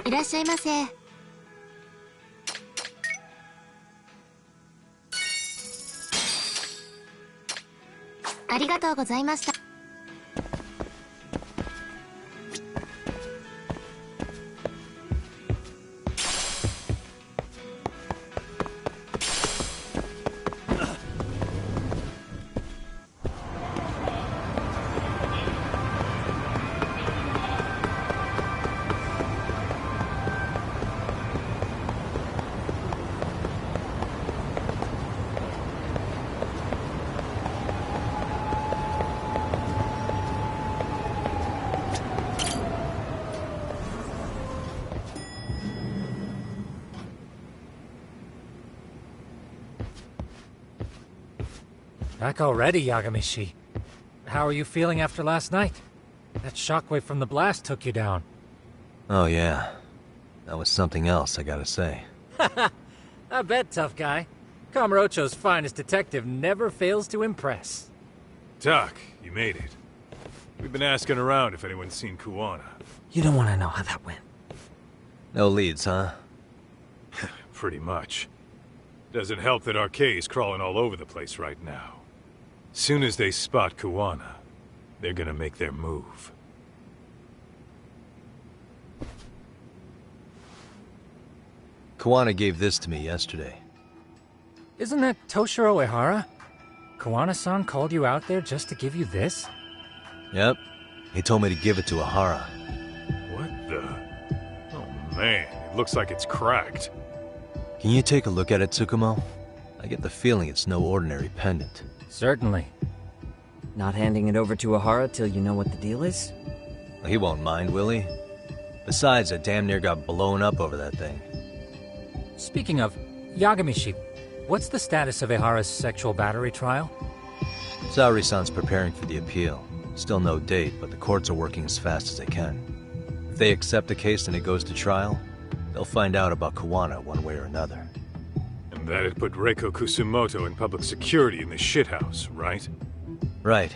いらっしゃいませ。ありがとうございました。Back already, Yagamishi. How are you feeling after last night? That shockwave from the blast took you down. Oh yeah. That was something else, I gotta say. I bet, tough guy. Kamurocho's finest detective never fails to impress. Doc, you made it. We've been asking around if anyone's seen Kuwana. You don't want to know how that went. No leads, huh? Pretty much. Doesn't help that Arcade's crawling all over the place right now. Soon as they spot Kuwana, they're gonna make their move. Kuwana gave this to me yesterday. Isn't that Toshiro Ehara? Kuwana-san called you out there just to give you this? Yep. He told me to give it to Ehara. What the? Oh man, it looks like it's cracked. Can you take a look at it, Tsukumo? I get the feeling it's no ordinary pendant. Certainly. Not handing it over to Ehara till you know what the deal is? He won't mind, will he? Besides, I damn near got blown up over that thing. Speaking of, Yagamishi, what's the status of Ehara's sexual battery trial? Saori-san's preparing for the appeal. Still no date, but the courts are working as fast as they can. If they accept the case and it goes to trial, they'll find out about Kuwana one way or another. And that'd put Reiko Kusumoto in public security in the shithouse, right? Right.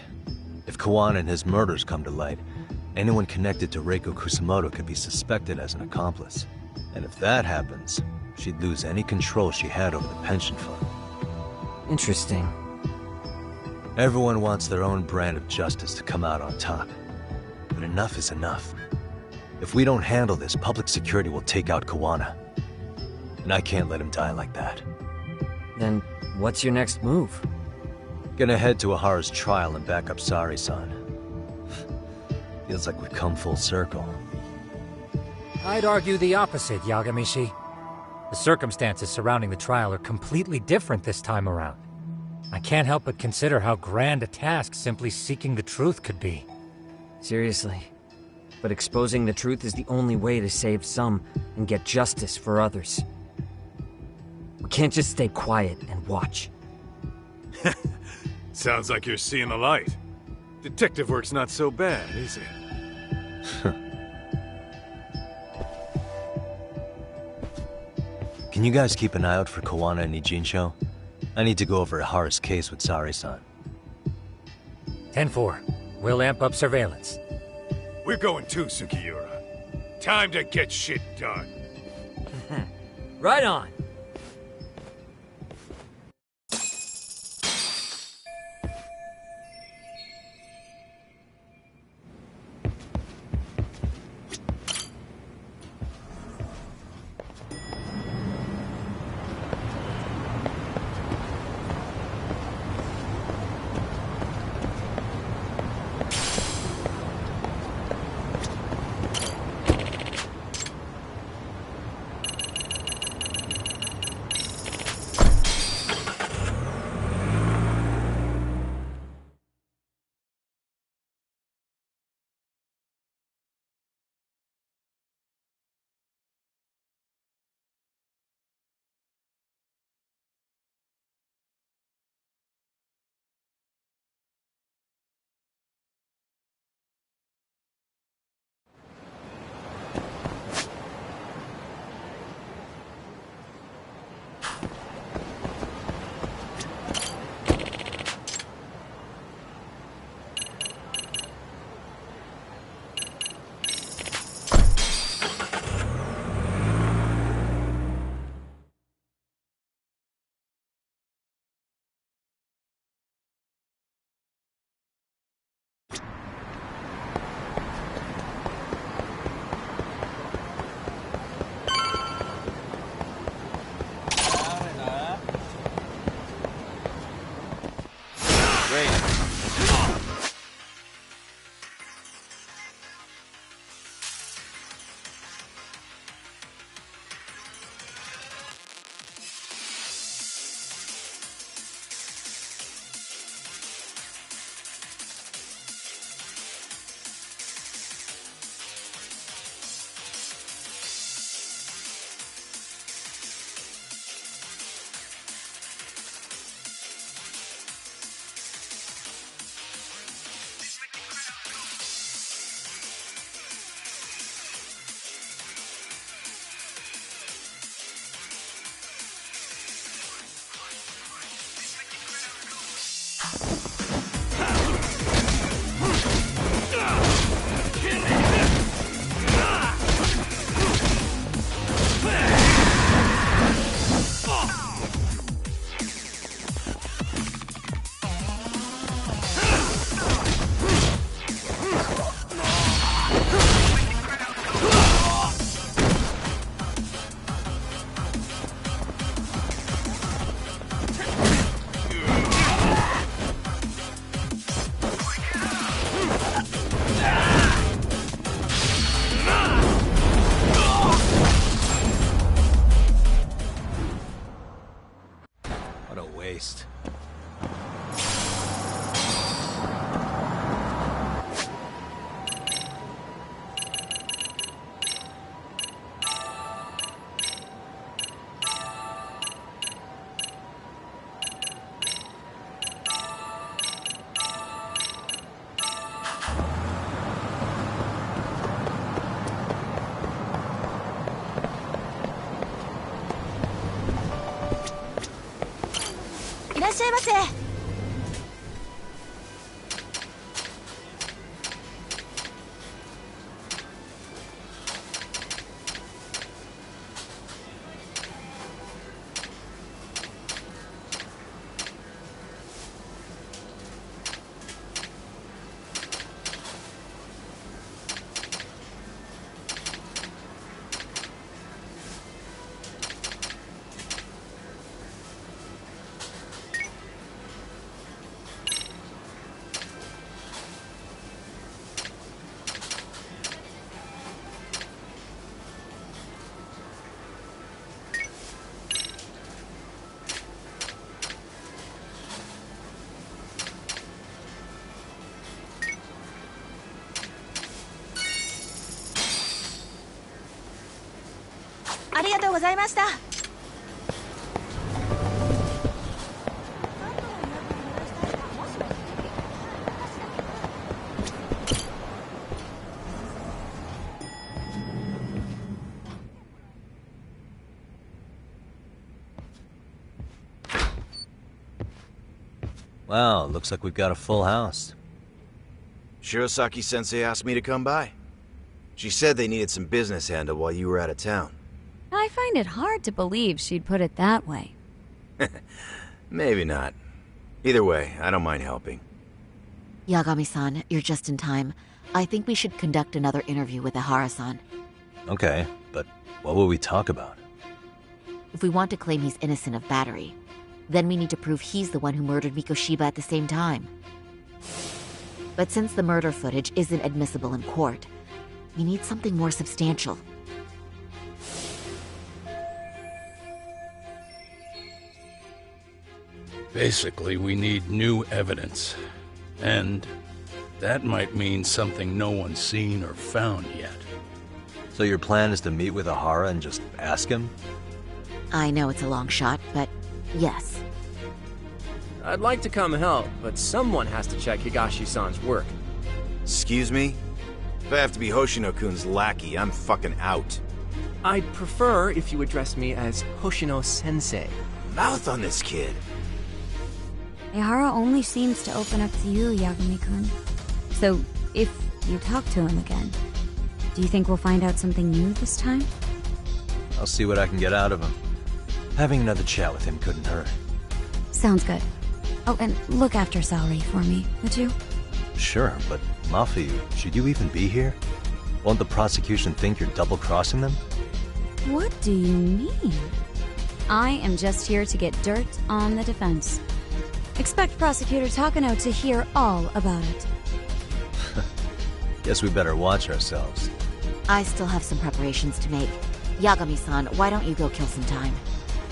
If Kuwana and his murders come to light, anyone connected to Reiko Kusumoto could be suspected as an accomplice. And if that happens, she'd lose any control she had over the pension fund. Interesting. Everyone wants their own brand of justice to come out on top. But enough is enough. If we don't handle this, public security will take out Kuwana. And I can't let him die like that. Then, what's your next move? Gonna head to Ehara's trial and back up Saori-san. Feels like we've come full circle. I'd argue the opposite, Yagamishi. The circumstances surrounding the trial are completely different this time around. I can't help but consider how grand a task simply seeking the truth could be. Seriously. But exposing the truth is the only way to save some and get justice for others. We can't just stay quiet and watch. Sounds like you're seeing the light. Detective work's not so bad, is it? Can you guys keep an eye out for Kuwana and Ijincho? I need to go over Ehara's case with Saori-san. 10-4. We'll amp up surveillance. We're going too, Sukiura. Time to get shit done. Right on. っしゃいませ。ありがとうございました。Wow, looks like we've got a full house. Shirosaki-sensei asked me to come by. She said they needed some business handled while you were out of town. I find it hard to believe she'd put it that way. Maybe not. Either way, I don't mind helping. Yagami-san, you're just in time. I think we should conduct another interview with Ihara-san. Okay, but what will we talk about? If we want to claim he's innocent of battery, then we need to prove he's the one who murdered Mikoshiba at the same time. But since the murder footage isn't admissible in court, we need something more substantial. Basically, we need new evidence. And that might mean something no one's seen or found yet. So your plan is to meet with Ihara and just ask him? I know it's a long shot, but yes. I'd like to come help, but someone has to check Higashi-san's work. Excuse me? If I have to be Hoshino-kun's lackey, I'm fucking out. I'd prefer if you address me as Hoshino-sensei. Mouth on this kid. Ihara only seems to open up to you, Yagami-kun. So, if you talk to him again, do you think we'll find out something new this time? I'll see what I can get out of him. Having another chat with him couldn't hurt. Sounds good. Oh, and look after Saori for me, would you? Sure, but Mafi, should you even be here? Won't the prosecution think you're double-crossing them? What do you mean? I am just here to get dirt on the defense. Expect Prosecutor Takano to hear all about it. Guess we better watch ourselves. I still have some preparations to make. Yagami-san, why don't you go kill some time?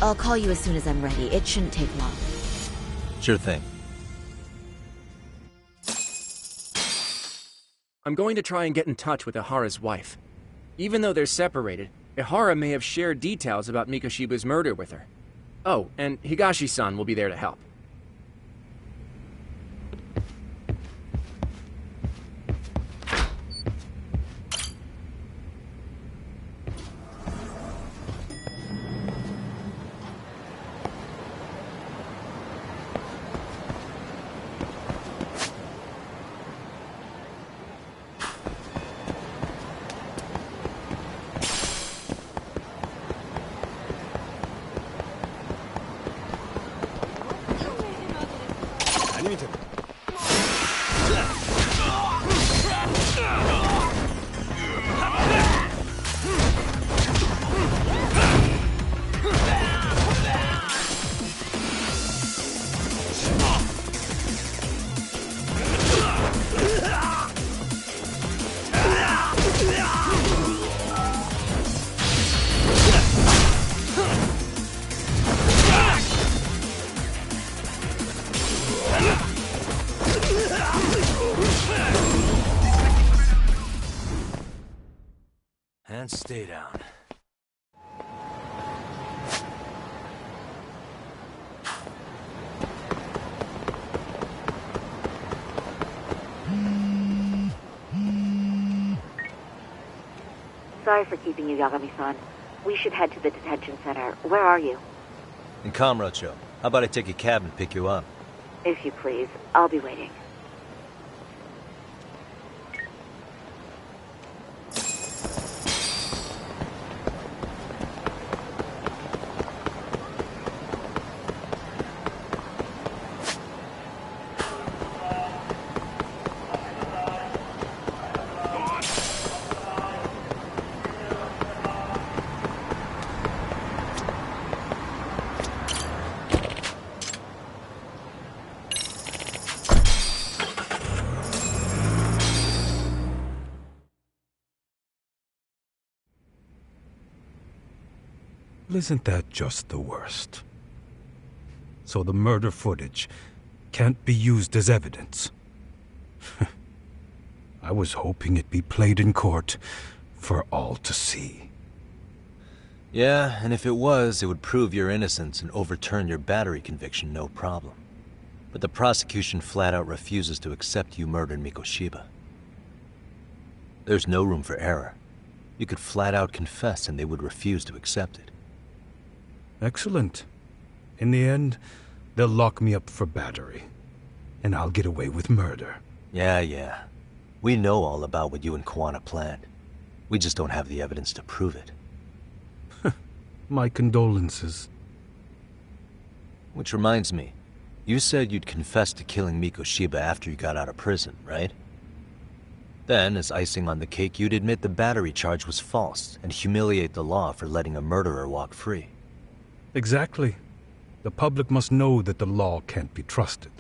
I'll call you as soon as I'm ready. It shouldn't take long. Sure thing. I'm going to try and get in touch with Ihara's wife. Even though they're separated, Ihara may have shared details about Mikoshiba's murder with her. Oh, and Higashi-san will be there to help. And stay down. Sorry for keeping you, Yagami-san. We should head to the detention center. Where are you? And Kamrocho, how about I take a cab and pick you up? If you please, I'll be waiting. Isn't that just the worst? So the murder footage can't be used as evidence. I was hoping it'd be played in court for all to see. Yeah, and if it was, it would prove your innocence and overturn your battery conviction, no problem. But the prosecution flat out refuses to accept you murdered Mikoshiba. There's no room for error. You could flat out confess and they would refuse to accept it. Excellent. In the end, they'll lock me up for battery, and I'll get away with murder. Yeah. We know all about what you and Kawana planned. We just don't have the evidence to prove it. My condolences. Which reminds me, you said you'd confess to killing Mikoshiba after you got out of prison, right? Then, as icing on the cake, you'd admit the battery charge was false and humiliate the law for letting a murderer walk free. Exactly. The public must know that the law can't be trusted.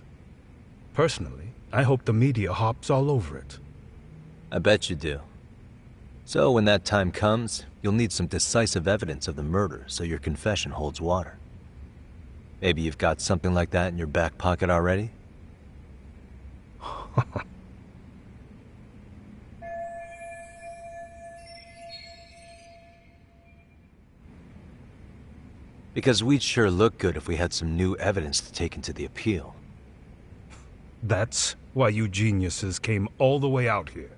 Personally, I hope the media hops all over it. I bet you do. So when that time comes, you'll need some decisive evidence of the murder so your confession holds water. Maybe you've got something like that in your back pocket already? Because we'd sure look good if we had some new evidence to take into the appeal. That's why you geniuses came all the way out here.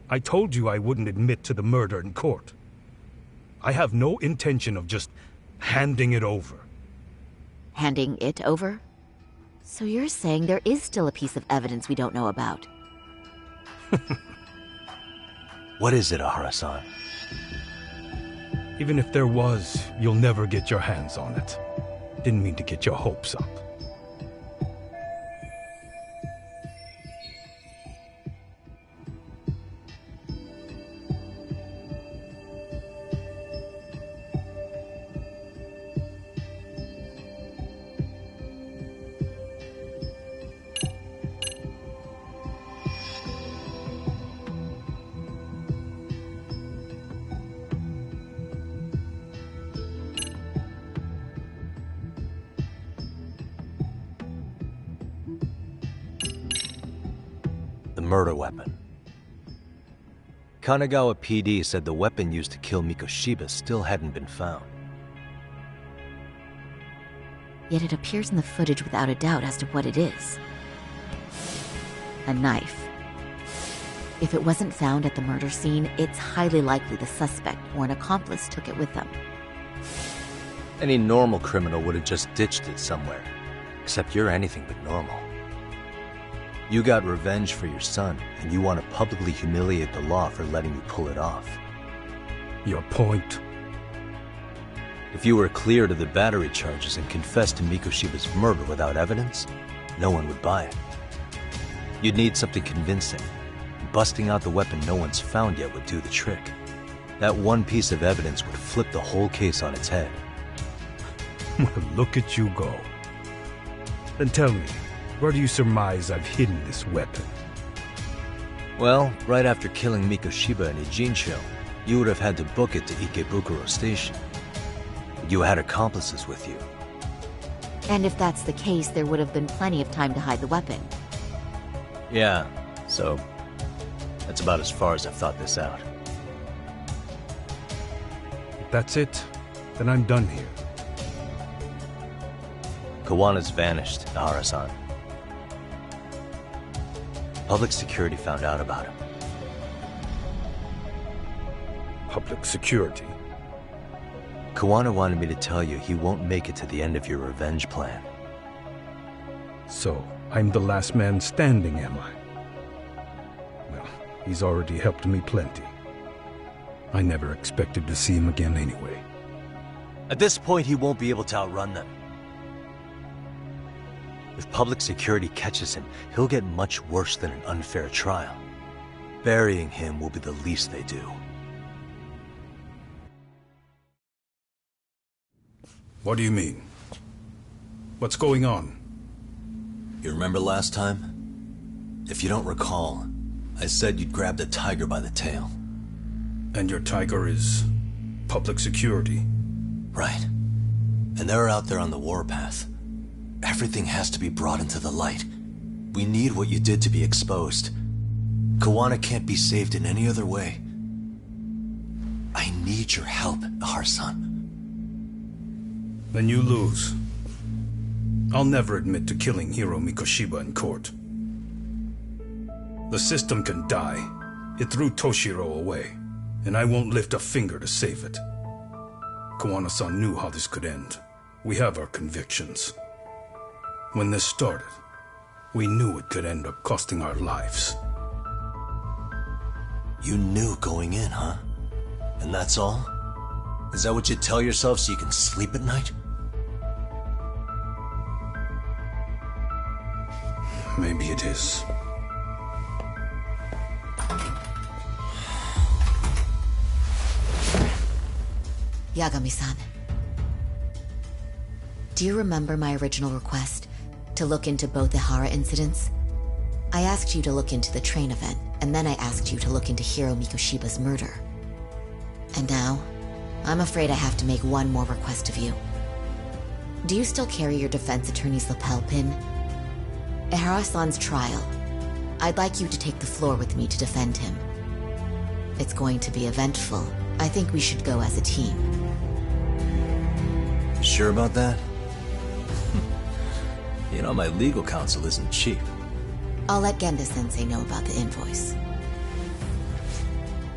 I told you I wouldn't admit to the murder in court. I have no intention of just handing it over. Handing it over? So you're saying there is still a piece of evidence we don't know about? What is it, Ahara-san? Even if there was, you'll never get your hands on it. Didn't mean to get your hopes up. Murder weapon. Kanagawa PD said the weapon used to kill Mikoshiba still hadn't been found. Yet it appears in the footage without a doubt as to what it is. A knife. If it wasn't found at the murder scene, it's highly likely the suspect or an accomplice took it with them. Any normal criminal would have just ditched it somewhere. Except you're anything but normal. You got revenge for your son, and you want to publicly humiliate the law for letting you pull it off. Your point? If you were cleared of the battery charges and confessed to Mikoshiba's murder without evidence, no one would buy it. You'd need something convincing. Busting out the weapon no one's found yet would do the trick. That one piece of evidence would flip the whole case on its head. Well, look at you go. Then tell me, where do you surmise I've hidden this weapon? Well, right after killing Mikoshiba in Ijincho, you would have had to book it to Ikebukuro Station. You had accomplices with you. And if that's the case, there would have been plenty of time to hide the weapon. Yeah, so that's about as far as I've thought this out. If that's it, then I'm done here. Kawana's vanished, Ahara-san. Public security found out about him. Public security? Kawana wanted me to tell you he won't make it to the end of your revenge plan. So, I'm the last man standing, am I? Well, he's already helped me plenty. I never expected to see him again anyway. At this point, he won't be able to outrun them. If public security catches him, he'll get much worse than an unfair trial. Burying him will be the least they do. What do you mean? What's going on? You remember last time? If you don't recall, I said you'd grab the tiger by the tail. And your tiger is public security? Right. And they're out there on the warpath. Everything has to be brought into the light. We need what you did to be exposed. Kawana can't be saved in any other way. I need your help, Har-san. Then you lose. I'll never admit to killing Hiro Mikoshiba in court. The system can die. It threw Toshiro away, and I won't lift a finger to save it. Kawana-san knew how this could end. We have our convictions. When this started, we knew it could end up costing our lives. You knew going in, huh? And that's all? Is that what you tell yourself so you can sleep at night? Maybe it is. Yagami-san. Do you remember my original request to look into both the Hara incidents? I asked you to look into the train event, and then I asked you to look into Hiro Mikoshiba's murder. And now, I'm afraid I have to make one more request of you. Do you still carry your defense attorney's lapel pin? At Hara-san's trial, I'd like you to take the floor with me to defend him. It's going to be eventful. I think we should go as a team. Sure about that? You know, my legal counsel isn't cheap. I'll let Genda-sensei know about the invoice.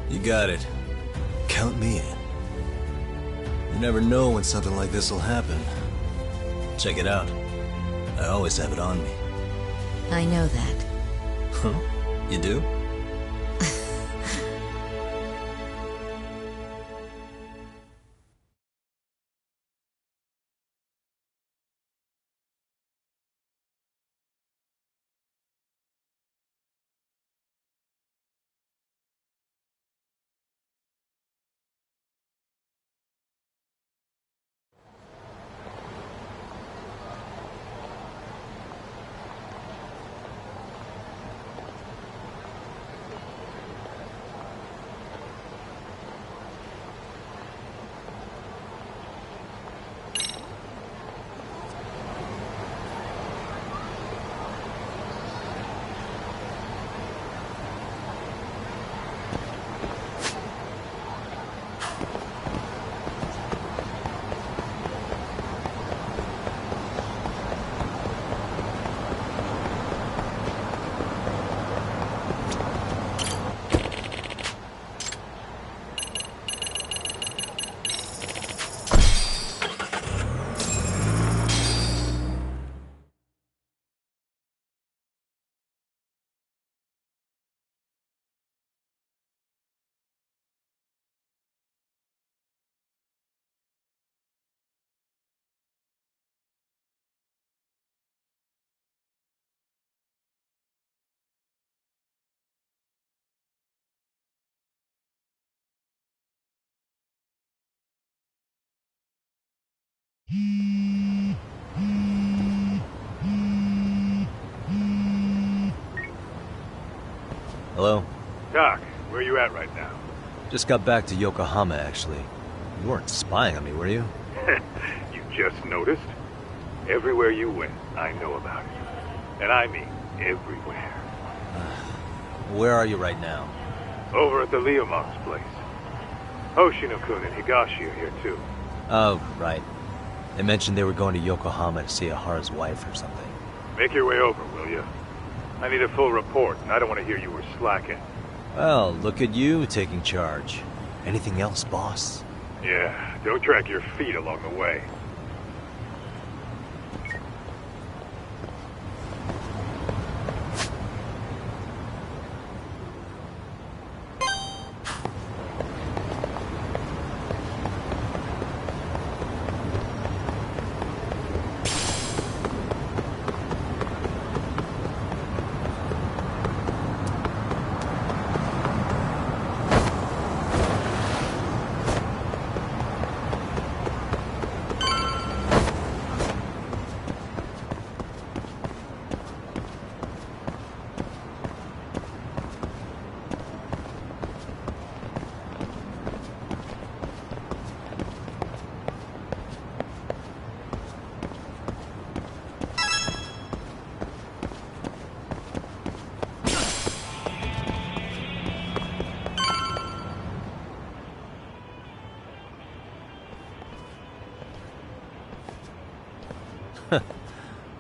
You got it. Count me in. You never know when something like this will happen. Check it out. I always have it on me. I know that. Huh? You do? Hello? Doc, where are you at right now? Just got back to Yokohama, actually. You weren't spying on me, were you? You just noticed? Everywhere you went, I know about it. And I mean everywhere. Where are you right now? Over at the Leomont's place. Hoshino-kun and Higashi are here too. Oh, right. They mentioned they were going to Yokohama to see Ahara's wife or something. Make your way over, will you? I need a full report, and I don't want to hear you were slacking. Well, look at you taking charge. Anything else, boss? Yeah, don't drag your feet along the way.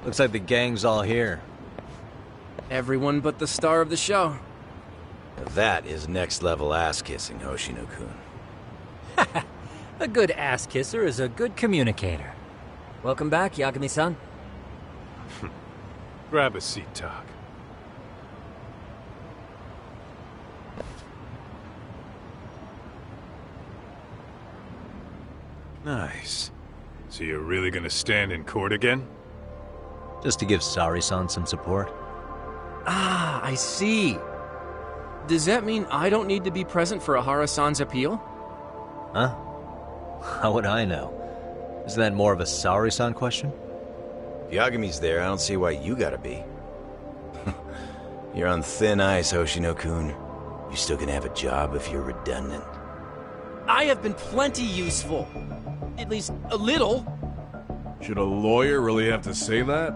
Looks like the gang's all here. Everyone but the star of the show. That is next-level ass-kissing, Hoshino-kun. A good ass kisser is a good communicator. Welcome back, Yagami-san. Grab a seat, Tak. Nice. So you're really gonna stand in court again? Just to give Sari-san some support. Ah, I see. Does that mean I don't need to be present for Ahara-san's appeal? Huh? How would I know? Isn't that more of a Sari-san question? If Yagami's there, I don't see why you gotta be. You're on thin ice, Hoshino-kun. You still gonna have a job if you're redundant. I have been plenty useful. At least a little. Should a lawyer really have to say that?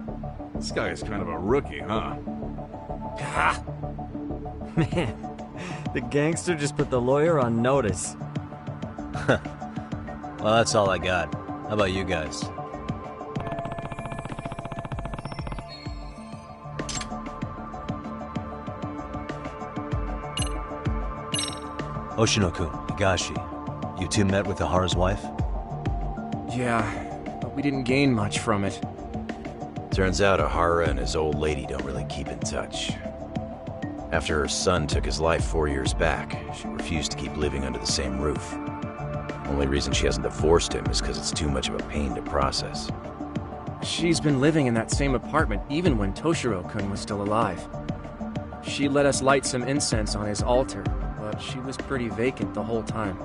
This guy is kind of a rookie, huh? Ah, Man, the gangster just put the lawyer on notice. Well, that's all I got. How about you guys? Hoshino-kun, Higashi, you two met with Ahara's wife? yeah, but we didn't gain much from it. Turns out Ahara and his old lady don't really keep in touch. After her son took his life 4 years back, she refused to keep living under the same roof. Only reason she hasn't divorced him is because it's too much of a pain to process. She's been living in that same apartment even when Toshiro-kun was still alive. She let us light some incense on his altar, but she was pretty vacant the whole time.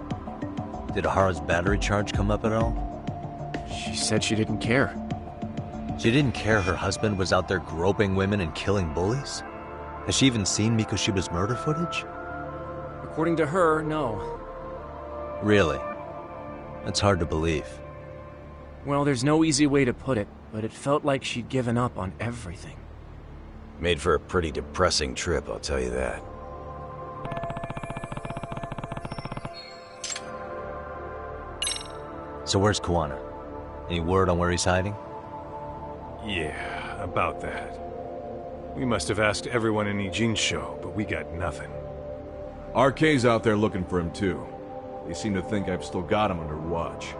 Did Ahara's battery charge come up at all? She said she didn't care. She didn't care her husband was out there groping women and killing bullies? Has she even seen Mikoshiba's murder footage? According to her, no. Really? That's hard to believe. Well, there's no easy way to put it, but it felt like she'd given up on everything. Made for a pretty depressing trip, I'll tell you that. So where's Kuwana? Any word on where he's hiding? Yeah, about that. We must have asked everyone in Ijincho, but we got nothing. RK's out there looking for him too. They seem to think I've still got him under watch.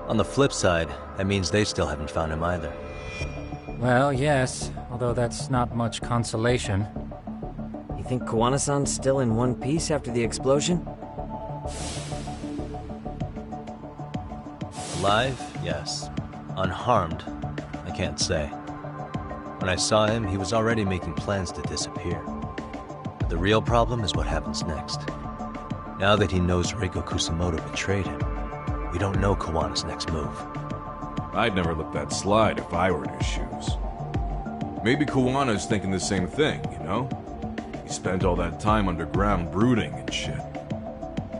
On the flip side, that means they still haven't found him either. Well, yes, although that's not much consolation. You think Kuwana-san's still in one piece after the explosion? Alive? Yes. Unharmed? I can't say. When I saw him, he was already making plans to disappear. But the real problem is what happens next. Now that he knows Reiko Kusamoto betrayed him, we don't know Kawana's next move. I'd never let that slide if I were in his shoes. Maybe Kawana's thinking the same thing, you know? He spent all that time underground brooding and shit.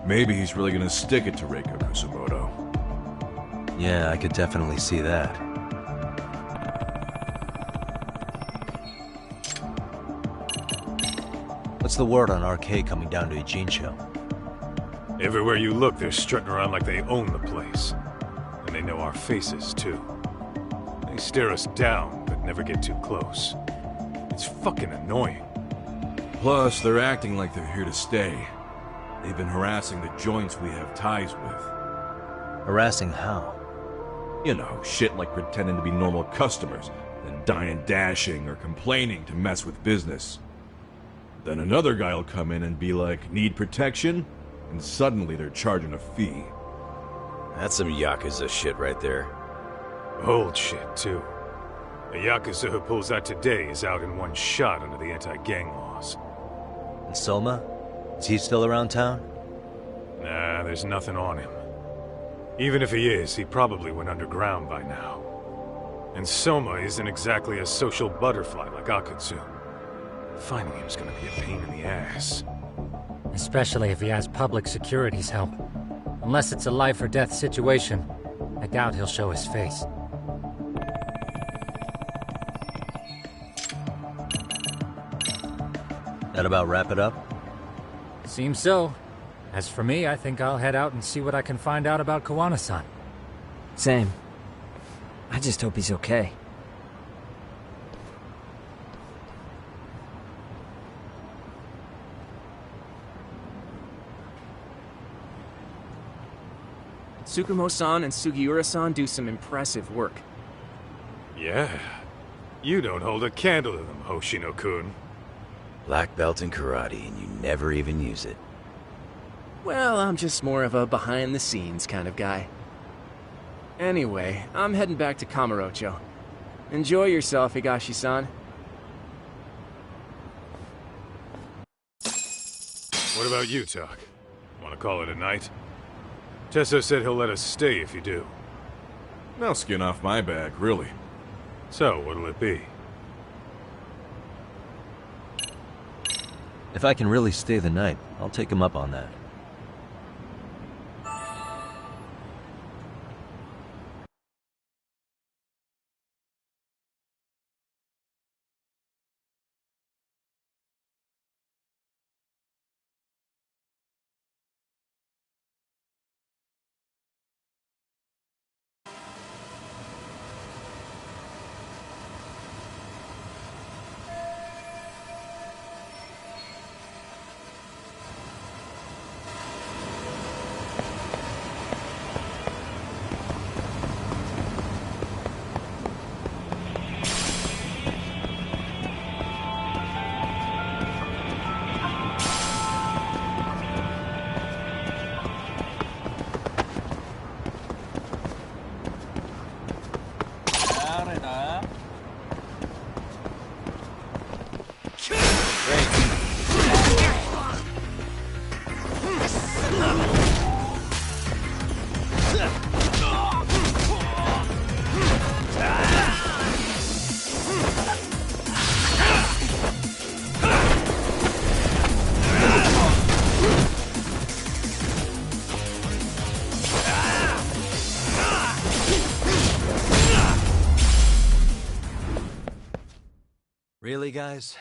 Maybe he's really gonna stick it to Reiko Kusamoto. Yeah, I could definitely see that. What's the word on RK coming down to Ijincho? Everywhere you look, they're strutting around like they own the place. And they know our faces, too. They stare us down, but never get too close. It's fucking annoying. Plus, they're acting like they're here to stay. They've been harassing the joints we have ties with. Harassing how? You know, shit like pretending to be normal customers, then dying dashing or complaining to mess with business. Then another guy will come in and be like, need protection? And suddenly they're charging a fee. That's some Yakuza shit right there. Old shit, too. A Yakuza who pulls that today is out in one shot under the anti-gang laws. And Soma? Is he still around town? Nah, there's nothing on him. Even if he is, he probably went underground by now. And Soma isn't exactly a social butterfly like Akatsu. Finding him's gonna be a pain in the ass. Especially if he has public security's help. Unless it's a life or death situation, I doubt he'll show his face. That about wrap it up? Seems so. As for me, I think I'll head out and see what I can find out about Kawana-san. Same. I just hope he's okay. Tsukumo-san and Sugiura-san do some impressive work. Yeah. You don't hold a candle to them, Hoshino-kun. Black belt in karate, and you never even use it. Well, I'm just more of a behind-the-scenes kind of guy. Anyway, I'm heading back to Kamurocho. Enjoy yourself, Higashi-san. What about you, Tak? Want to call it a night? Tesso said he'll let us stay if you do. No skin off my back, really. So, what'll it be? If I can really stay the night, I'll take him up on that. Really, guys?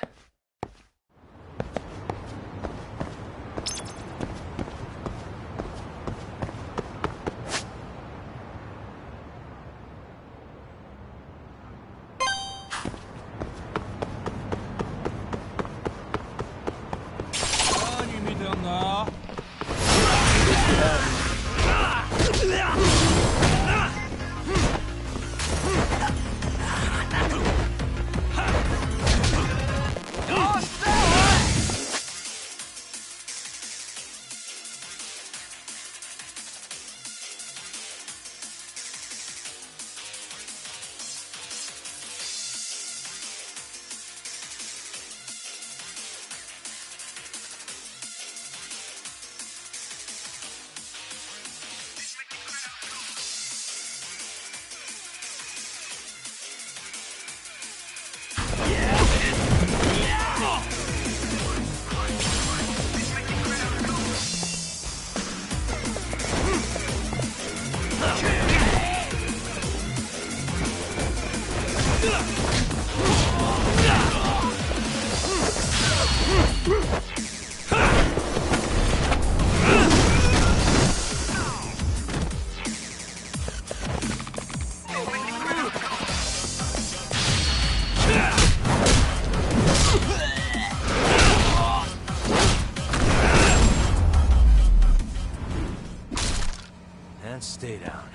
Stay down.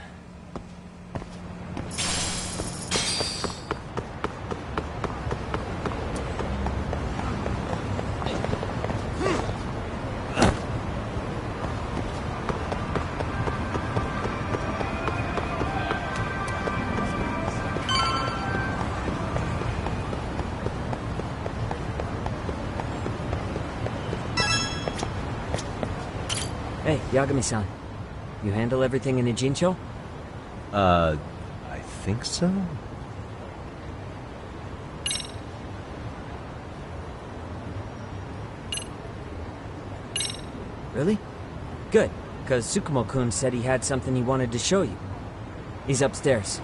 Hey, Yagami-san. You handle everything in Ijincho? I think so? Really? Good, because Tsukumo-kun said he had something he wanted to show you. He's upstairs.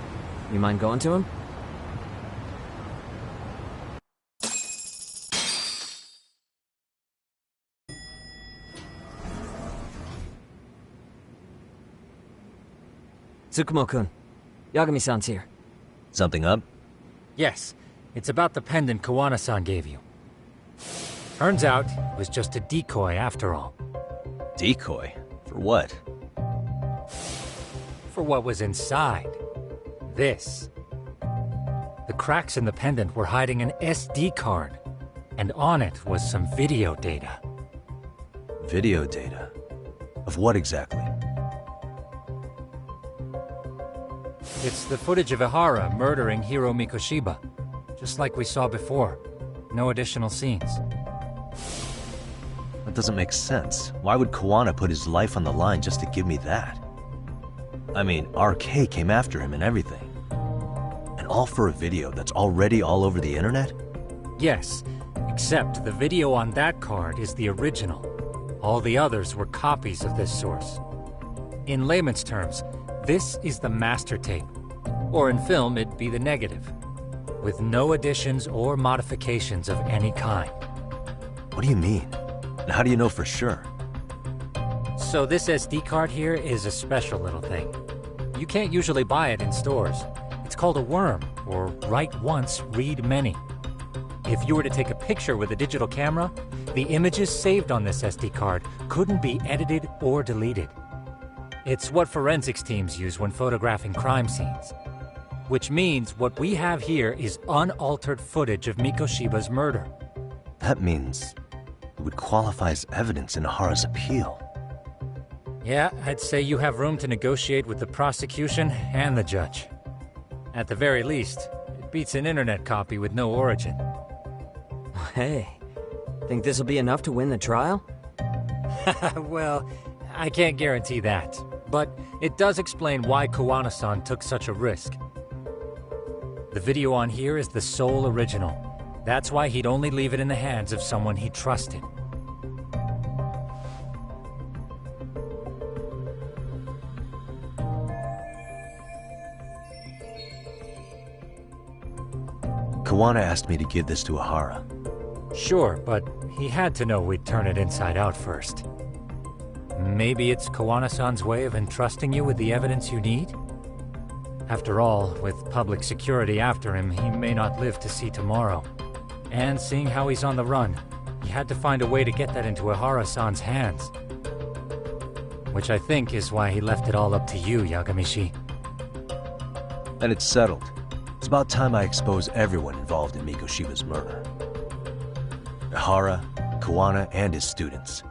You mind going to him? Tsukumo-kun, Yagami-san's here. Something up? Yes, it's about the pendant Kawana-san gave you. Turns out, it was just a decoy after all. Decoy? For what? For what was inside. This. The cracks in the pendant were hiding an SD card, and on it was some video data. Video data? Of what exactly? It's the footage of Ihara murdering Hiro Mikoshiba, just like we saw before. No additional scenes. That doesn't make sense. Why would Kawana put his life on the line just to give me that? I mean, RK came after him and everything. And all for a video that's already all over the internet? Yes, except the video on that card is the original. All the others were copies of this source. In layman's terms, this is the master tape. Or in film, it'd be the negative. With no additions or modifications of any kind. What do you mean? And how do you know for sure? So this SD card here is a special little thing. You can't usually buy it in stores. It's called a worm, or write once, read many. If you were to take a picture with a digital camera, the images saved on this SD card couldn't be edited or deleted. It's what forensics teams use when photographing crime scenes. Which means what we have here is unaltered footage of Mikoshiba's murder. That means it would qualify as evidence in Ihara's appeal. Yeah, I'd say you have room to negotiate with the prosecution and the judge. At the very least, it beats an internet copy with no origin. Hey, think this'll be enough to win the trial? Well, I can't guarantee that. But it does explain why Kawana-san took such a risk. The video on here is the sole original. That's why he'd only leave it in the hands of someone he trusted. Kawana asked me to give this to Ihara. Sure, but he had to know we'd turn it inside out first. Maybe it's Kawana-san's way of entrusting you with the evidence you need? After all, with public security after him, he may not live to see tomorrow. And seeing how he's on the run, he had to find a way to get that into Ihara-san's hands. Which I think is why he left it all up to you, Yagamishi. And it's settled. It's about time I expose everyone involved in Mikoshiba's murder. Ihara, Kawana, and his students.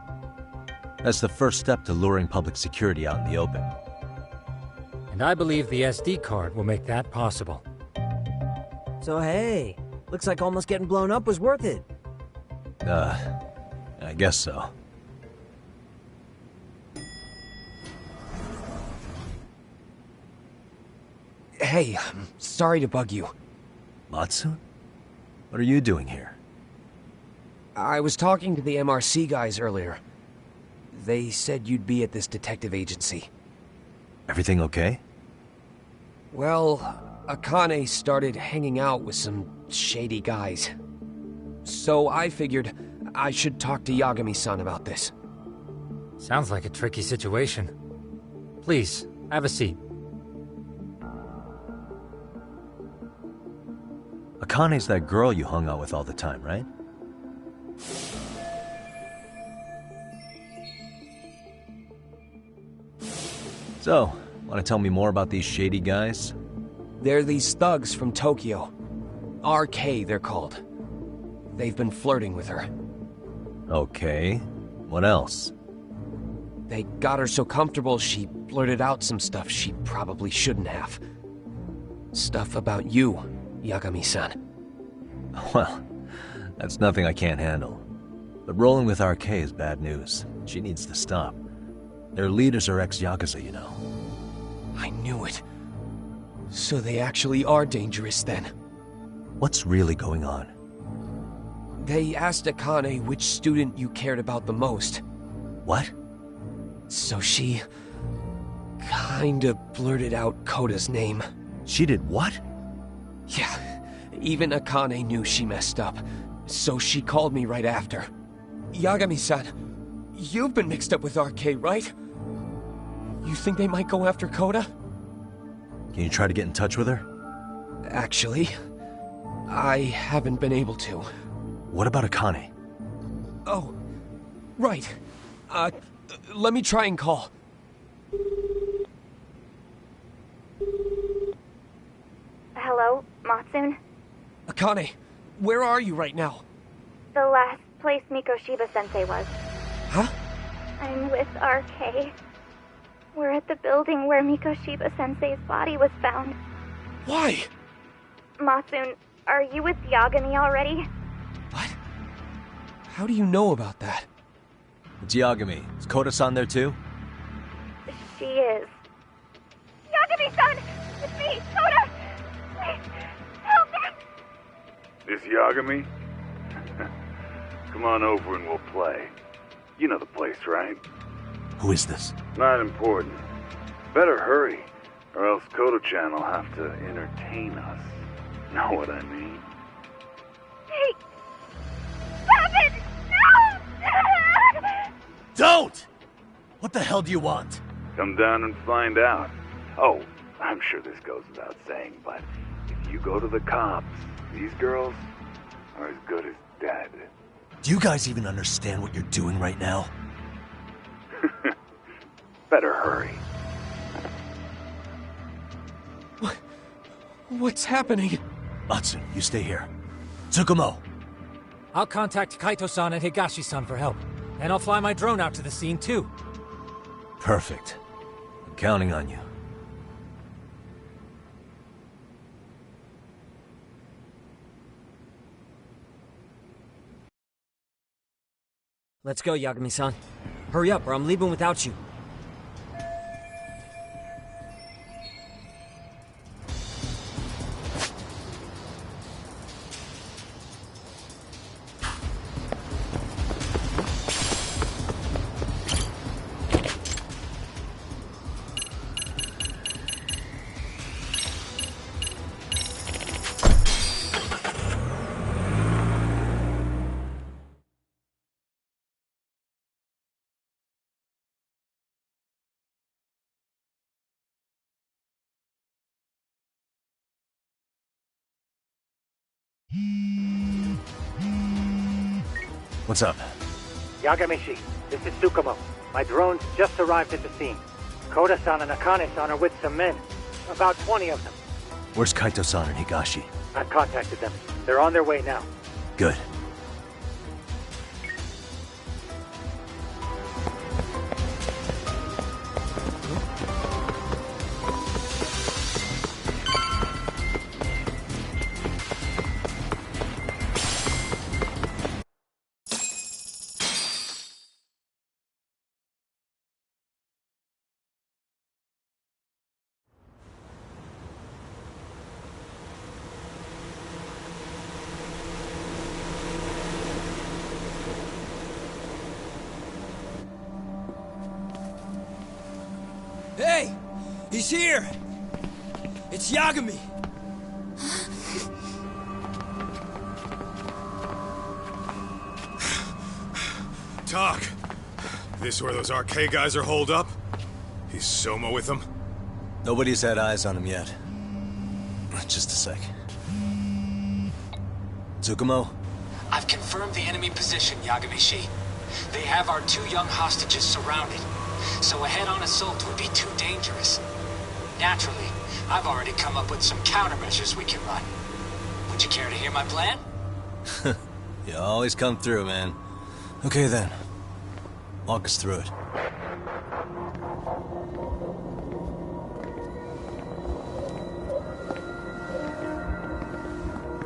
That's the first step to luring public security out in the open. And I believe the SD card will make that possible. So hey, looks like almost getting blown up was worth it. I guess so. Hey, I'm sorry to bug you. Matsu? What are you doing here? I was talking to the MRC guys earlier. They said you'd be at this detective agency. Everything okay? Well, Akane started hanging out with some shady guys. So I figured I should talk to Yagami-san about this. Sounds like a tricky situation. Please, have a seat. Akane's that girl you hung out with all the time, right? So, Want to tell me more about these shady guys? They're these thugs from Tokyo. RK, they're called. They've been flirting with her. Okay. What else? They got her so comfortable she blurted out some stuff she probably shouldn't have. Stuff about you, Yagami-san. Well, that's nothing I can't handle. But rolling with RK is bad news. She needs to stop. Their leaders are ex-Yakuza, you know. I knew it. So they actually are dangerous then. What's really going on? They asked Akane which student you cared about the most. What? So she... kinda blurted out Koda's name. She did what? Yeah, even Akane knew she messed up. So she called me right after. Yagami-san, you've been mixed up with RK, right? You think they might go after Koda? Can you try to get in touch with her? Actually, I haven't been able to. What about Akane? Oh, right. Let me try and call. Hello, Matsun? Akane, where are you right now? The last place Mikoshiba-sensei was. Huh? I'm with RK. We're at the building where Mikoshiba-sensei's body was found. Why? Matsun, are you with Yagami already? What? How do you know about that? It's Yagami. Is Koda-san there too? She is. Yagami-san! It's me, Koda! Please, help me! This Yagami? Come on over and we'll play. You know the place, right? Who is this? Not important. Better hurry, or else Kodo-chan will have to entertain us. Know what I mean? Hey! Stop it! No! Don't! What the hell do you want? Come down and find out. Oh, I'm sure this goes without saying, but if you go to the cops, these girls are as good as dead. Do you guys even understand what you're doing right now? Better hurry. What's happening? Matsu, you stay here. Tsukumo! I'll contact Kaito-san and Higashi-san for help. And I'll fly my drone out to the scene, too. Perfect. I'm counting on you. Let's go, Yagami-san. Hurry up, or I'm leaving without you. What's up? Yagamishi, this is Tsukumo. My drones just arrived at the scene. Koda-san and Akane-san are with some men. About 20 of them. Where's Kaito-san and Higashi? I've contacted them. They're on their way now. Good. Hey! He's here! It's Yagami! Talk. This where those RK guys are holed up? He's Soma with them? Nobody's had eyes on him yet. Just a sec. Tsukumo? I've confirmed the enemy position, Yagami-shi. They have our two young hostages surrounded, so a head-on assault would be too dangerous. Naturally, I've already come up with some countermeasures we can run. Would you care to hear my plan? You always come through, man. Okay then. Walk us through it.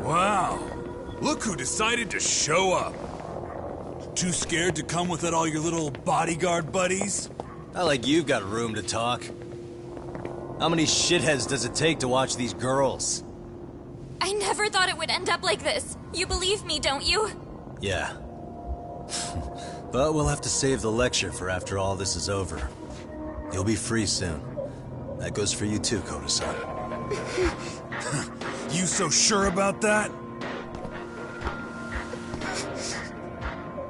Wow. Look who decided to show up. Too scared to come with all your little bodyguard buddies? Not like you've got room to talk. How many shitheads does it take to watch these girls? I never thought it would end up like this. You believe me, don't you? Yeah. But we'll have to save the lecture for after all this is over. You'll be free soon. That goes for you too, Koda-san. You so sure about that?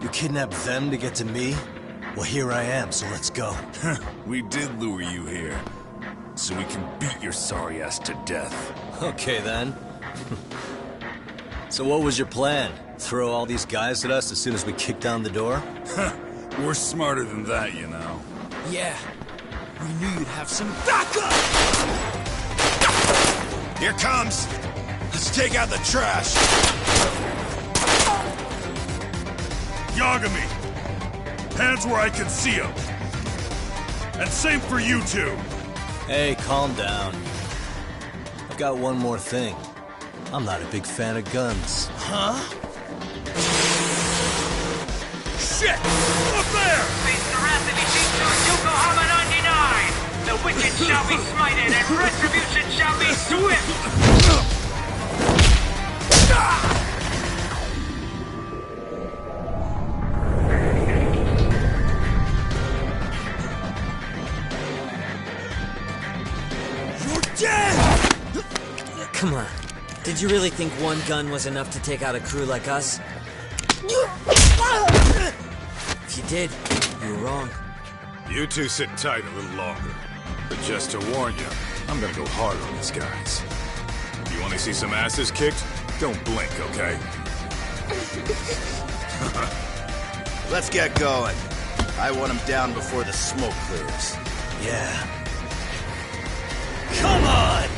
You kidnapped them to get to me? Well, here I am, so let's go. We did lure you here, so we can beat your sorry ass to death. Okay, then. So what was your plan? Throw all these guys at us as soon as we kick down the door? We're smarter than that, you know. Yeah. We knew you'd have some backup! Here comes! Let's take out the trash! Yagami! Hands where I can see them! And same for you two! Hey, calm down. I've got one more thing. I'm not a big fan of guns. Huh? Shit! Up there! Face the wrath of Ijinsu Yokohama 99! The wicked shall be smited and retribution shall be swift! Come on. Did you really think one gun was enough to take out a crew like us? If you did, you were wrong. You two sit tight a little longer. But just to warn you, I'm gonna go hard on these guys. You wanna see some asses kicked? Don't blink, okay? Let's get going. I want them down before the smoke clears. Yeah. Come on!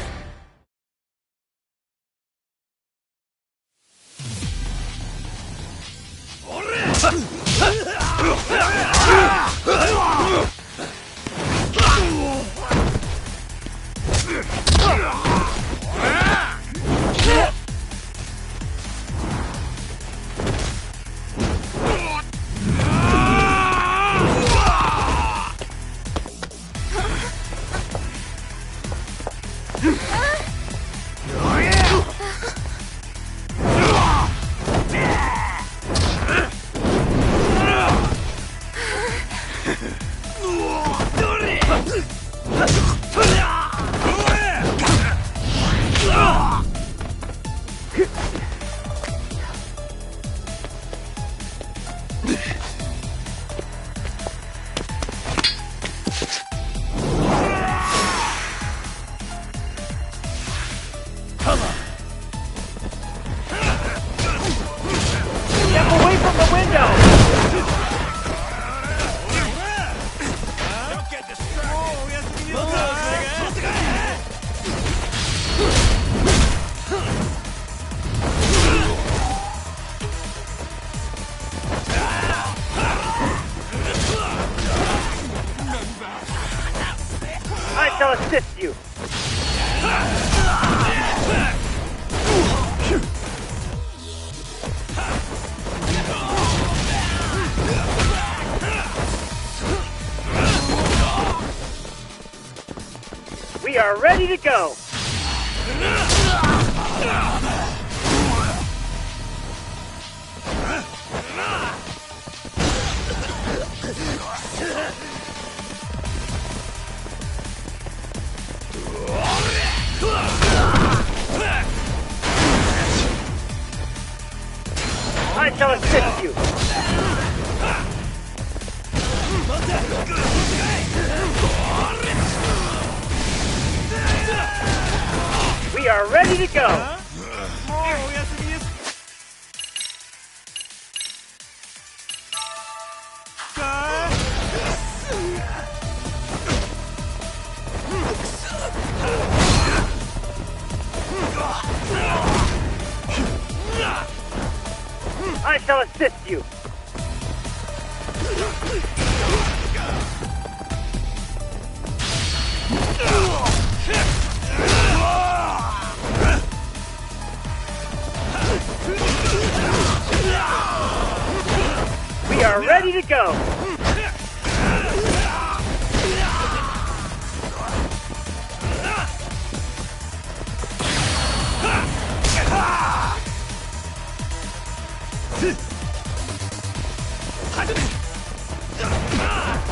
I shall assist you. We are ready to go. I shall assist you. We are ready to go. shall assist you. We are ready to go.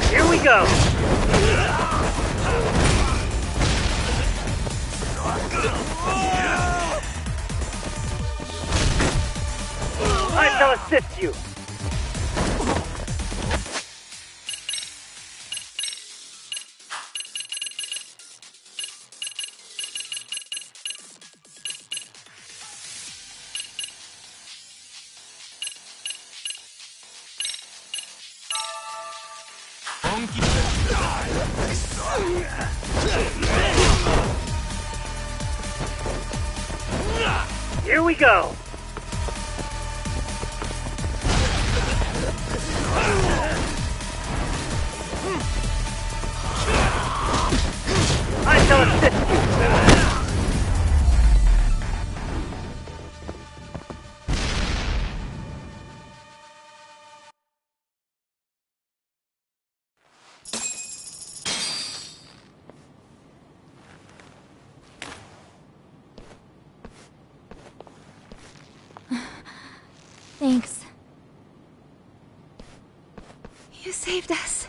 Here we go. I shall assist you. Here we go. I shall assist you. Thanks. You saved us.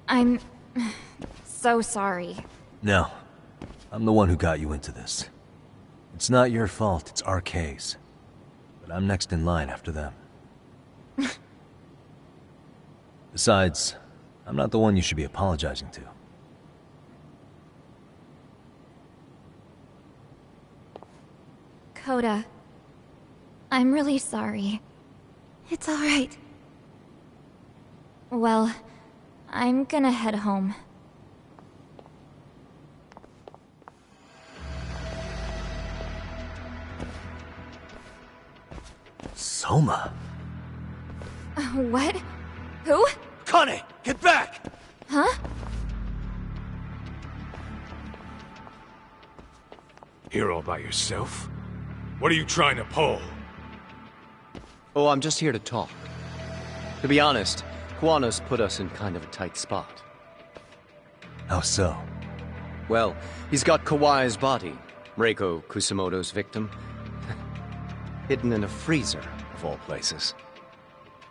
I'm so sorry. No. I'm the one who got you into this. It's not your fault, it's RK's. But I'm next in line after them. Besides, I'm not the one you should be apologizing to. Coda, I'm really sorry. It's alright. Well, I'm gonna head home. Soma? What? Who? Kane, get back! Huh? Here all by yourself? What are you trying to pull? Oh, I'm just here to talk. To be honest, Kuwano's put us in kind of a tight spot. How so? Well, he's got Kawai's body, Reiko Kusamoto's victim, hidden in a freezer, of all places.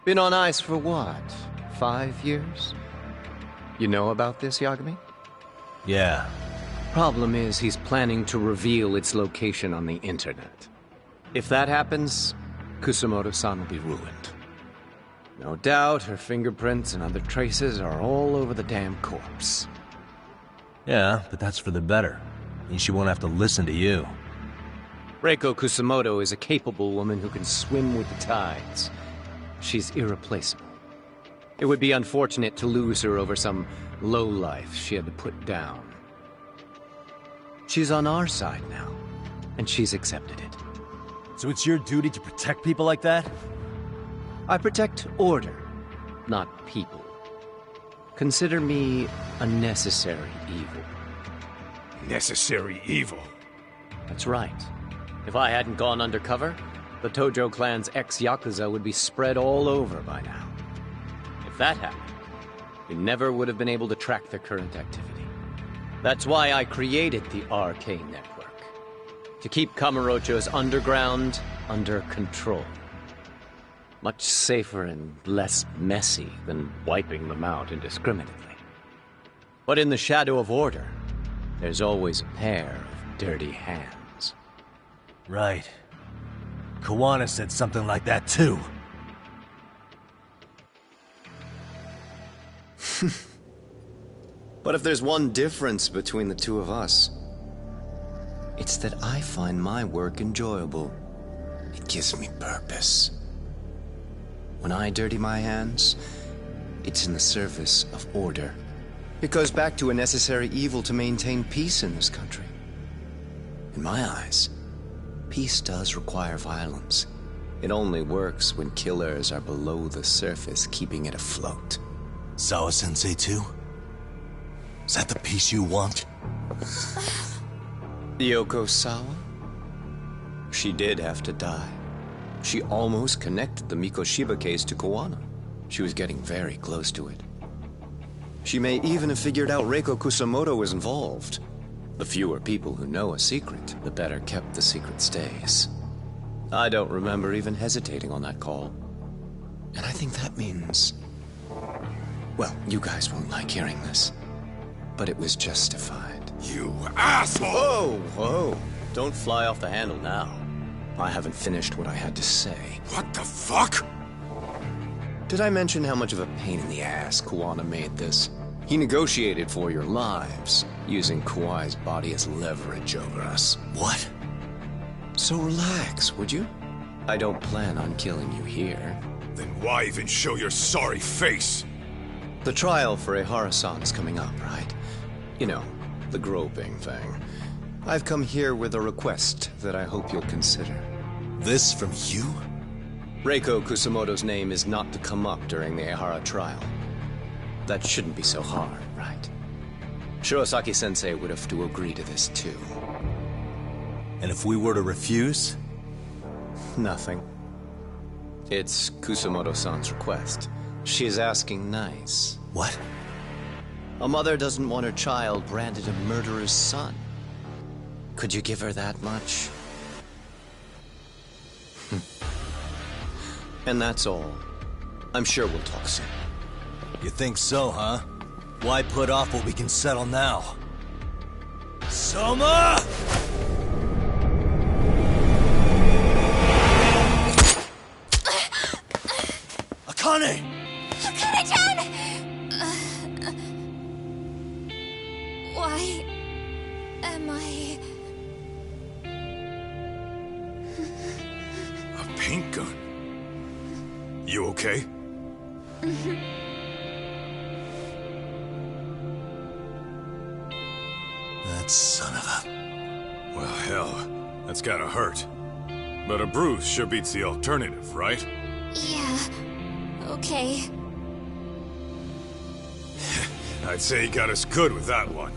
Been on ice for what, 5 years? You know about this, Yagami? Yeah. Problem is, he's planning to reveal its location on the internet. If that happens, Kusamoto-san will be ruined. No doubt her fingerprints and other traces are all over the damn corpse. Yeah, but that's for the better. Means she won't have to listen to you. Reiko Kusamoto is a capable woman who can swim with the tides. She's irreplaceable. It would be unfortunate to lose her over some lowlife she had to put down. She's on our side now, and she's accepted it. So it's your duty to protect people like that? I protect order, not people. Consider me a necessary evil. Necessary evil? That's right. If I hadn't gone undercover, the Tojo clan's ex-Yakuza would be spread all over by now. If that happened, we never would have been able to track their current activity. That's why I created the RK Network. To keep Kamurocho's underground under control. Much safer and less messy than wiping them out indiscriminately. But in the shadow of order, there's always a pair of dirty hands. Right. Kuwana said something like that too. But if there's one difference between the two of us, it's that I find my work enjoyable. It gives me purpose. When I dirty my hands, it's in the service of order. It goes back to a necessary evil to maintain peace in this country. In my eyes, peace does require violence. It only works when killers are below the surface, keeping it afloat. Sawa-sensei too? Is that the peace you want? Yoko Sawa? She did have to die. She almost connected the Mikoshiba case to Koana. She was getting very close to it. She may even have figured out Reiko Kusamoto was involved. The fewer people who know a secret, the better kept the secret stays. I don't remember even hesitating on that call. And I think that means... Well, you guys won't like hearing this, but it was justified. You asshole! Whoa, whoa. Don't fly off the handle now. I haven't finished what I had to say. What the fuck? Did I mention how much of a pain in the ass Koana made this? He negotiated for your lives, using Kawai's body as leverage over us. What? So relax, would you? I don't plan on killing you here. Then why even show your sorry face? The trial for Ehara-san is coming up, right? You know, the groping thing. I've come here with a request that I hope you'll consider. This from you? Reiko Kusamoto's name is not to come up during the Ehara trial. That shouldn't be so hard, right? Shirosaki-sensei would have to agree to this too. And if we were to refuse? Nothing. It's Kusamoto-san's request. She is asking nice. What? A mother doesn't want her child branded a murderer's son. Could you give her that much? And that's all. I'm sure we'll talk soon. You think so, huh? Why put off what we can settle now? Soma! Akane! Akane-chan! Why am I... A paint gun? You okay? That son of a... Well, hell, that's gotta hurt. But a bruise sure beats the alternative, right? Yeah. Okay. I'd say he got us good with that one.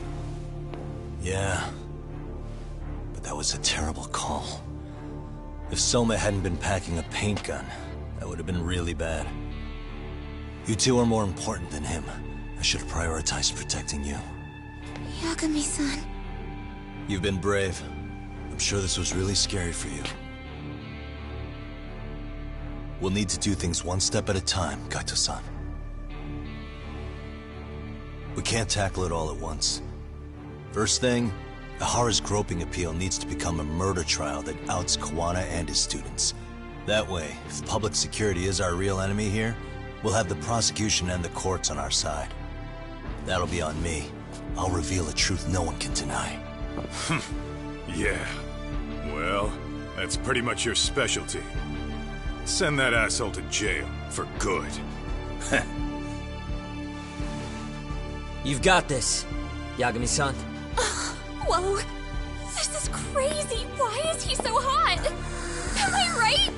Yeah. But that was a terrible call. If Soma hadn't been packing a paint gun, that would have been really bad. You two are more important than him. I should have prioritized protecting you. Yagami-san. You've been brave. I'm sure this was really scary for you. We'll need to do things one step at a time, Kaito-san. We can't tackle it all at once. First thing, Ehara's groping appeal needs to become a murder trial that outs Koana and his students. That way, if public security is our real enemy here, we'll have the prosecution and the courts on our side. That'll be on me. I'll reveal a truth no one can deny. Yeah. Well, that's pretty much your specialty. Send that asshole to jail, for good. You've got this, Yagami-san. Whoa. This is crazy. Why is he so hot? Am I right?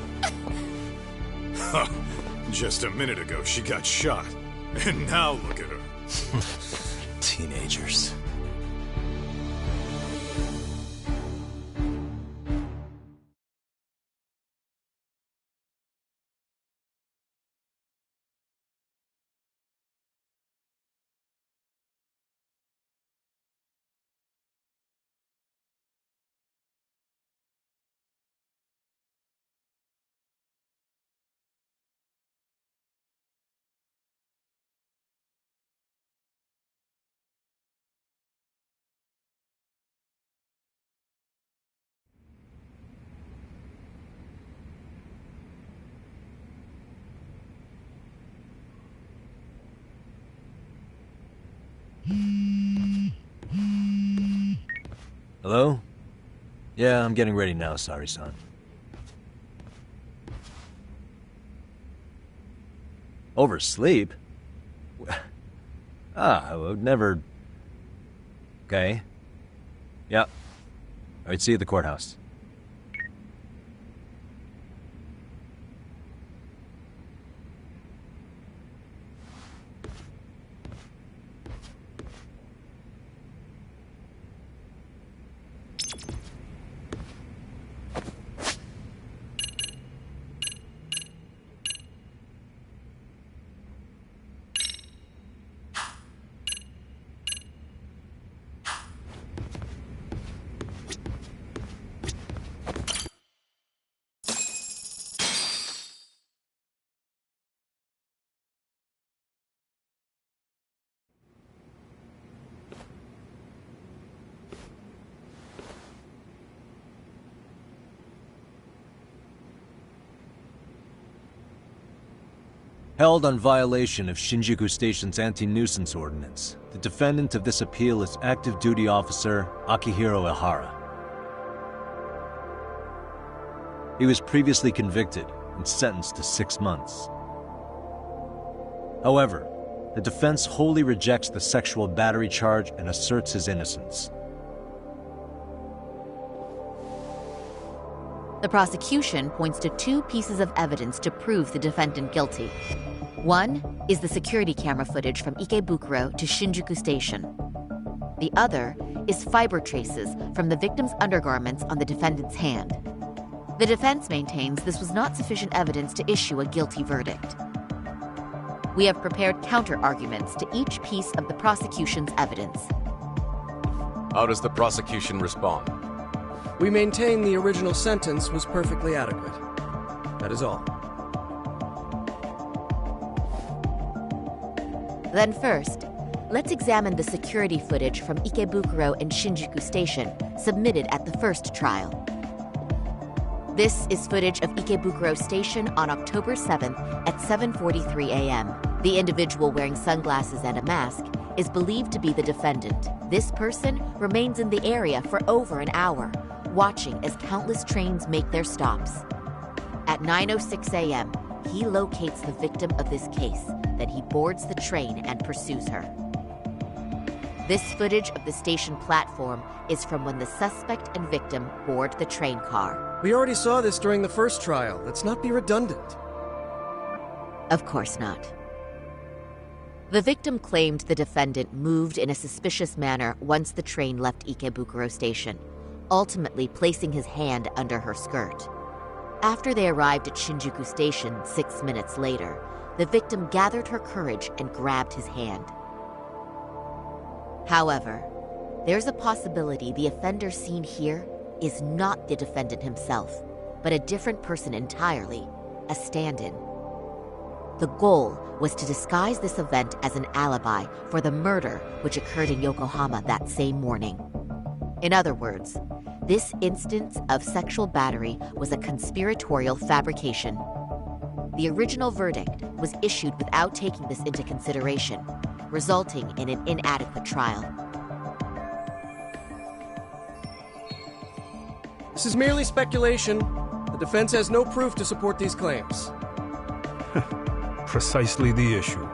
Just a minute ago, she got shot. And now look at her. Teenagers. Hello? Yeah, I'm getting ready now, Sari-san. Oversleep? I would never... Okay. Yeah. Alright, see you at the courthouse. Held on violation of Shinjuku Station's anti-nuisance ordinance, the defendant of this appeal is active duty officer Akihiro Ihara. He was previously convicted and sentenced to 6 months. However, the defense wholly rejects the sexual battery charge and asserts his innocence. The prosecution points to 2 pieces of evidence to prove the defendant guilty. One is the security camera footage from Ikebukuro to Shinjuku Station. The other is fiber traces from the victim's undergarments on the defendant's hand. The defense maintains this was not sufficient evidence to issue a guilty verdict. We have prepared counter-arguments to each piece of the prosecution's evidence. How does the prosecution respond? We maintain the original sentence was perfectly adequate. That is all. Then first, let's examine the security footage from Ikebukuro and Shinjuku Station submitted at the first trial. This is footage of Ikebukuro Station on October 7th at 7:43 a.m. The individual wearing sunglasses and a mask is believed to be the defendant. This person remains in the area for over an hour, watching as countless trains make their stops. At 9:06 a.m., he locates the victim of this case, then he boards the train and pursues her. This footage of the station platform is from when the suspect and victim board the train car. We already saw this during the first trial. Let's not be redundant. Of course not. The victim claimed the defendant moved in a suspicious manner once the train left Ikebukuro Station, ultimately placing his hand under her skirt. After they arrived at Shinjuku Station 6 minutes later, the victim gathered her courage and grabbed his hand. However, there's a possibility the offender seen here is not the defendant himself, but a different person entirely, a stand-in. The goal was to disguise this event as an alibi for the murder which occurred in Yokohama that same morning. In other words, this instance of sexual battery was a conspiratorial fabrication. The original verdict was issued without taking this into consideration, resulting in an inadequate trial. This is merely speculation. The defense has no proof to support these claims. Precisely the issue.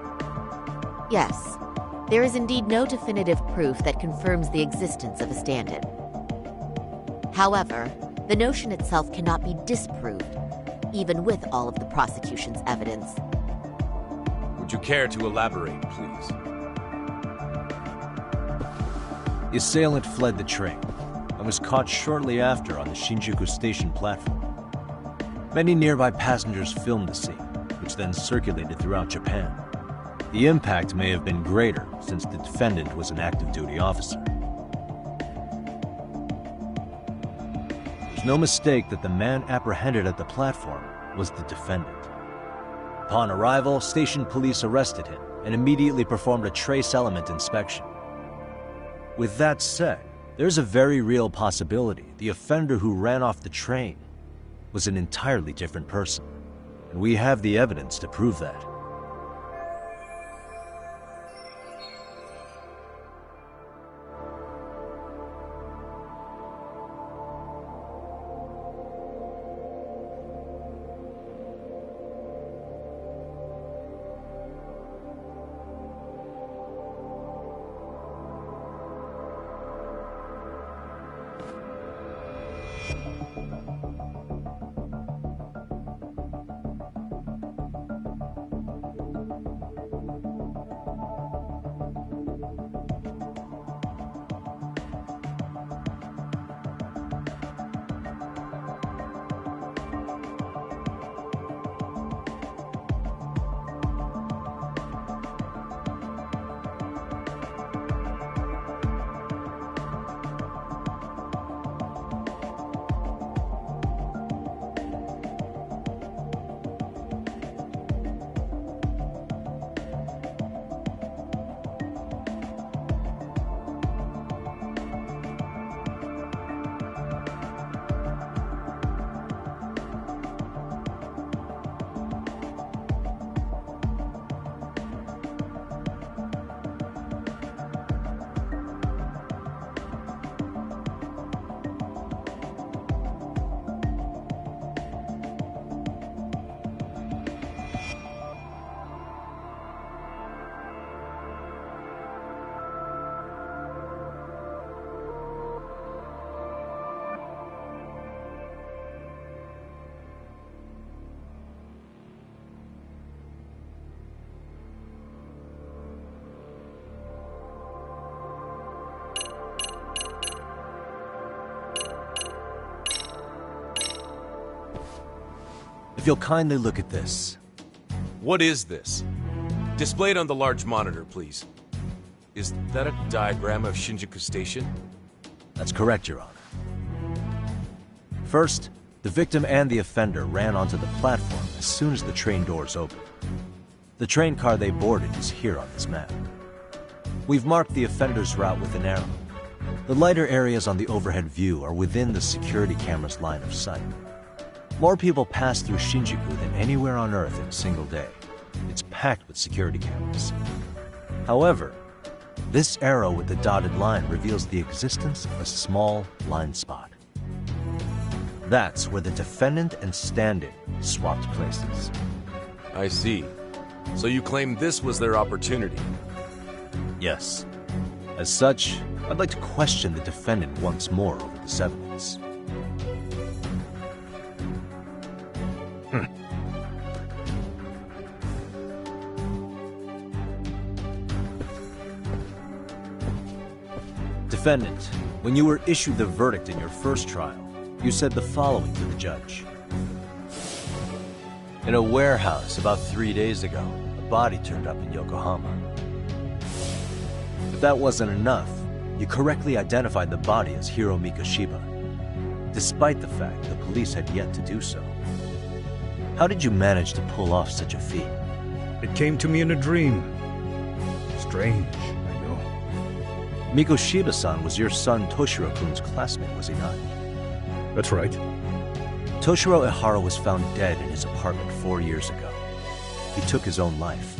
Yes, there is indeed no definitive proof that confirms the existence of a stand-in. However, the notion itself cannot be disproved, even with all of the prosecution's evidence. Would you care to elaborate, please? The assailant fled the train and was caught shortly after on the Shinjuku Station platform. Many nearby passengers filmed the scene, which then circulated throughout Japan. The impact may have been greater since the defendant was an active duty officer. There's no mistake that the man apprehended at the platform was the defendant. Upon arrival, station police arrested him and immediately performed a trace element inspection. With that said, there's a very real possibility the offender who ran off the train was an entirely different person, and we have the evidence to prove that. If you'll kindly look at this. What is this? Displayed on the large monitor, please. Is that a diagram of Shinjuku Station? That's correct, Your Honor. First, the victim and the offender ran onto the platform as soon as the train doors opened. The train car they boarded is here on this map. We've marked the offender's route with an arrow. The lighter areas on the overhead view are within the security camera's line of sight. More people pass through Shinjuku than anywhere on Earth in a single day. It's packed with security cameras. However, this arrow with the dotted line reveals the existence of a small blind spot. That's where the defendant and stand-in swapped places. I see. So you claim this was their opportunity? Yes. As such, I'd like to question the defendant once more over this evidence. Defendant, when you were issued the verdict in your first trial, you said the following to the judge. In a warehouse about 3 days ago, a body turned up in Yokohama. If that wasn't enough, you correctly identified the body as Hiro Mikoshiba, despite the fact the police had yet to do so. How did you manage to pull off such a feat? It came to me in a dream. Strange, I know. Mikoshiba-san was your son Toshiro-kun's classmate, was he not? That's right. Toshiro Ihara was found dead in his apartment 4 years ago. He took his own life.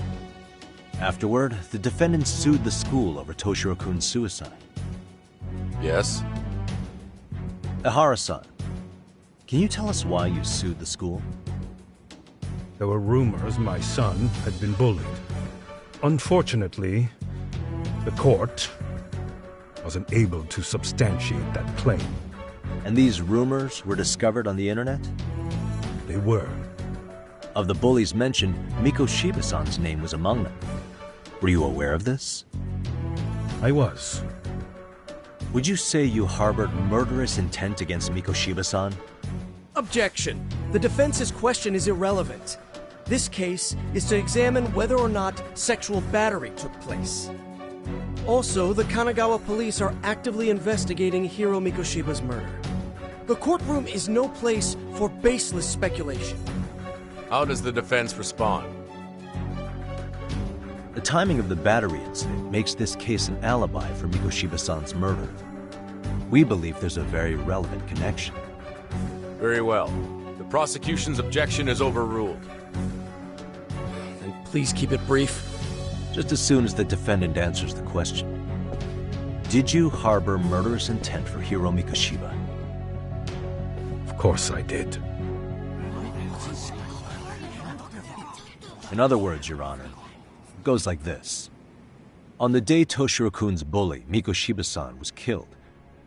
Afterward, the defendant sued the school over Toshiro-kun's suicide. Yes? Ihara-san, can you tell us why you sued the school? There were rumors my son had been bullied. Unfortunately, the court wasn't able to substantiate that claim. And these rumors were discovered on the internet? They were. Of the bullies mentioned, Mikoshiba-san's name was among them. Were you aware of this? I was. Would you say you harbored murderous intent against Mikoshiba-san? Objection. The defense's question is irrelevant. This case is to examine whether or not sexual battery took place. Also, the Kanagawa police are actively investigating Hiro Mikoshiba's murder. The courtroom is no place for baseless speculation. How does the defense respond? The timing of the battery incident makes this case an alibi for Mikoshiba-san's murder. We believe there's a very relevant connection. Very well. The prosecution's objection is overruled. Then please keep it brief. Just as soon as the defendant answers the question. Did you harbor murderous intent for Hiro Mikoshiba? Of course I did. In other words, Your Honor, it goes like this. On the day Toshiro-kun's bully, Mikoshiba-san, was killed,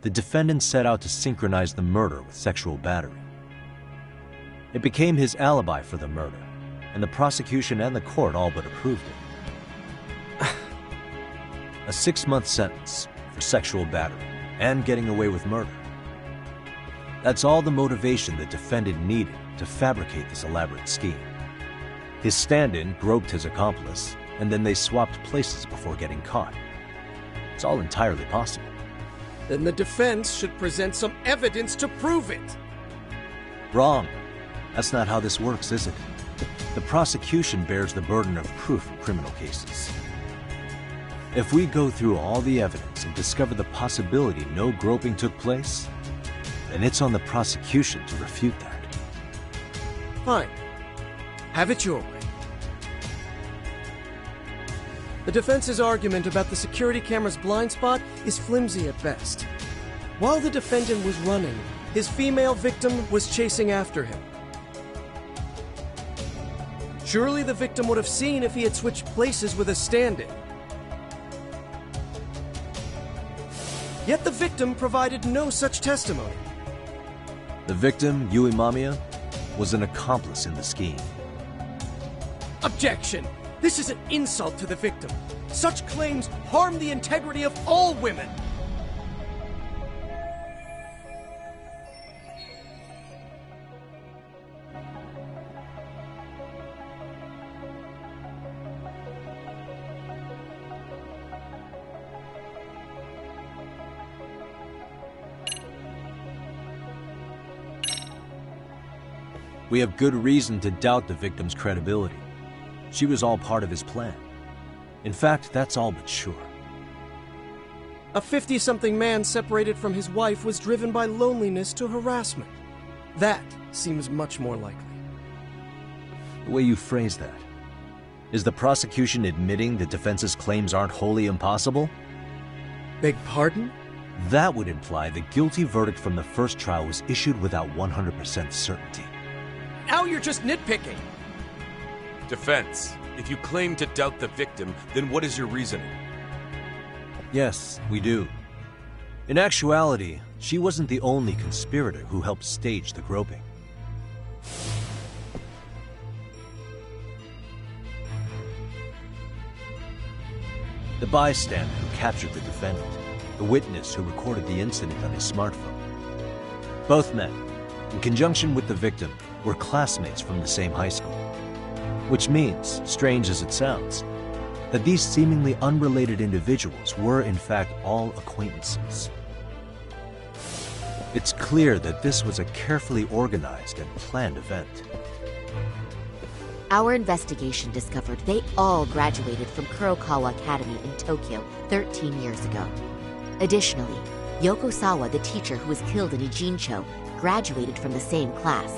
the defendant set out to synchronize the murder with sexual battery. It became his alibi for the murder, and the prosecution and the court all but approved it. A 6-month sentence for sexual battery and getting away with murder. That's all the motivation the defendant needed to fabricate this elaborate scheme. His stand-in groped his accomplice, and then they swapped places before getting caught. It's all entirely possible. Then the defense should present some evidence to prove it. Wrong. That's not how this works, is it? The prosecution bears the burden of proof in criminal cases. If we go through all the evidence and discover the possibility no groping took place, then it's on the prosecution to refute that. Fine. Have it your way. The defense's argument about the security camera's blind spot is flimsy at best. While the defendant was running, his female victim was chasing after him. Surely the victim would have seen if he had switched places with a stand-in. Yet the victim provided no such testimony. The victim, Yui Mamiya, was an accomplice in the scheme. Objection! This is an insult to the victim. Such claims harm the integrity of all women. We have good reason to doubt the victim's credibility. She was all part of his plan. In fact, that's all but sure. A 50-something man separated from his wife was driven by loneliness to harassment. That seems much more likely. The way you phrase that. Is the prosecution admitting the defense's claims aren't wholly impossible? Beg pardon? That would imply the guilty verdict from the first trial was issued without 100% certainty. Now you're just nitpicking. Defense, if you claim to doubt the victim, then what is your reasoning? Yes, we do. In actuality, she wasn't the only conspirator who helped stage the groping. The bystander who captured the defendant, the witness who recorded the incident on his smartphone. Both men, in conjunction with the victim, were classmates from the same high school. Which means, strange as it sounds, that these seemingly unrelated individuals were in fact all acquaintances. It's clear that this was a carefully organized and planned event. Our investigation discovered they all graduated from Kurokawa Academy in Tokyo 13 years ago. Additionally, Yoko Sawa, the teacher who was killed in Ijincho, graduated from the same class.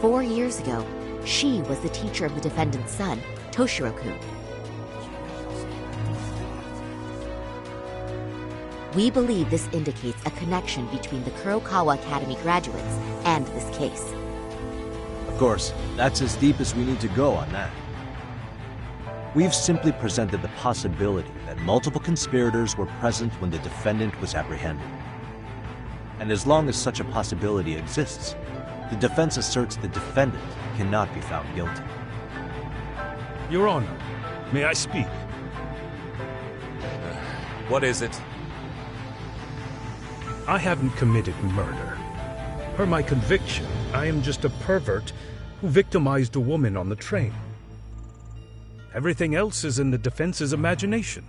4 years ago, she was the teacher of the defendant's son, Toshiro-kun. We believe this indicates a connection between the Kurokawa Academy graduates and this case. Of course, that's as deep as we need to go on that. We've simply presented the possibility that multiple conspirators were present when the defendant was apprehended. And as long as such a possibility exists, the defense asserts the defendant cannot be found guilty. Your Honor, may I speak? What is it? I haven't committed murder. Per my conviction, I am just a pervert who victimized a woman on the train. Everything else is in the defense's imagination.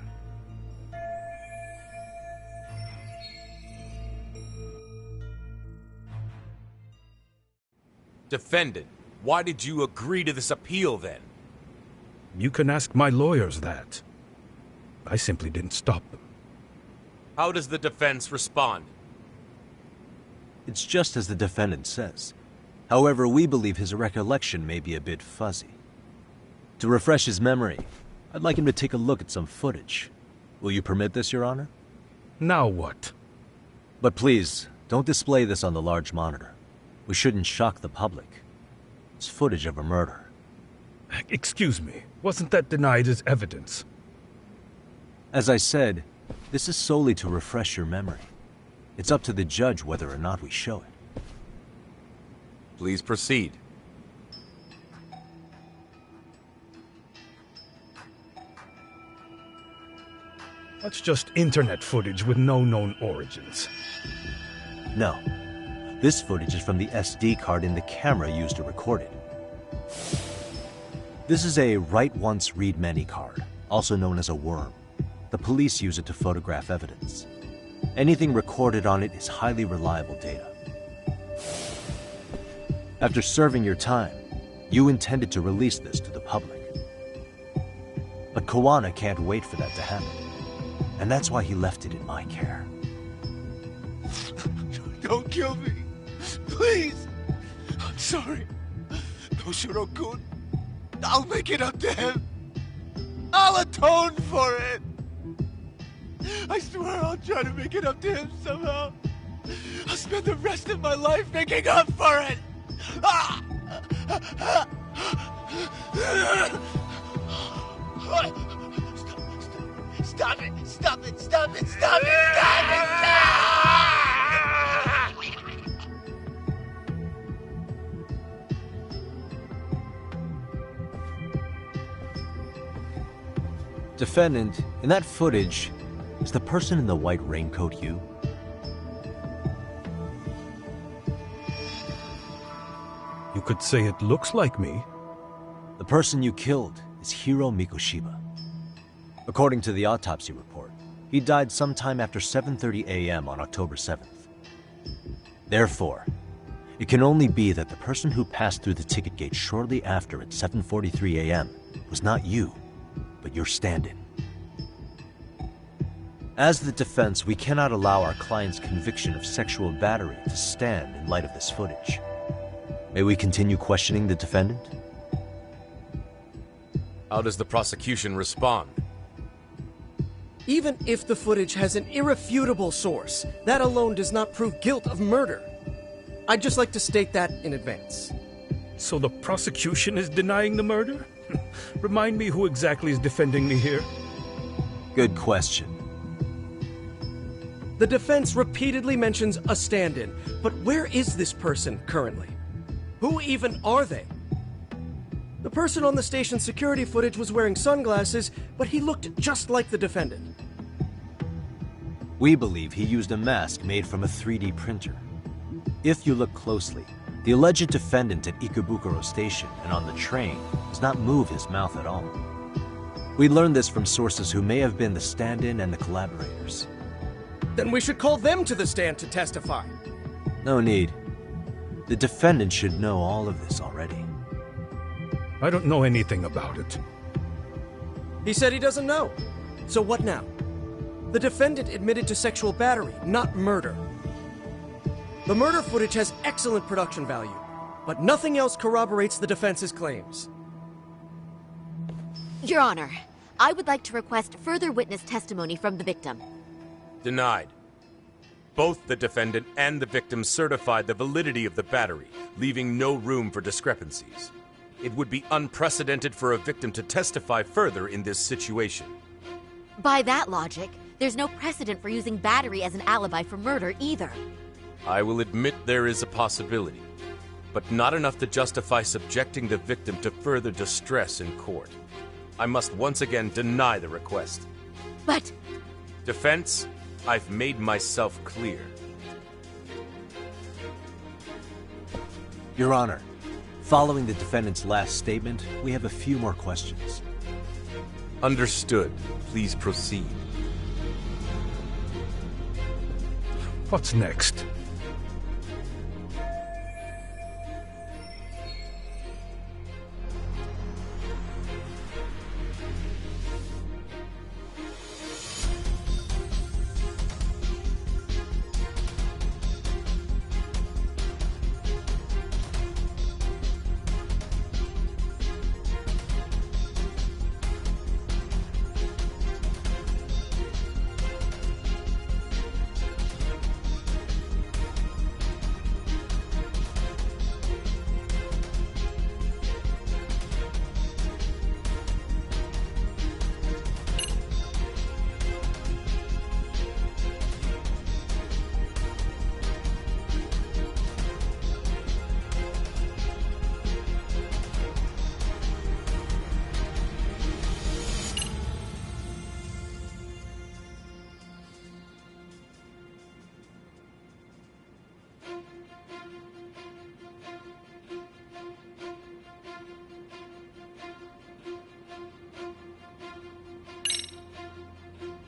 Defendant, why did you agree to this appeal then? You can ask my lawyers that. I simply didn't stop them. How does the defense respond? It's just as the defendant says. However, we believe his recollection may be a bit fuzzy. To refresh his memory, I'd like him to take a look at some footage. Will you permit this, Your Honor? Now what? But please, don't display this on the large monitor. We shouldn't shock the public. It's footage of a murder. Excuse me, wasn't that denied as evidence? As I said, this is solely to refresh your memory. It's up to the judge whether or not we show it. Please proceed. That's just internet footage with no known origins. No. This footage is from the SD card in the camera used to record it. This is a write once, read many card, also known as a worm. The police use it to photograph evidence. Anything recorded on it is highly reliable data. After serving your time, you intended to release this to the public. But Kawana can't wait for that to happen. And that's why he left it in my care. Don't kill me. Please. I'm sorry. Toshiro-kun. I'll make it up to him. I'll atone for it. I swear I'll try to make it up to him somehow. I'll spend the rest of my life making up for it. Stop it! Stop it! Stop it! Stop it! Stop it! Defendant, in that footage, is the person in the white raincoat you? You could say it looks like me. The person you killed is Hiro Mikoshiba. According to the autopsy report, he died sometime after 7:30 a.m. on October 7th. Therefore, It can only be that the person who passed through the ticket gate shortly after at 7:43 a.m. was not you, but your stand-in. As the defense, we cannot allow our client's conviction of sexual battery to stand in light of this footage. May we continue questioning the defendant? How does the prosecution respond? Even if the footage has an irrefutable source, that alone does not prove guilt of murder. I'd just like to state that in advance. So the prosecution is denying the murder? Remind me who exactly is defending me here? Good question. The defense repeatedly mentions a stand-in, but where is this person currently? Who even are they? The person on the station security footage was wearing sunglasses, but he looked just like the defendant. We believe he used a mask made from a 3D printer. If you look closely, the alleged defendant at Ikebukuro Station and on the train does not move his mouth at all. We learned this from sources who may have been the stand-in and the collaborators. Then we should call them to the stand to testify. No need. The defendant should know all of this already. I don't know anything about it. He said he doesn't know. So what now? The defendant admitted to sexual battery, not murder. The murder footage has excellent production value, but nothing else corroborates the defense's claims. Your Honor, I would like to request further witness testimony from the victim. Denied. Both the defendant and the victim certified the validity of the battery, leaving no room for discrepancies. It would be unprecedented for a victim to testify further in this situation. By that logic, there's no precedent for using battery as an alibi for murder either. I will admit there is a possibility, but not enough to justify subjecting the victim to further distress in court. I must once again deny the request. But... Defense, I've made myself clear. Your Honor, following the defendant's last statement, we have a few more questions. Understood. Please proceed. What's next?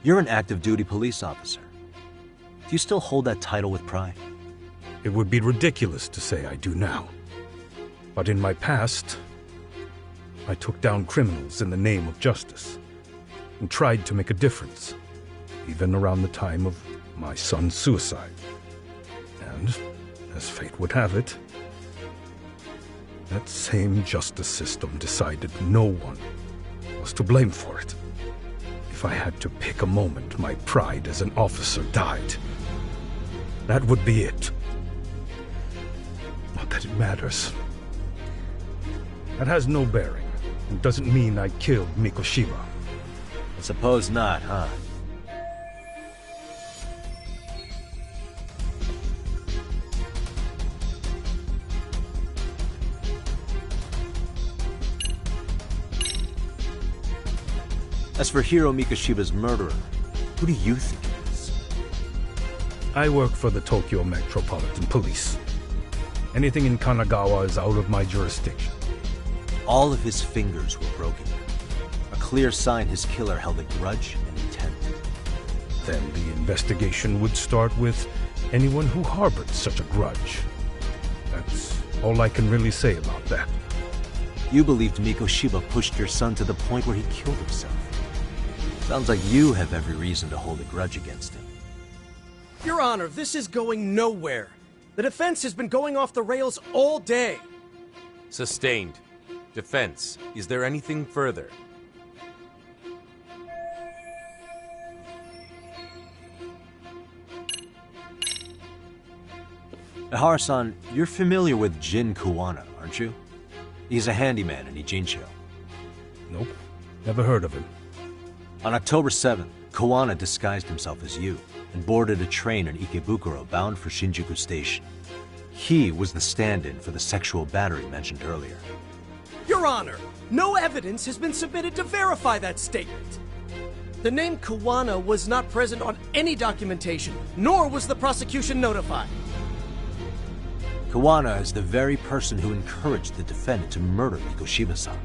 You're an active duty police officer. Do you still hold that title with pride? It would be ridiculous to say I do now. But in my past, I took down criminals in the name of justice and tried to make a difference, even around the time of my son's suicide. And, as fate would have it, that same justice system decided no one was to blame for it. If I had to pick a moment my pride as an officer died, that would be it. Not that it matters. That has no bearing, and doesn't mean I killed Mikoshiba. I suppose not, huh? As for Hiro Mikoshiba's murderer, who do you think it is? I work for the Tokyo Metropolitan Police. Anything in Kanagawa is out of my jurisdiction. All of his fingers were broken. A clear sign his killer held a grudge and intent. Then the investigation would start with anyone who harbored such a grudge. That all I can really say about that. You believed Mikoshiba pushed your son to the point where he killed himself. Sounds like you have every reason to hold a grudge against him. Your Honor, this is going nowhere. The defense has been going off the rails all day. Sustained. Defense, is there anything further? Ihara-san, you're familiar with Jin Kuwana, aren't you? He's a handyman in Ijincho. Nope, never heard of him. On October 7th, Kuwana disguised himself as you and boarded a train in Ikebukuro bound for Shinjuku Station. He was the stand-in for the sexual battery mentioned earlier. Your Honor, no evidence has been submitted to verify that statement. The name Kuwana was not present on any documentation, nor was the prosecution notified. Kuwana is the very person who encouraged the defendant to murder Mikoshiba-san.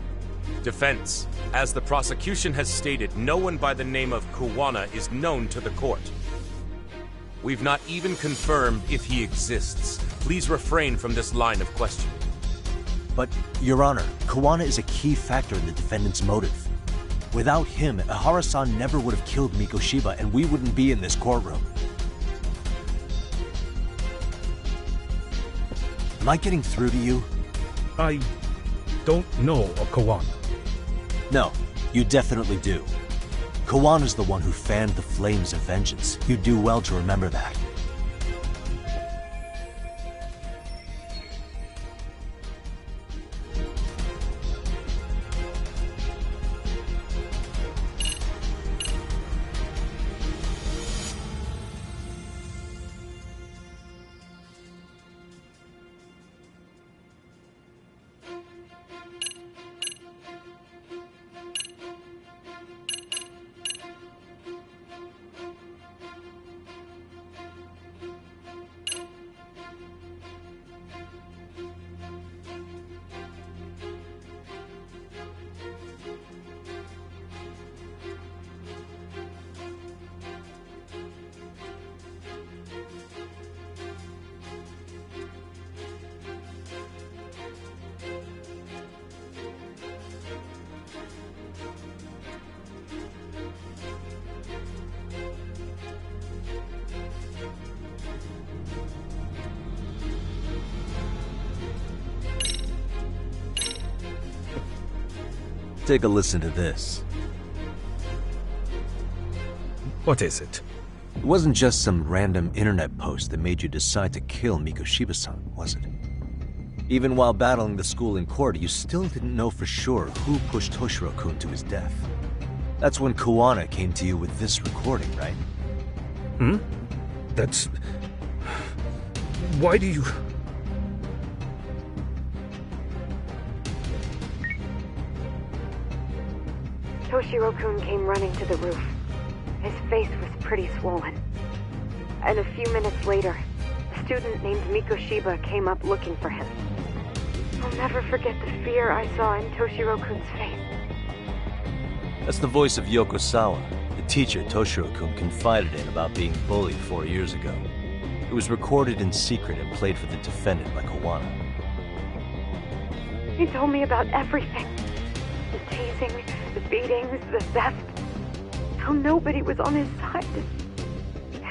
Defense, as the prosecution has stated, no one by the name of Kuwana is known to the court. We've not even confirmed if he exists. Please refrain from this line of questioning. But, Your Honor, Kuwana is a key factor in the defendant's motive. Without him, Ihara-san never would have killed Mikoshiba, and we wouldn't be in this courtroom. Am I getting through to you? I don't know a Kuwana. No, you definitely do. Kawana's the one who fanned the flames of vengeance. You do well to remember that. Take a listen to this. What is it? It wasn't just some random internet post that made you decide to kill Mikoshiba-san, was it? Even while battling the school in court, you still didn't know for sure who pushed Toshiro-kun to his death. That's when Kuwana came to you with this recording, right? Hmm? That's... Why do you... Toshiro-kun came running to the roof. His face was pretty swollen. And a few minutes later, a student named Mikoshiba came up looking for him. I'll never forget the fear I saw in Toshiro-kun's face. That's the voice of Yokosawa, the teacher Toshiro-kun confided in about being bullied 4 years ago. It was recorded in secret and played for the defendant by Kuwana. He told me about everything. The teasing, the beatings, the theft. How nobody was on his side.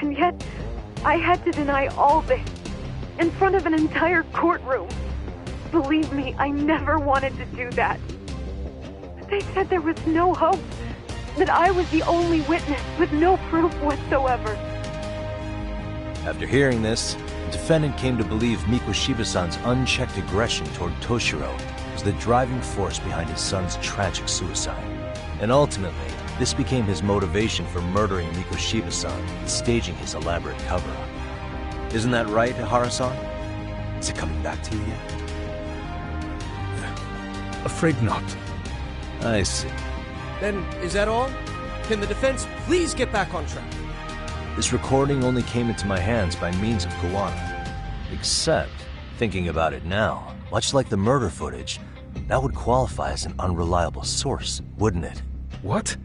And yet, I had to deny all this in front of an entire courtroom. Believe me, I never wanted to do that. They said there was no hope, that I was the only witness with no proof whatsoever. After hearing this, the defendant came to believe Mikoshiba-san's unchecked aggression toward Toshiro was the driving force behind his son's tragic suicide. And ultimately, this became his motivation for murdering Mikoshiba-san and staging his elaborate cover-up. Isn't that right, Ihara-san? Is it coming back to you yet? Afraid not. I see. Then, is that all? Can the defense please get back on track? This recording only came into my hands by means of Kuwana. Except, thinking about it now, much like the murder footage, that would qualify as an unreliable source, wouldn't it? What?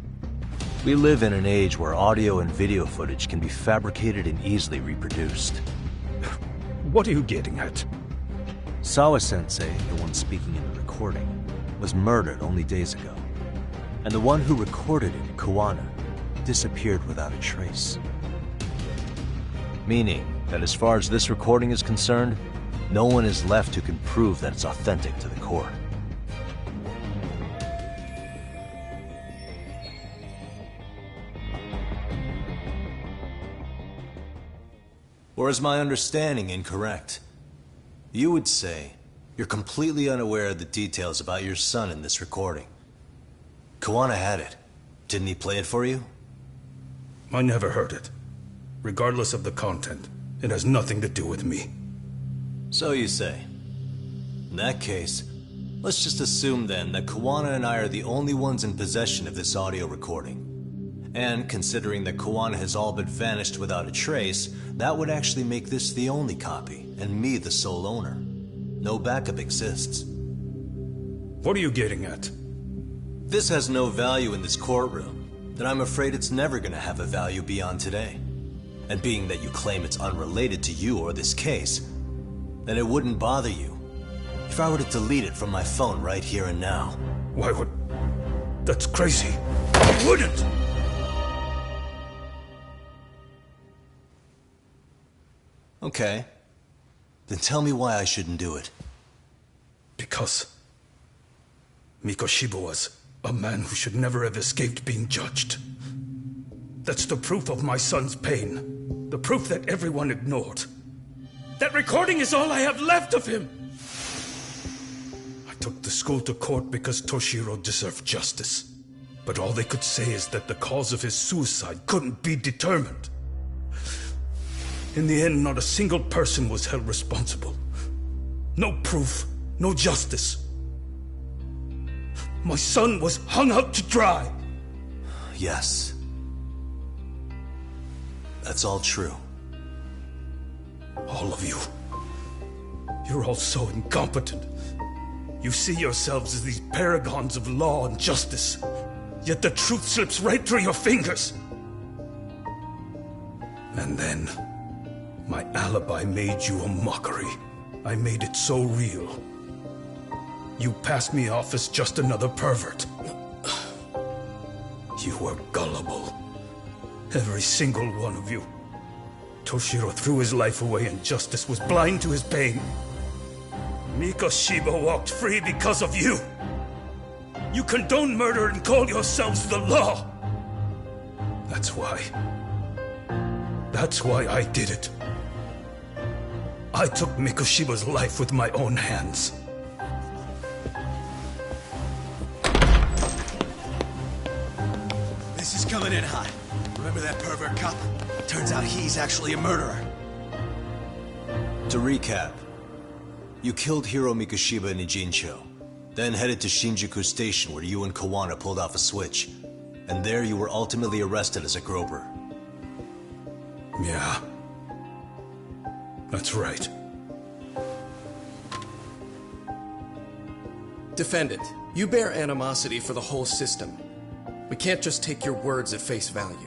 We live in an age where audio and video footage can be fabricated and easily reproduced. What are you getting at? Sawa-sensei, the one speaking in the recording, was murdered only days ago. And the one who recorded it, Kuwana, disappeared without a trace. Meaning that as far as this recording is concerned, no one is left who can prove that it's authentic to the court. Or is my understanding incorrect? You would say you're completely unaware of the details about your son in this recording. Kuwana had it. Didn't he play it for you? I never heard it. Regardless of the content, it has nothing to do with me. So you say. In that case, let's just assume then that Kuwana and I are the only ones in possession of this audio recording. And considering that Kuwana has all but vanished without a trace, that would actually make this the only copy, and me the sole owner. No backup exists. What are you getting at? This has no value in this courtroom, then I'm afraid it's never gonna have a value beyond today. And being that you claim it's unrelated to you or this case, then it wouldn't bother you if I were to delete it from my phone right here and now. Why would... That's crazy. I wouldn't! Okay. Then tell me why I shouldn't do it. Because Mikoshiba was a man who should never have escaped being judged. That's the proof of my son's pain. The proof that everyone ignored. That recording is all I have left of him! I took the school to court because Toshiro deserved justice. But all they could say is that the cause of his suicide couldn't be determined. In the end, not a single person was held responsible. No proof, no justice. My son was hung out to dry. Yes. That's all true. All of you. You're all so incompetent. You see yourselves as these paragons of law and justice, yet the truth slips right through your fingers. And then, my alibi made you a mockery. I made it so real. You passed me off as just another pervert. You were gullible. Every single one of you. Toshiro threw his life away and justice was blind to his pain. Mikoshiba walked free because of you. You condone murder and call yourselves the law. That's why. That's why I did it. I took Mikoshiba's life with my own hands. This is coming in hot. Remember that pervert cop? Turns out he's actually a murderer. To recap, you killed Hiro Mikoshiba in Ijincho, then headed to Shinjuku Station where you and Kuwana pulled off a switch, and there you were ultimately arrested as a groper. Yeah. That's right. Defendant, you bear animosity for the whole system. We can't just take your words at face value.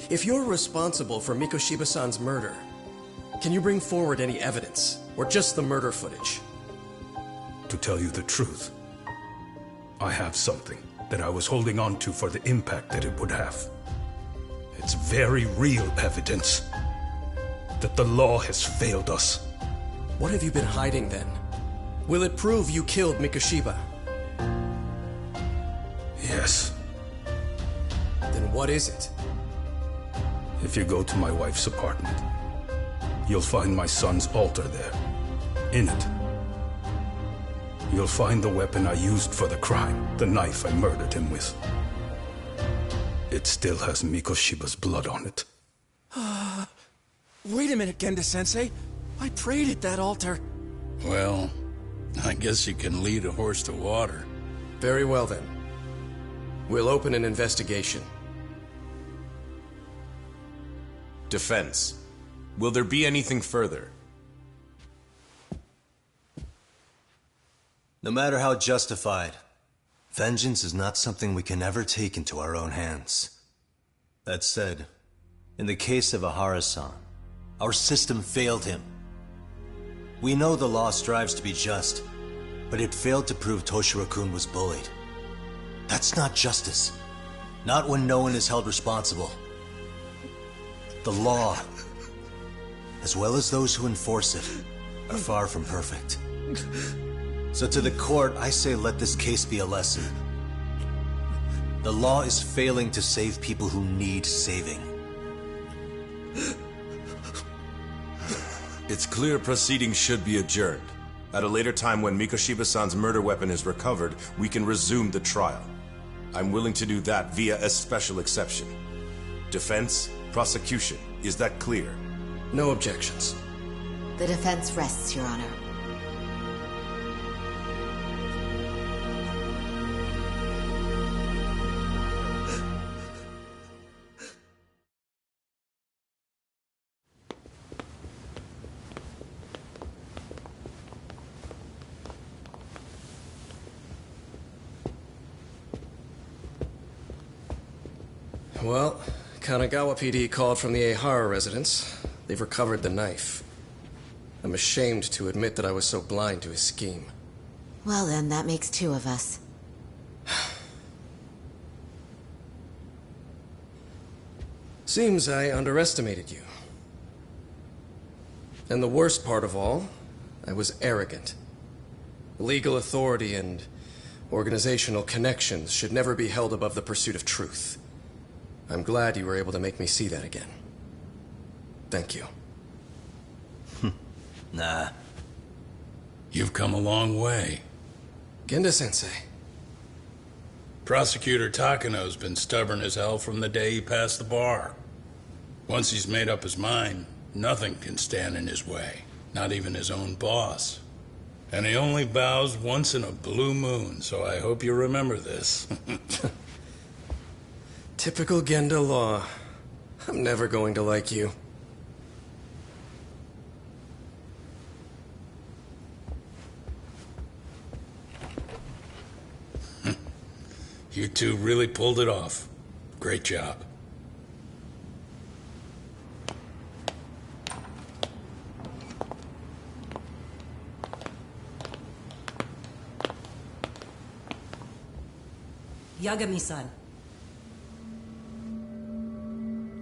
If you're responsible for Mikoshiba-san's murder, can you bring forward any evidence, or just the murder footage? To tell you the truth, I have something that I was holding on to for the impact that it would have. It's very real evidence that the law has failed us. What have you been hiding then? Will it prove you killed Mikoshiba? Yes. Then what is it? If you go to my wife's apartment, you'll find my son's altar there. In it, you'll find the weapon I used for the crime, the knife I murdered him with. It still has Mikoshiba's blood on it. Wait a minute, Genda-sensei. I prayed at that altar. Well, I guess you can lead a horse to water. Very well then. We'll open an investigation. Defense. Will there be anything further? No matter how justified, vengeance is not something we can ever take into our own hands. That said, in the case of Ahara-san, our system failed him. We know the law strives to be just, but it failed to prove Toshiro-kun was bullied. That's not justice. Not when no one is held responsible. The law, as well as those who enforce it, are far from perfect. So to the court, I say let this case be a lesson. The law is failing to save people who need saving. It's clear proceedings should be adjourned. At a later time when Mikoshiba-san's murder weapon is recovered, we can resume the trial. I'm willing to do that via a special exception. Defense, prosecution, is that clear? No objections. The defense rests, Your Honor. Well, Kanagawa PD called from the Ehara residence. They've recovered the knife. I'm ashamed to admit that I was so blind to his scheme. Well then, that makes two of us. Seems I underestimated you. And the worst part of all, I was arrogant. Legal authority and organizational connections should never be held above the pursuit of truth. I'm glad you were able to make me see that again. Thank you. Nah. You've come a long way. Genda-sensei. Prosecutor Takano's been stubborn as hell from the day he passed the bar. Once he's made up his mind, nothing can stand in his way. Not even his own boss. And he only bows once in a blue moon, so I hope you remember this. Typical Genda law. I'm never going to like you. You two really pulled it off. Great job. Yagami-san.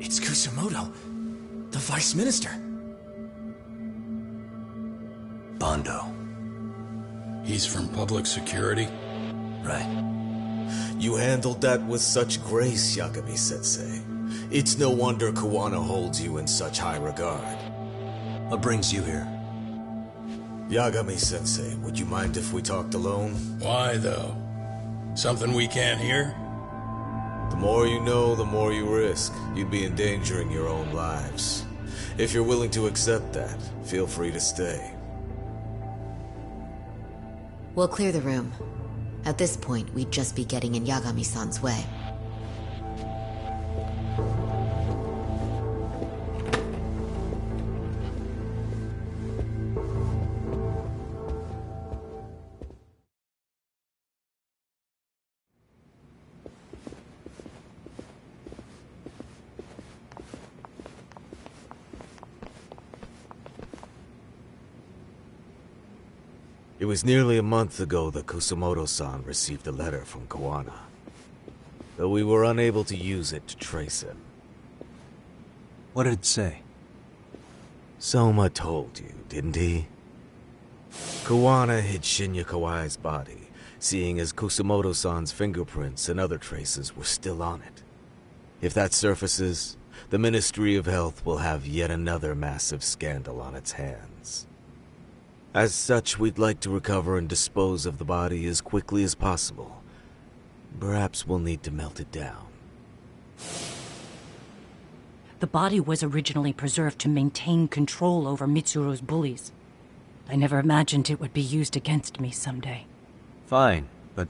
It's Kusumoto, the Vice Minister. Bondo. He's from public security? Right. You handled that with such grace, Yagami-sensei. It's no wonder Kawana holds you in such high regard. What brings you here? Yagami-sensei, would you mind if we talked alone? Why, though? Something we can't hear? The more you know, the more you risk. You'd be endangering your own lives. If you're willing to accept that, feel free to stay. We'll clear the room. At this point, we'd just be getting in Yagami-san's way. It was nearly a month ago that Kusumoto-san received a letter from Kawana, though we were unable to use it to trace him. What did it say? Soma told you, didn't he? Kawana hid Shinya Kawai's body, seeing as Kusumoto-san's fingerprints and other traces were still on it. If that surfaces, the Ministry of Health will have yet another massive scandal on its hands. As such, we'd like to recover and dispose of the body as quickly as possible. Perhaps we'll need to melt it down. The body was originally preserved to maintain control over Mitsuru's bullies. I never imagined it would be used against me someday. Fine, but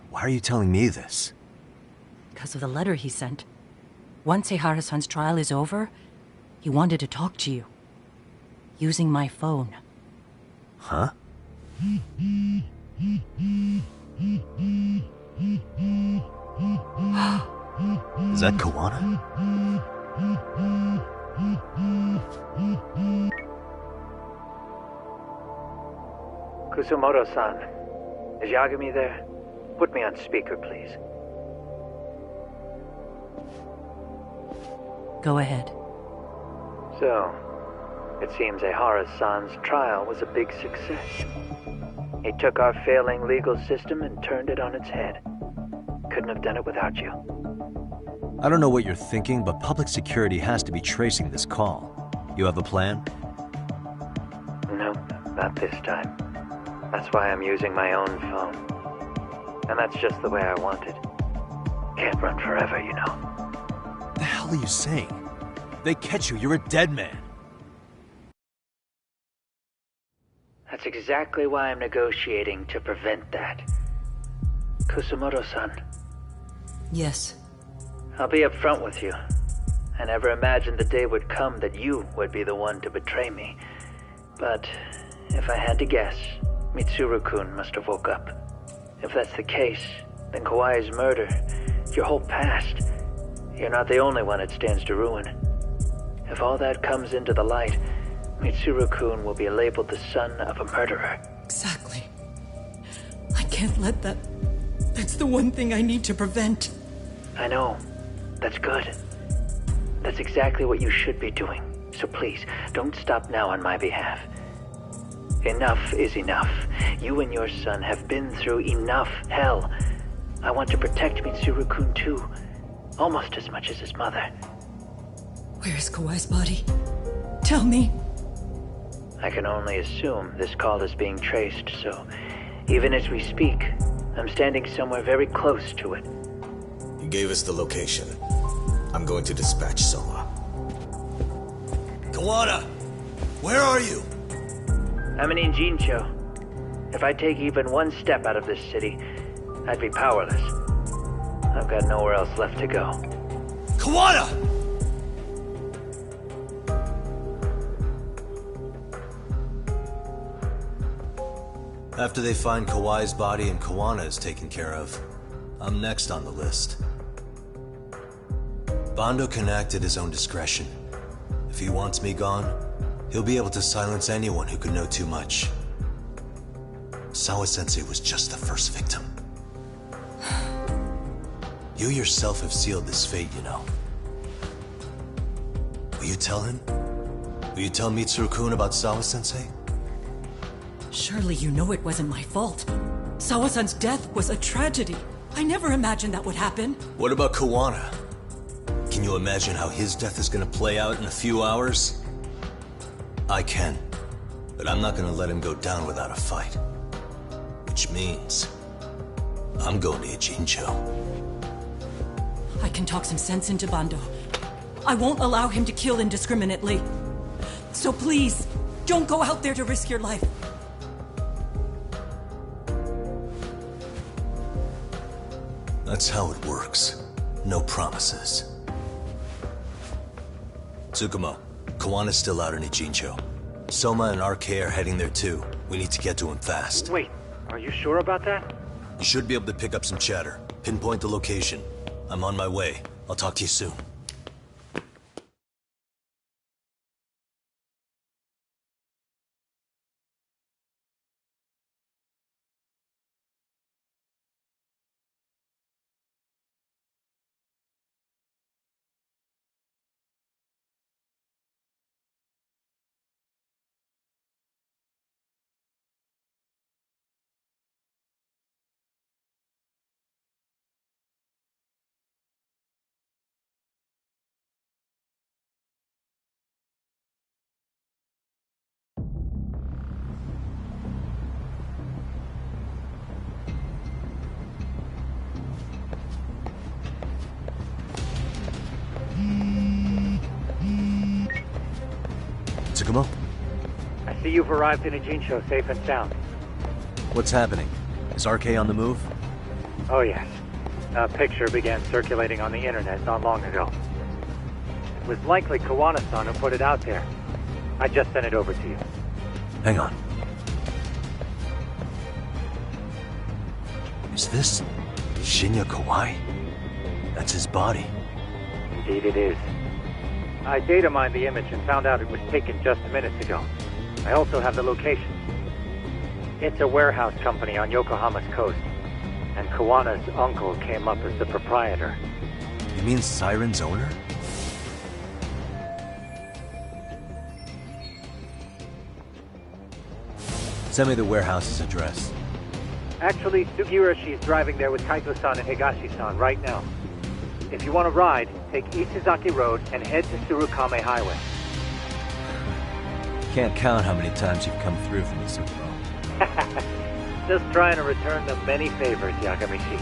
why are you telling me this? Because of the letter he sent. Once Ehara-san's trial is over, he wanted to talk to you. Using my phone. Huh? Is that Kawana? Kusumoto-san, is Yagami there? Put me on speaker, please. Go ahead. So, it seems Ehara-san's trial was a big success. He took our failing legal system and turned it on its head. Couldn't have done it without you. I don't know what you're thinking, but public security has to be tracing this call. You have a plan? Nope, not this time. That's why I'm using my own phone. And that's just the way I want it. Can't run forever, you know. What the hell are you saying? If they catch you, you're a dead man. That's exactly why I'm negotiating to prevent that. Kusumoto-san. Yes. I'll be upfront with you. I never imagined the day would come that you would be the one to betray me. But if I had to guess, Mitsuru-kun must have woke up. If that's the case, then Kawai's murder, your whole past, you're not the only one it stands to ruin. If all that comes into the light, Mitsuru-kun will be labeled the son of a murderer. Exactly. I can't let that... That's the one thing I need to prevent. I know. That's good. That's exactly what you should be doing. So please, don't stop now on my behalf. Enough is enough. You and your son have been through enough hell. I want to protect Mitsuru-kun too. Almost as much as his mother. Where is Kawai's body? Tell me. I can only assume this call is being traced, so even as we speak, I'm standing somewhere very close to it. You gave us the location. I'm going to dispatch Soma. Kawana! Where are you? I'm in Injincho. If I take even one step out of this city, I'd be powerless. I've got nowhere else left to go. Kawana! After they find Kawai's body and Kawana is taken care of, I'm next on the list. Bando can act at his own discretion. If he wants me gone, he'll be able to silence anyone who could know too much. Sawa-sensei was just the first victim. You yourself have sealed this fate, you know. Will you tell him? Will you tell Mitsuru-kun about Sawa-sensei? Surely you know it wasn't my fault. Sawa-san's death was a tragedy. I never imagined that would happen. What about Kawana? Can you imagine how his death is gonna play out in a few hours? I can, but I'm not gonna let him go down without a fight. Which means, I'm going to Ijincho. I can talk some sense into Bando. I won't allow him to kill indiscriminately. So please, don't go out there to risk your life. That's how it works. No promises. Tsukumo, Kawana's still out in Ijincho. Soma and RK are heading there too. We need to get to him fast. Wait, are you sure about that? You should be able to pick up some chatter. Pinpoint the location. I'm on my way. I'll talk to you soon. Tsukumo? I see you've arrived in Ijincho safe and sound. What's happening? Is RK on the move? Oh yes. A picture began circulating on the internet not long ago. It was likely Kawana-san who put it out there. I just sent it over to you. Hang on. Is this Shinya Kawai? That's his body. Indeed it is. I data mined the image and found out it was taken just minutes ago. I also have the location. It's a warehouse company on Yokohama's coast, and Kawana's uncle came up as the proprietor. You mean Siren's owner? Send me the warehouse's address. Actually, Sugiurashi's driving there with Kaito-san and Higashi-san right now. If you want to ride, take Ishizaki Road and head to Tsurukame Highway. Can't count how many times you've come through for me so far. Just trying to return them many favors, Yagamishi.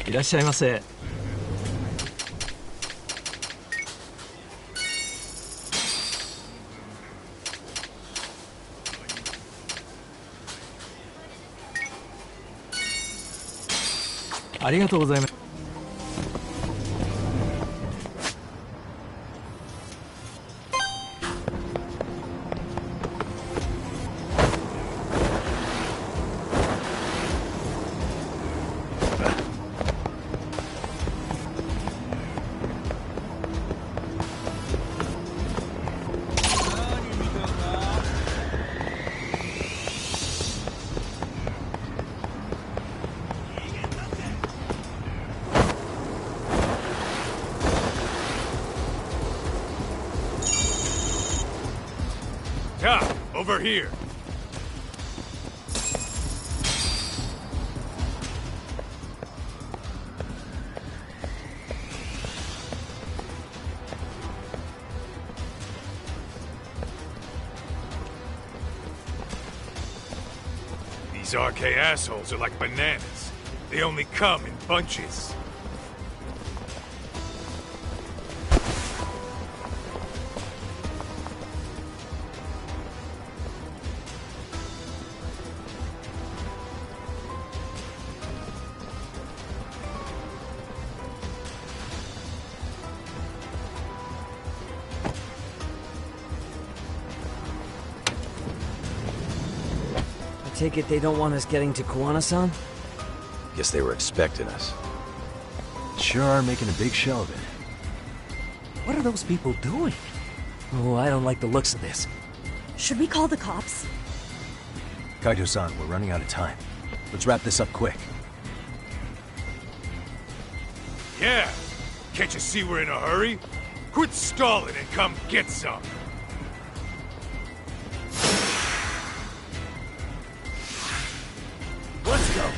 いらっしゃいませ。ありがとうございます。Over here. These RK assholes are like bananas. They only come in bunches. Take it they don't want us getting to Kawana-san? Guess they were expecting us. Sure are making a big show of it. What are those people doing? Oh, I don't like the looks of this. Should we call the cops? Kaito-san, we're running out of time. Let's wrap this up quick. Yeah! Can't you see we're in a hurry? Quit stalling and come get some! Let's go!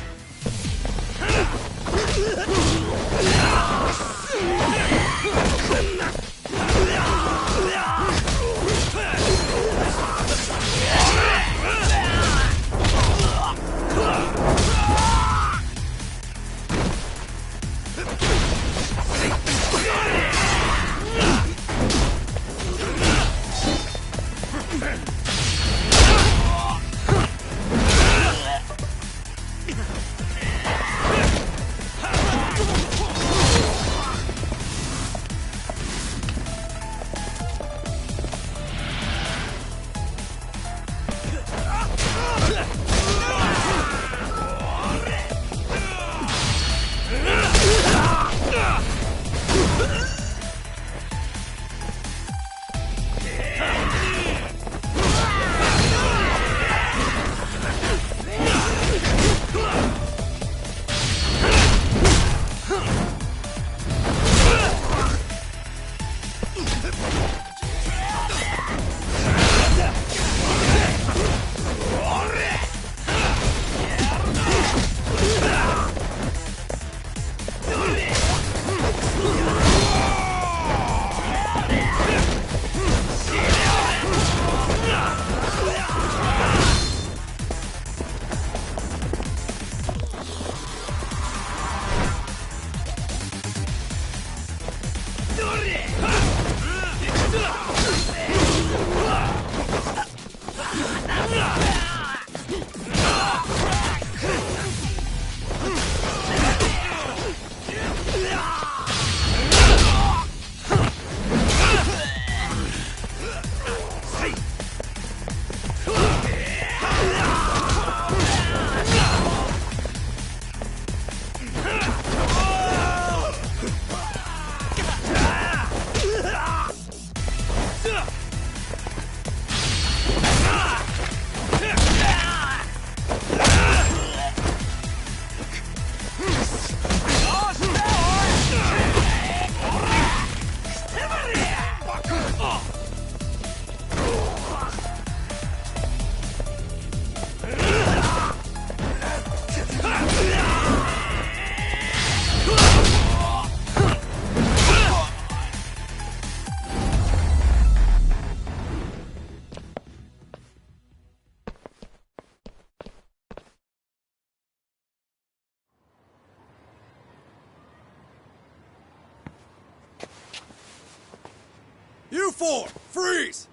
You four, freeze!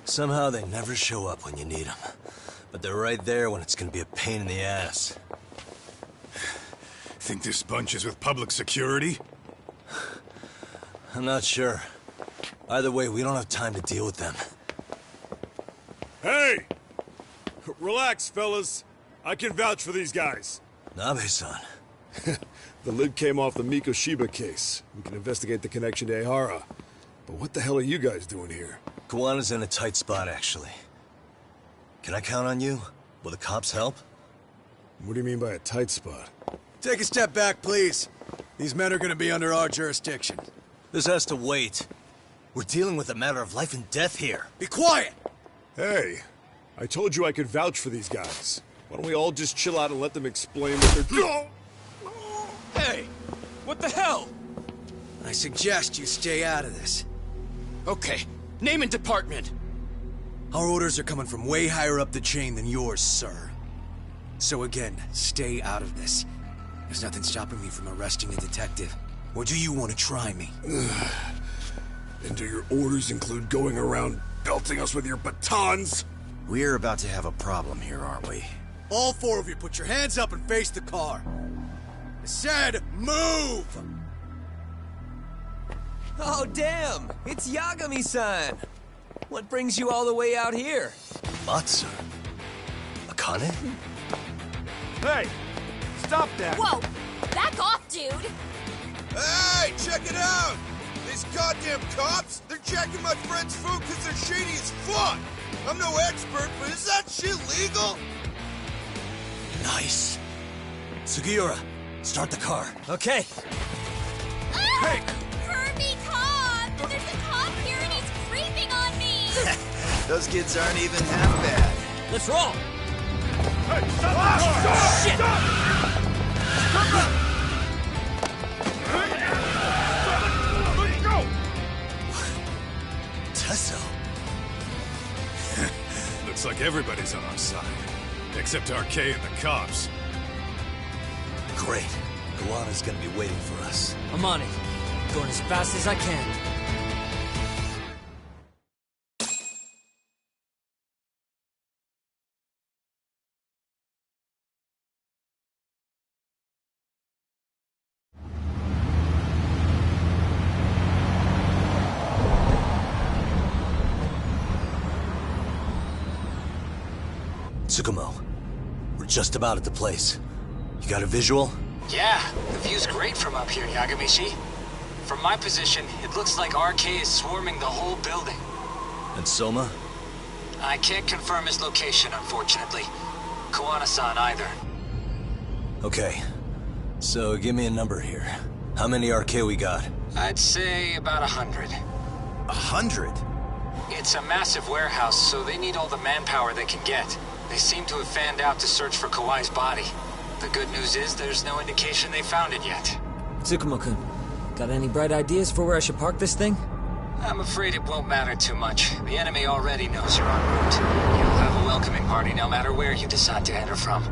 Somehow they never show up when you need them. But they're right there when it's gonna be a pain in the ass. Think this bunch is with public security? I'm not sure. Either way, we don't have time to deal with them. Hey! Relax, fellas. I can vouch for these guys. Nabe-san. The lid came off the Mikoshiba case. We can investigate the connection to Ehara. But what the hell are you guys doing here? Kawana's in a tight spot, actually. Can I count on you? Will the cops help? What do you mean by a tight spot? Take a step back, please. These men are gonna be under our jurisdiction. This has to wait. We're dealing with a matter of life and death here. Be quiet! Hey, I told you I could vouch for these guys. Why don't we all just chill out and let them explain what they're doing? Hey! What the hell? I suggest you stay out of this. Okay, name and department. Our orders are coming from way higher up the chain than yours, sir. So again, stay out of this. There's nothing stopping me from arresting a detective. Or do you want to try me? And do your orders include going around belting us with your batons? We're about to have a problem here, aren't we? All four of you put your hands up and face the car. I said, move! Oh, damn! It's Yagami-san! What brings you all the way out here? Matsu? Akane? Hey! Stop that! Whoa! Back off, dude! Hey, check it out! These goddamn cops, they're checking my friend's food because they're shady as fuck! I'm no expert, but is that shit legal? Nice. Sugiura, start the car. Okay. Hey! Kirby cop! There's a cop here and he's creeping on me! Those kids aren't even half bad. Let's roll! Hey, stop! Shit! Let's go! Tesso. Looks like everybody's on our side. Except RK and the cops. Great. Kawana's gonna be waiting for us. I'm on it. Going as fast as I can. Tsukumo, we're just about at the place. You got a visual? Yeah, the view's great from up here, Yagamishi. From my position, it looks like RK is swarming the whole building. And Soma? I can't confirm his location, unfortunately. Kawana-san either. Okay. So give me a number here. How many RK we got? I'd say about 100. 100? It's a massive warehouse, so they need all the manpower they can get. They seem to have fanned out to search for Kawai's body. The good news is there's no indication they found it yet. Tsukumo-kun, got any bright ideas for where I should park this thing? I'm afraid it won't matter too much. The enemy already knows you're en route. You'll have a welcoming party no matter where you decide to enter from.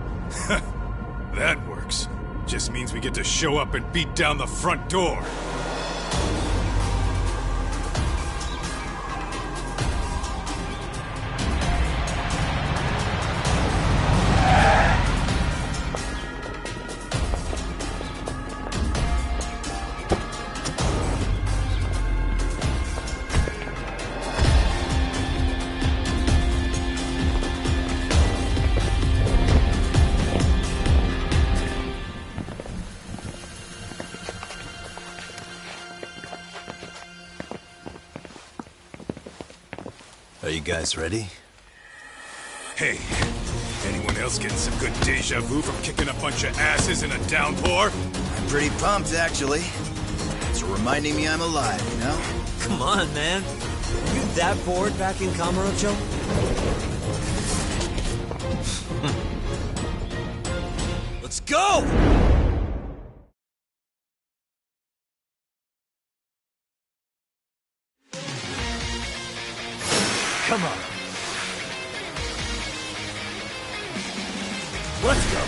That works. Just means we get to show up and beat down the front door. Are you guys ready? Hey, anyone else getting some good deja vu from kicking a bunch of asses in a downpour? I'm pretty pumped, actually. It's reminding me I'm alive, you know? Come on, man. Are you that bored back in Kamurocho? Let's go! Come on. Let's go.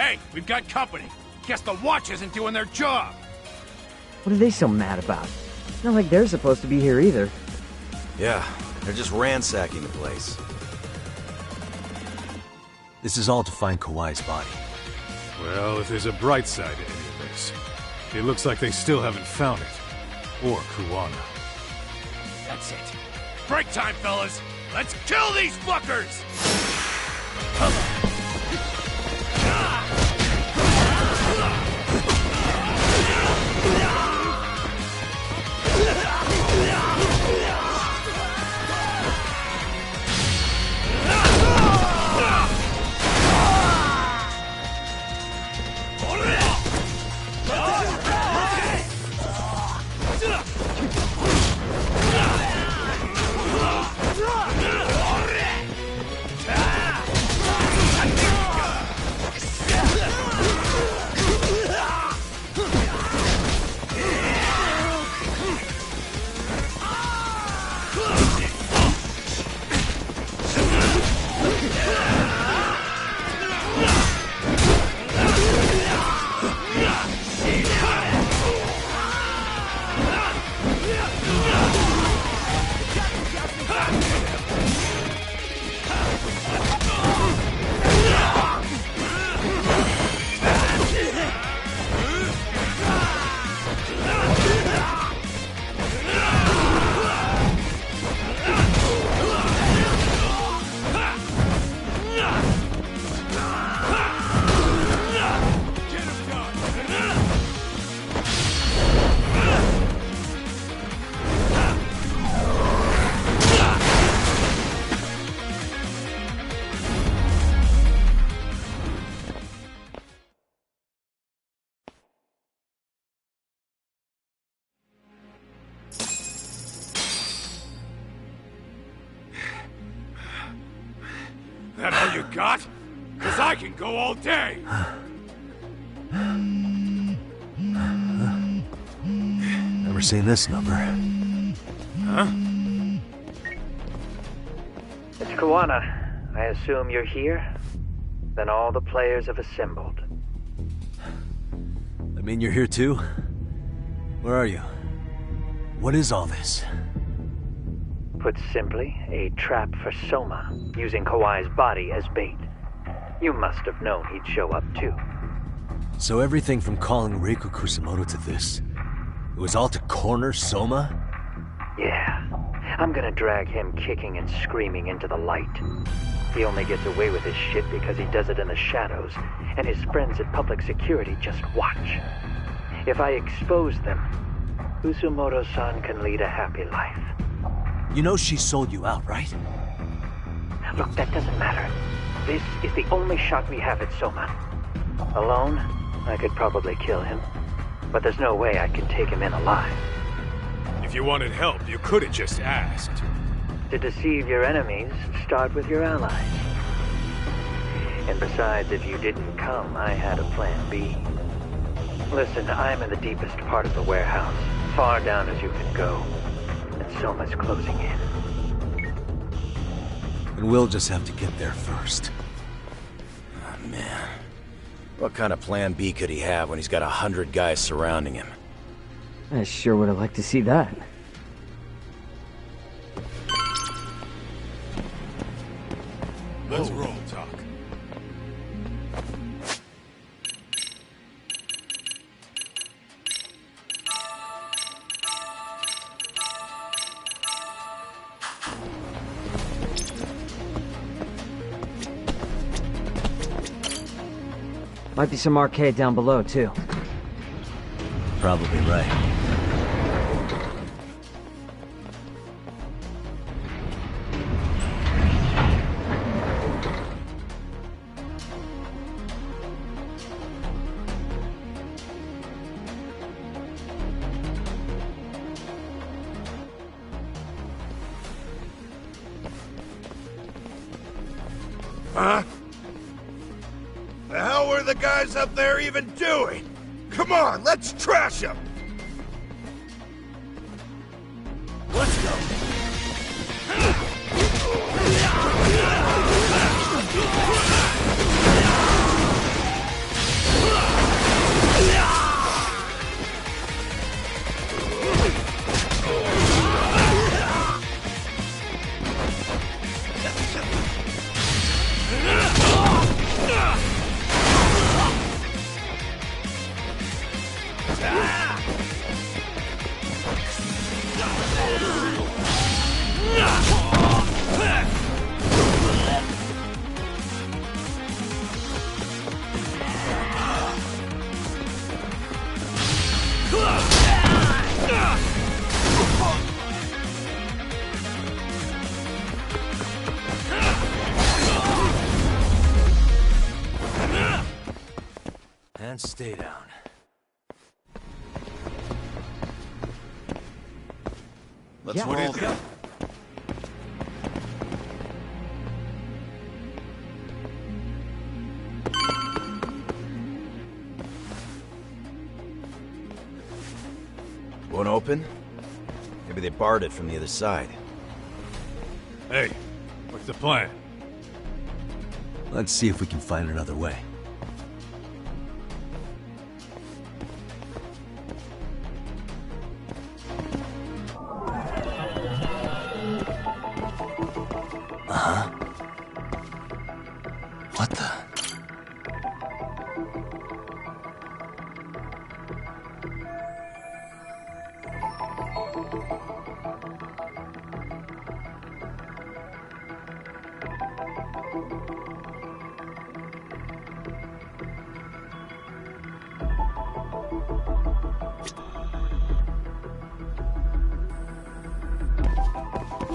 Hey, we've got company. Guess the watch isn't doing their job. What are they so mad about? It's not like they're supposed to be here either. Yeah, they're just ransacking the place. This is all to find Kawai's body. Well, if there's a bright side to any of this, it looks like they still haven't found it. Or Kuwana. That's it. Break time, fellas! Let's kill these fuckers! Come on. got? Because I can go all day! Never seen this number. Huh? It's Kawana. I assume you're here? Then all the players have assembled. I mean, you're here too? Where are you? What is all this? Put simply, a trap for Soma, using Kawai's body as bait. You must have known he'd show up too. So everything from calling Reiko Kusumoto to this, it was all to corner Soma? Yeah. I'm gonna drag him kicking and screaming into the light. He only gets away with his shit because he does it in the shadows, and his friends at public security just watch. If I expose them, Kusumoto-san can lead a happy life. You know she sold you out, right? Look, that doesn't matter. This is the only shot we have at Soma. Alone, I could probably kill him, but there's no way I can take him in alive. If you wanted help, you could have just asked. To deceive your enemies, start with your allies. And besides, if you didn't come, I had a plan B. Listen, I'm in the deepest part of the warehouse, far down as you can go. And Soma's closing in. And we'll just have to get there first. Oh, man. What kind of plan B could he have when he's got 100 guys surrounding him? I sure would have liked to see that. Let's roll, Talk. Might be some arcade down below, too. Probably right. Huh? The hell were the guys up there even doing? Come on, let's trash them! Let's go! And stay down. Let's roll. Won't open? Maybe they barred it from the other side. Hey, what's the plan? Let's see if we can find another way. Uh-huh. What the?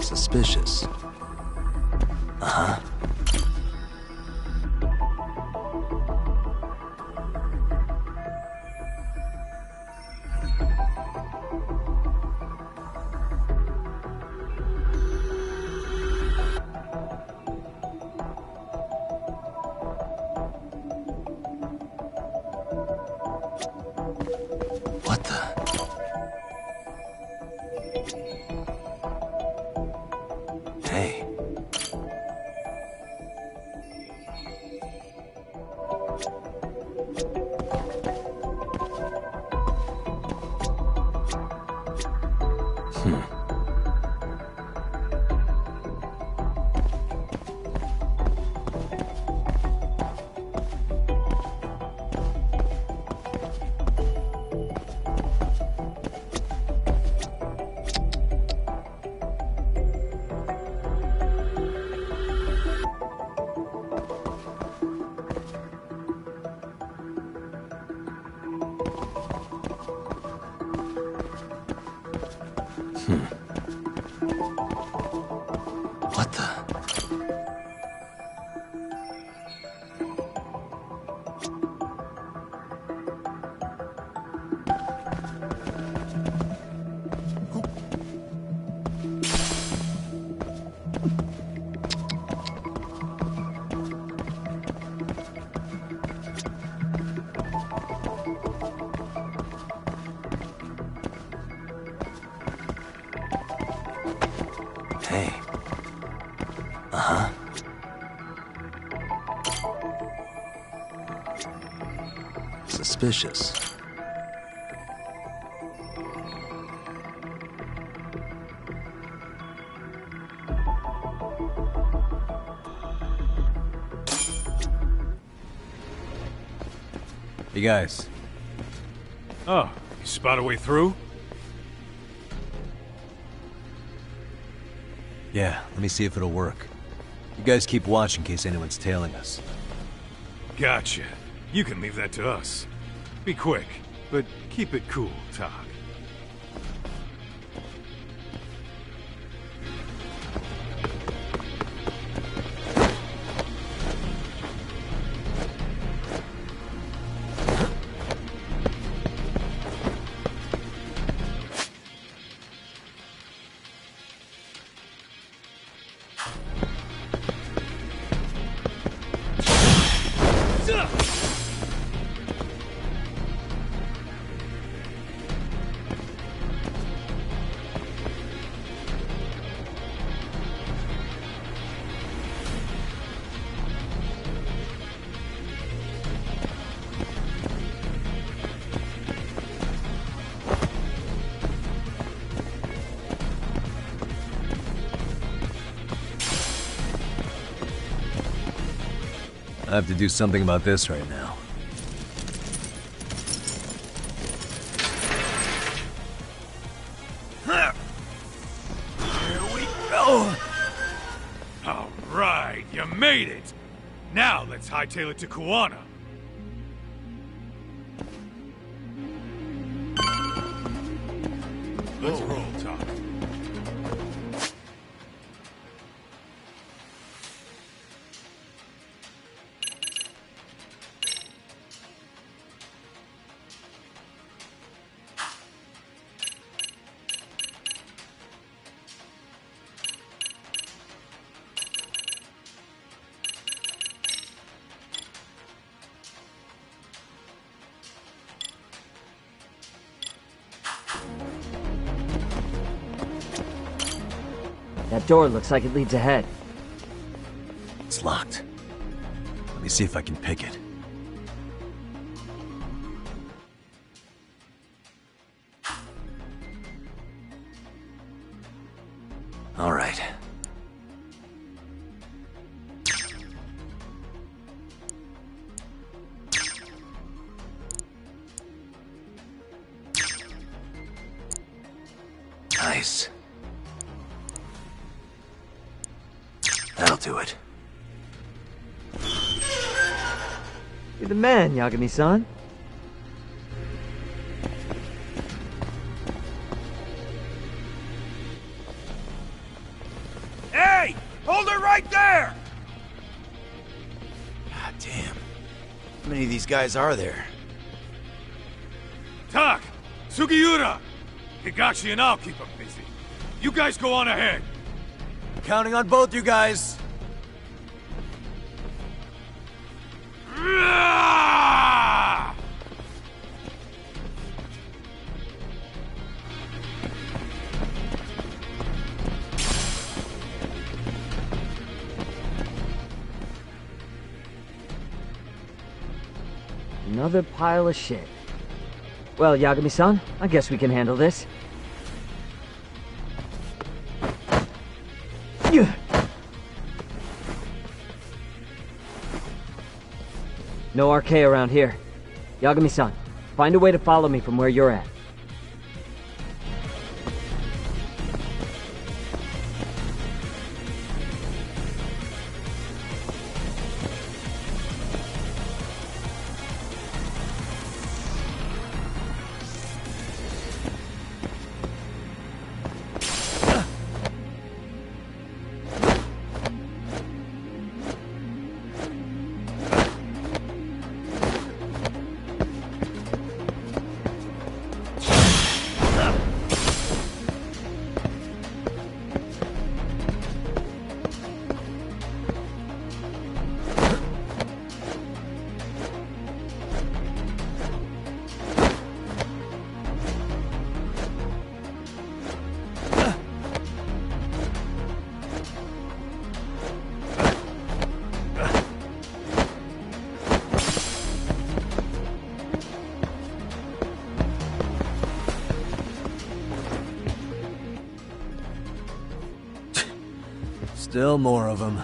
Suspicious. Uh-huh. What the? Hey. Uh-huh. Suspicious. You guys. Oh, you spot a way through? Yeah, let me see if it'll work. You guys keep watch in case anyone's tailing us. Gotcha. You can leave that to us. Be quick, but keep it cool, Talk. I have to do something about this right now. Here we go! All right, you made it! Now let's hightail it to Kuwana. Let's roll, Talk. That door looks like it leads ahead. It's locked. Let me see if I can pick it. All right. Nice. That'll do it. You're the man, Yagami-san. Hey! Hold her right there! God damn. How many of these guys are there? Tak! Sugiura! Higashi and I'll keep them busy. You guys go on ahead. Counting on both you guys. Another pile of shit. Well, Yagami-san, I guess we can handle this. No RK around here. Yagami-san, find a way to follow me from where you're at. Still more of them.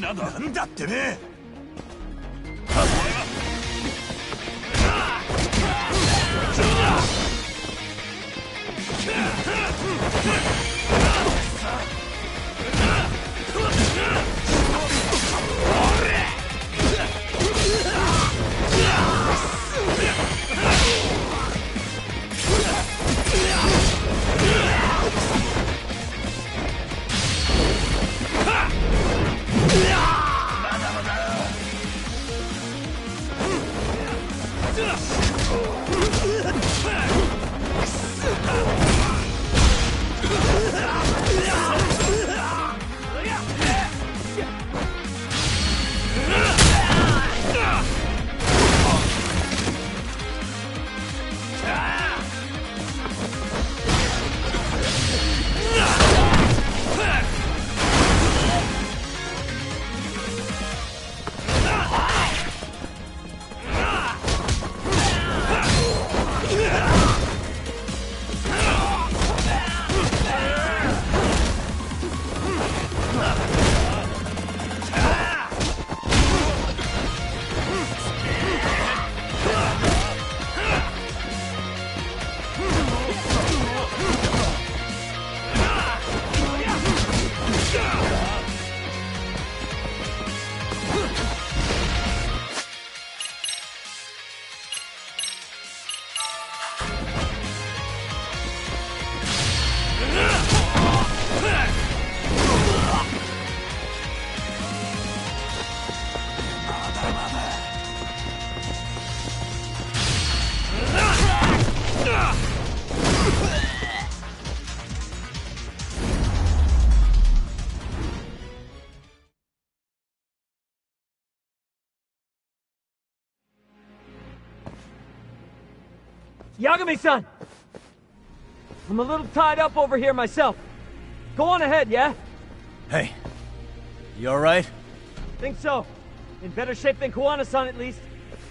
なんだってね。Yagami-san! I'm a little tied up over here myself. Go on ahead, yeah? Hey, you alright? Think so. In better shape than Kuwana-san, at least.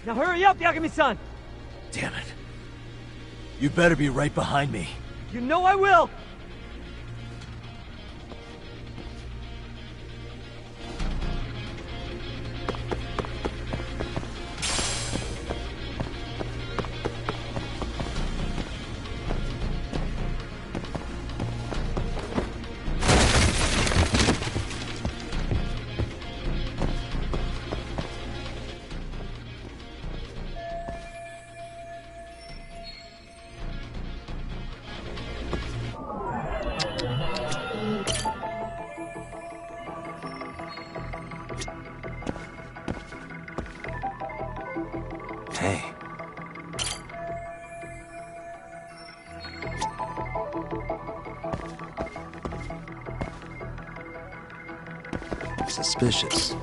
Now hurry up, Yagami-san! Damn it. You better be right behind me. You know I will! Hey. Suspicious.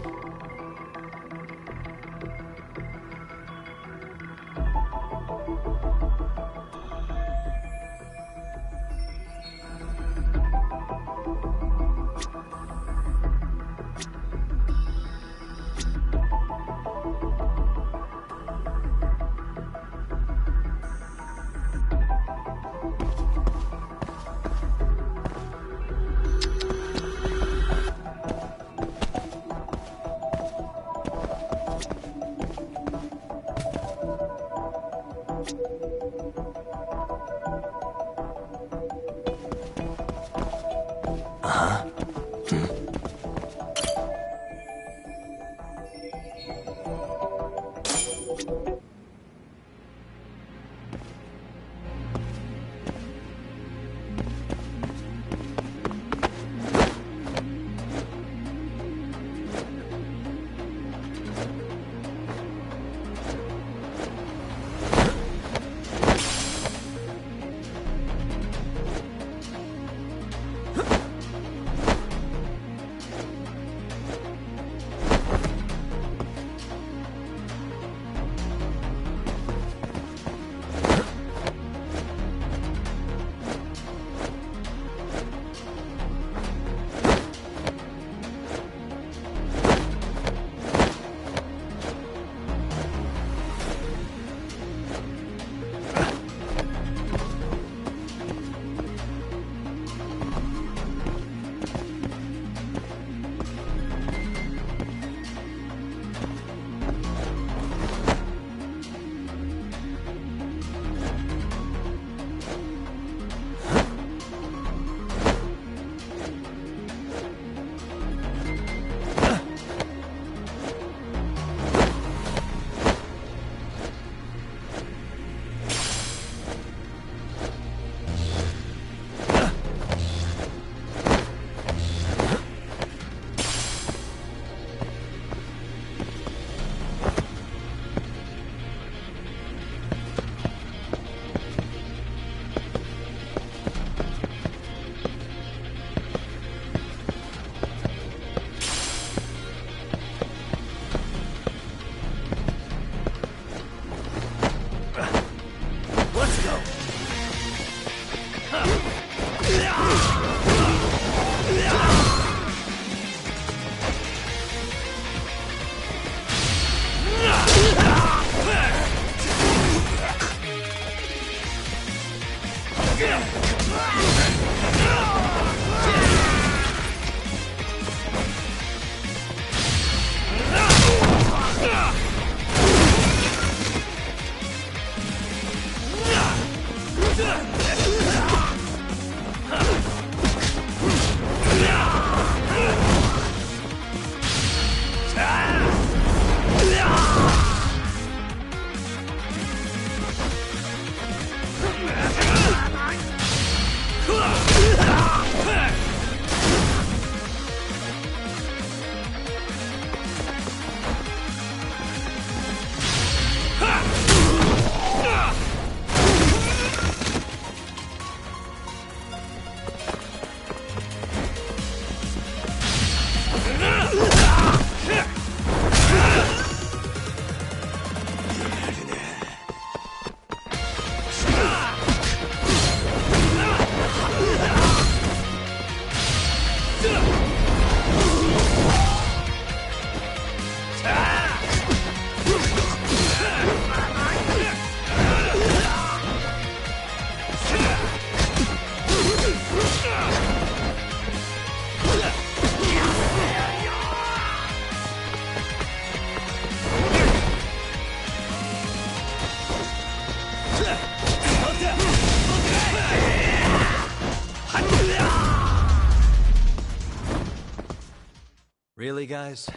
Really, guys?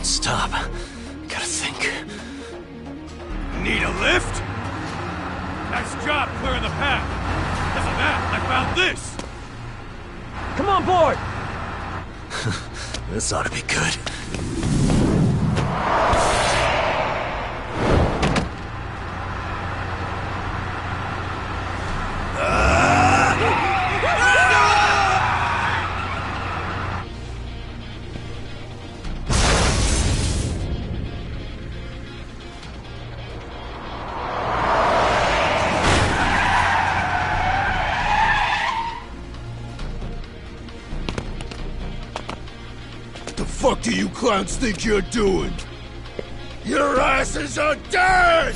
stop. Gotta think. Need a lift? Nice job clearing the path. Because of that, I found this. Come on board! This ought to be good. What do you clowns think you're doing? Your asses are dead!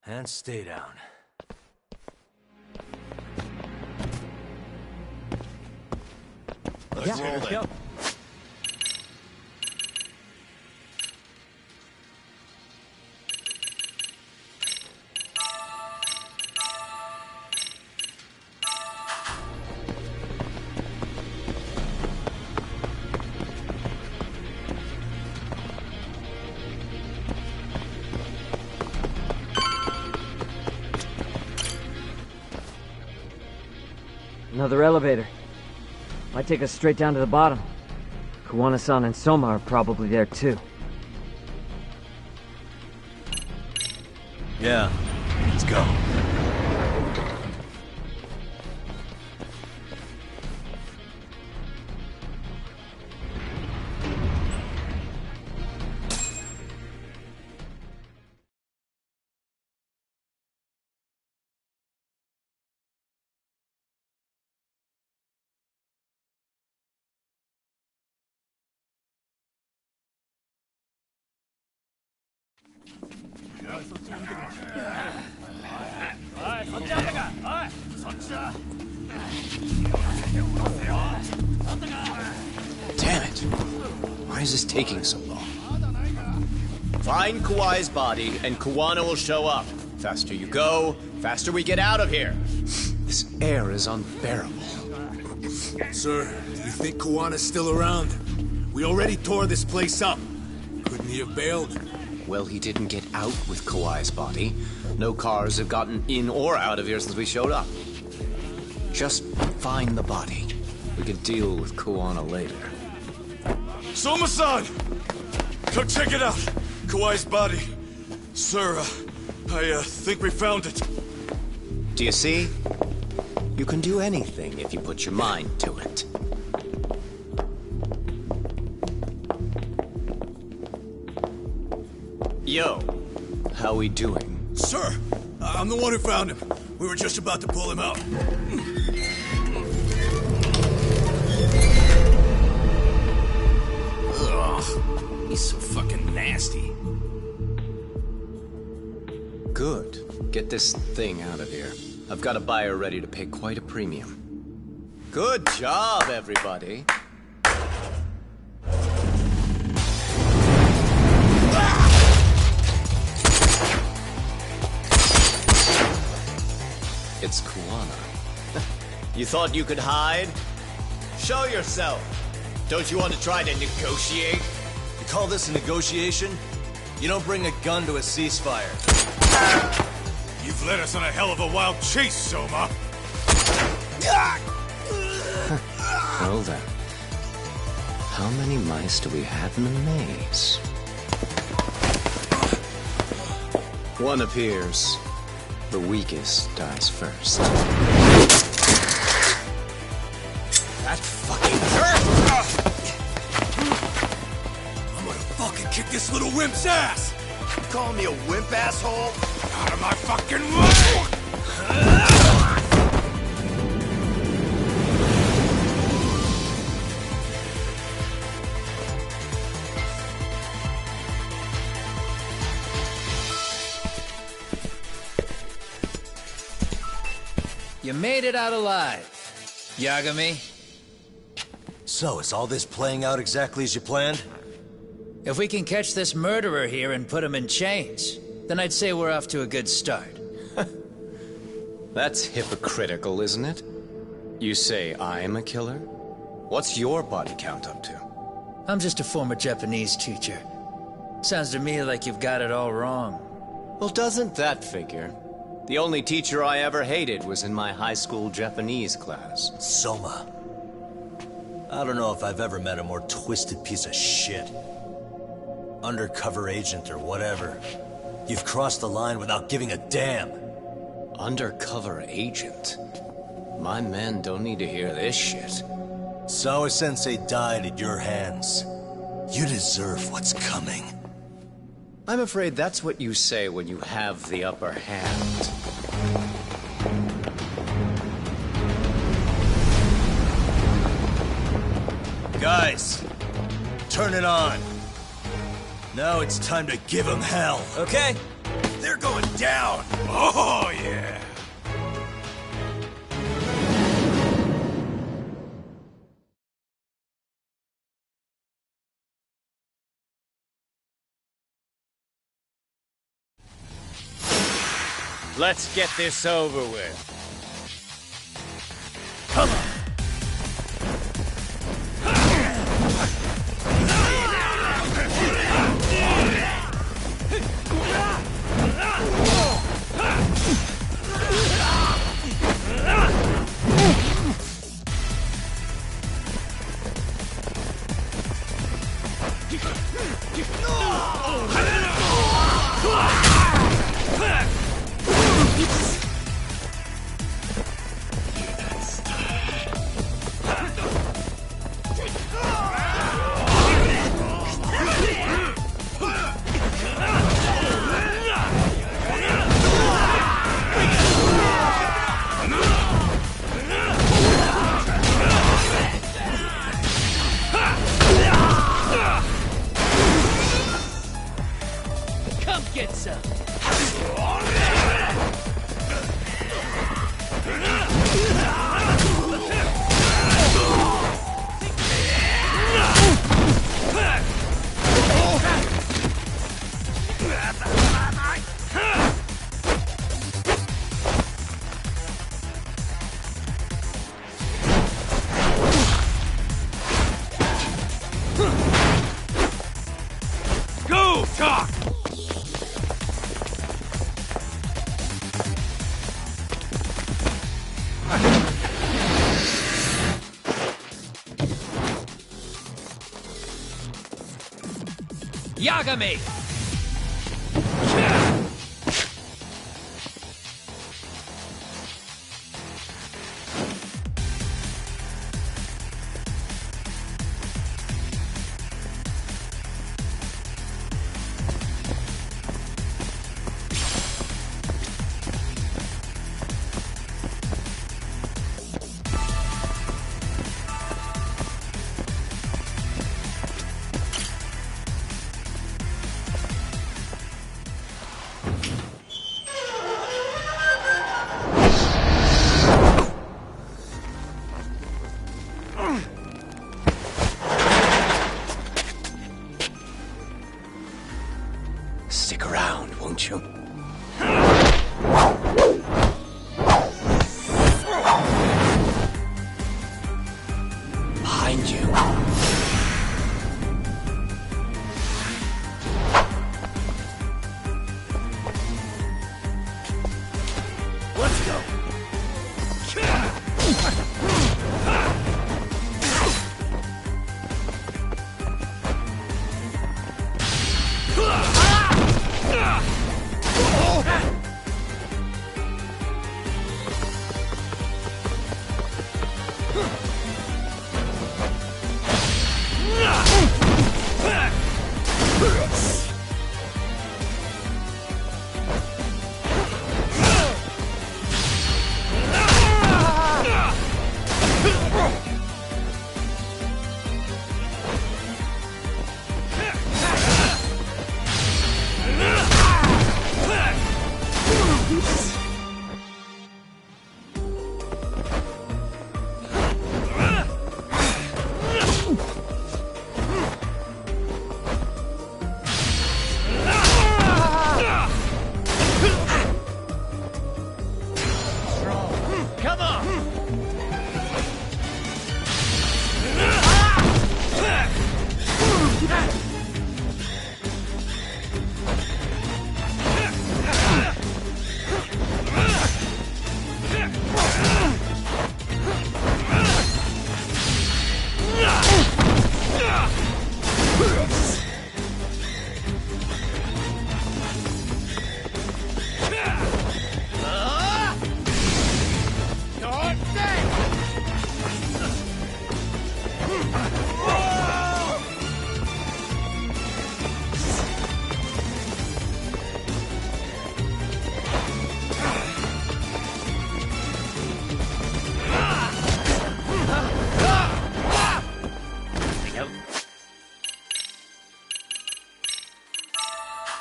And stay down. Let's roll it. Another elevator. Might take us straight down to the bottom. Kuwana-san and Soma are probably there too. Yeah, let's go. Damn it! Why is this taking so long? Find Kawai's body, and Kuwana will show up. Faster you go, faster we get out of here. This air is unbearable. Sir, do you think Kawana's still around? We already tore this place up. Couldn't he have bailed? Well, he didn't get out with Kawai's body. No cars have gotten in or out of here since we showed up. Just find the body. We can deal with Kuwana later. Soma-san! Come check it out! Kawai's body. Sir, I think we found it. Do you see? You can do anything if you put your mind to it. Yo, how we doing? Sir, I'm the one who found him. We were just about to pull him out. Ugh, he's so fucking nasty. Good. Get this thing out of here. I've got a buyer ready to pay quite a premium. Good job, everybody. It's Kuwana. You thought you could hide? Show yourself! Don't you want to try to negotiate? You call this a negotiation? You don't bring a gun to a ceasefire. You've led us on a hell of a wild chase, Soma! Well then. How many mice do we have in the maze? One appears. The weakest dies first. That fucking hurt! I'm gonna fucking kick this little wimp's ass! You calling me a wimp, asshole? Out of my fucking way! You made it out alive, Yagami. So, is all this playing out exactly as you planned? If we can catch this murderer here and put him in chains, then I'd say we're off to a good start. That's hypocritical, isn't it? You say I'm a killer? What's your body count up to? I'm just a former Japanese teacher. Sounds to me like you've got it all wrong. Well, doesn't that figure? The only teacher I ever hated was in my high school Japanese class. Soma. I don't know if I've ever met a more twisted piece of shit. Undercover agent or whatever. You've crossed the line without giving a damn. Undercover agent? My men don't need to hear this shit. Sawa-sensei died at your hands. You deserve what's coming. I'm afraid that's what you say when you have the upper hand. Guys, turn it on. Now it's time to give them hell, okay? They're going down! Oh, yeah! Let's get this over with. Come on! Yagami! Stick around, won't you? Behind you. Let's go. Come on!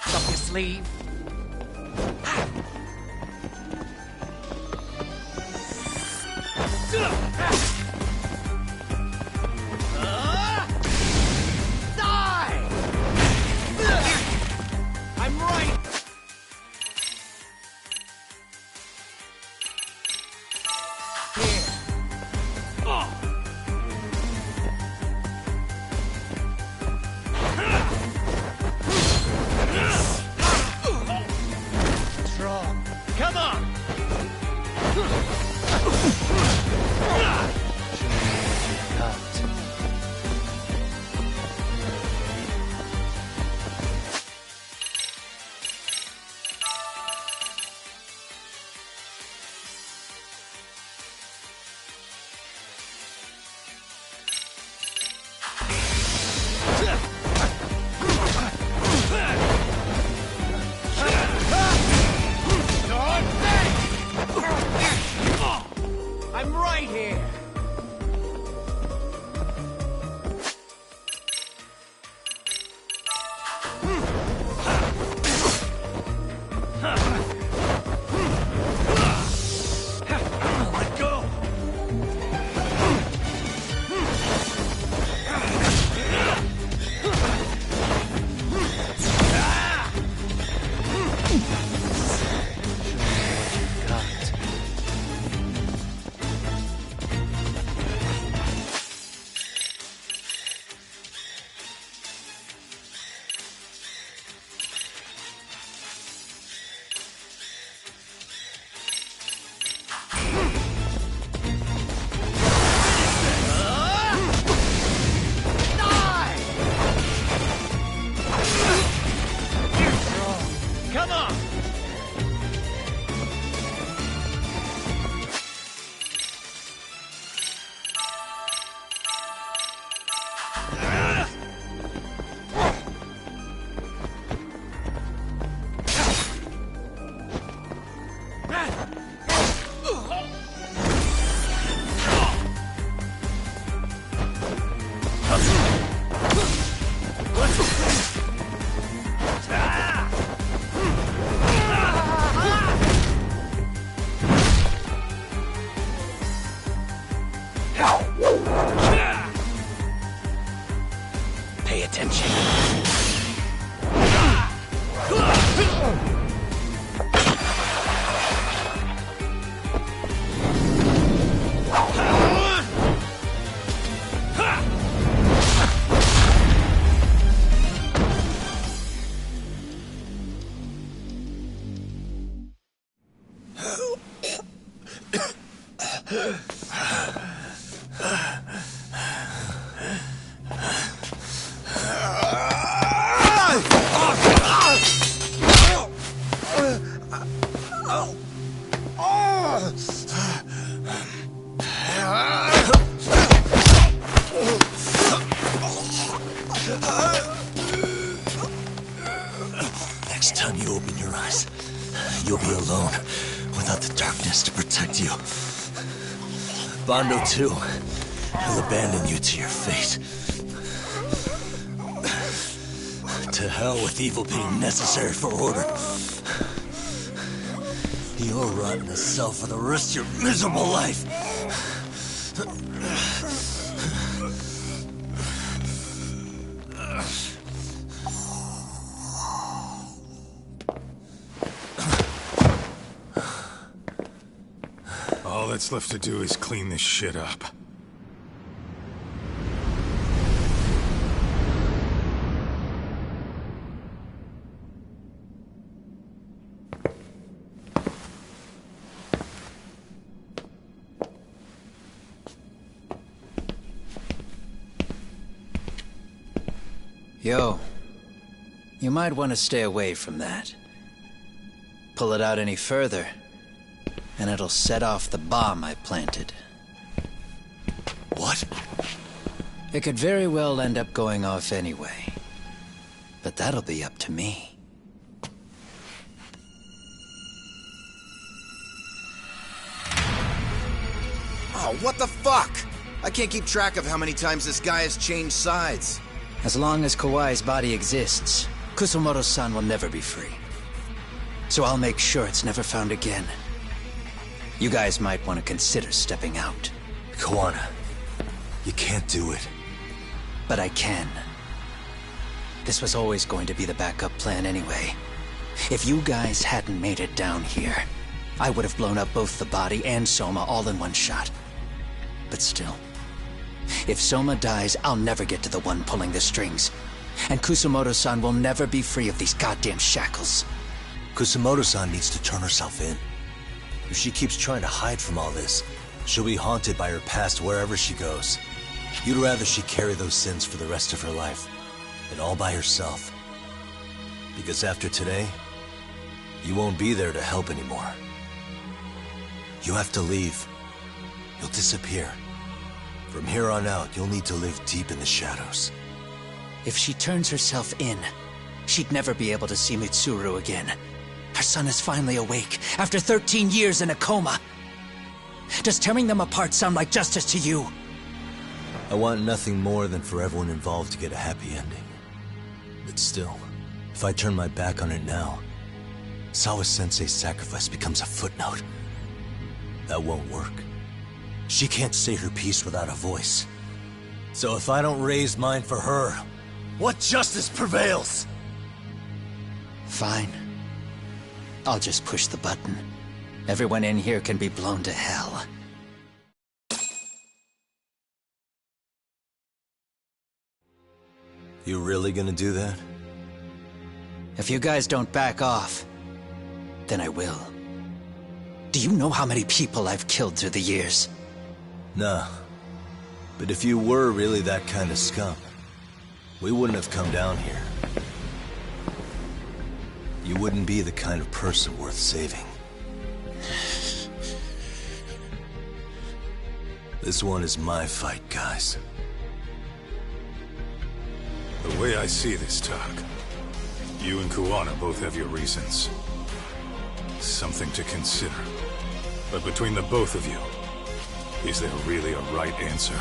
Up your sleeve. Die! I'm right. Here. Strong. Come on! I'm right here. Let go. Pay attention. Next time you open your eyes, you'll be alone, without the darkness to protect you. Bando too. He'll abandon you to your fate. To hell with evil being necessary for order. You'll rot in a cell for the rest of your miserable life. All that's left to do is clean this shit up. Yo, you might want to stay away from that. Pull it out any further, and it'll set off the bomb I planted. What? It could very well end up going off anyway. But that'll be up to me. Oh, what the fuck? I can't keep track of how many times this guy has changed sides. As long as Kawai's body exists, Kusumoto-san will never be free. So I'll make sure it's never found again. You guys might want to consider stepping out. Kawana, you can't do it. But I can. This was always going to be the backup plan anyway. If you guys hadn't made it down here, I would have blown up both the body and Soma all in one shot. But still, if Soma dies, I'll never get to the one pulling the strings. And Kusumoto-san will never be free of these goddamn shackles. Kusumoto-san needs to turn herself in. If she keeps trying to hide from all this, she'll be haunted by her past wherever she goes. You'd rather she carry those sins for the rest of her life, and all by herself. Because after today, you won't be there to help anymore. You have to leave. You'll disappear. From here on out, you'll need to live deep in the shadows. If she turns herself in, she'd never be able to see Mitsuru again. Her son is finally awake, after 13 years in a coma. Does tearing them apart sound like justice to you? I want nothing more than for everyone involved to get a happy ending. But still, if I turn my back on it now, Sawa-sensei's sacrifice becomes a footnote. That won't work. She can't say her piece without a voice. So if I don't raise mine for her, what justice prevails? Fine. I'll just push the button. Everyone in here can be blown to hell. You really gonna do that? If you guys don't back off, then I will. Do you know how many people I've killed through the years? Nah. But if you were really that kind of scum, we wouldn't have come down here. You wouldn't be the kind of person worth saving. This one is my fight, guys. The way I see this, Tak, you and Kuwana both have your reasons. Something to consider. But between the both of you, is there really a right answer?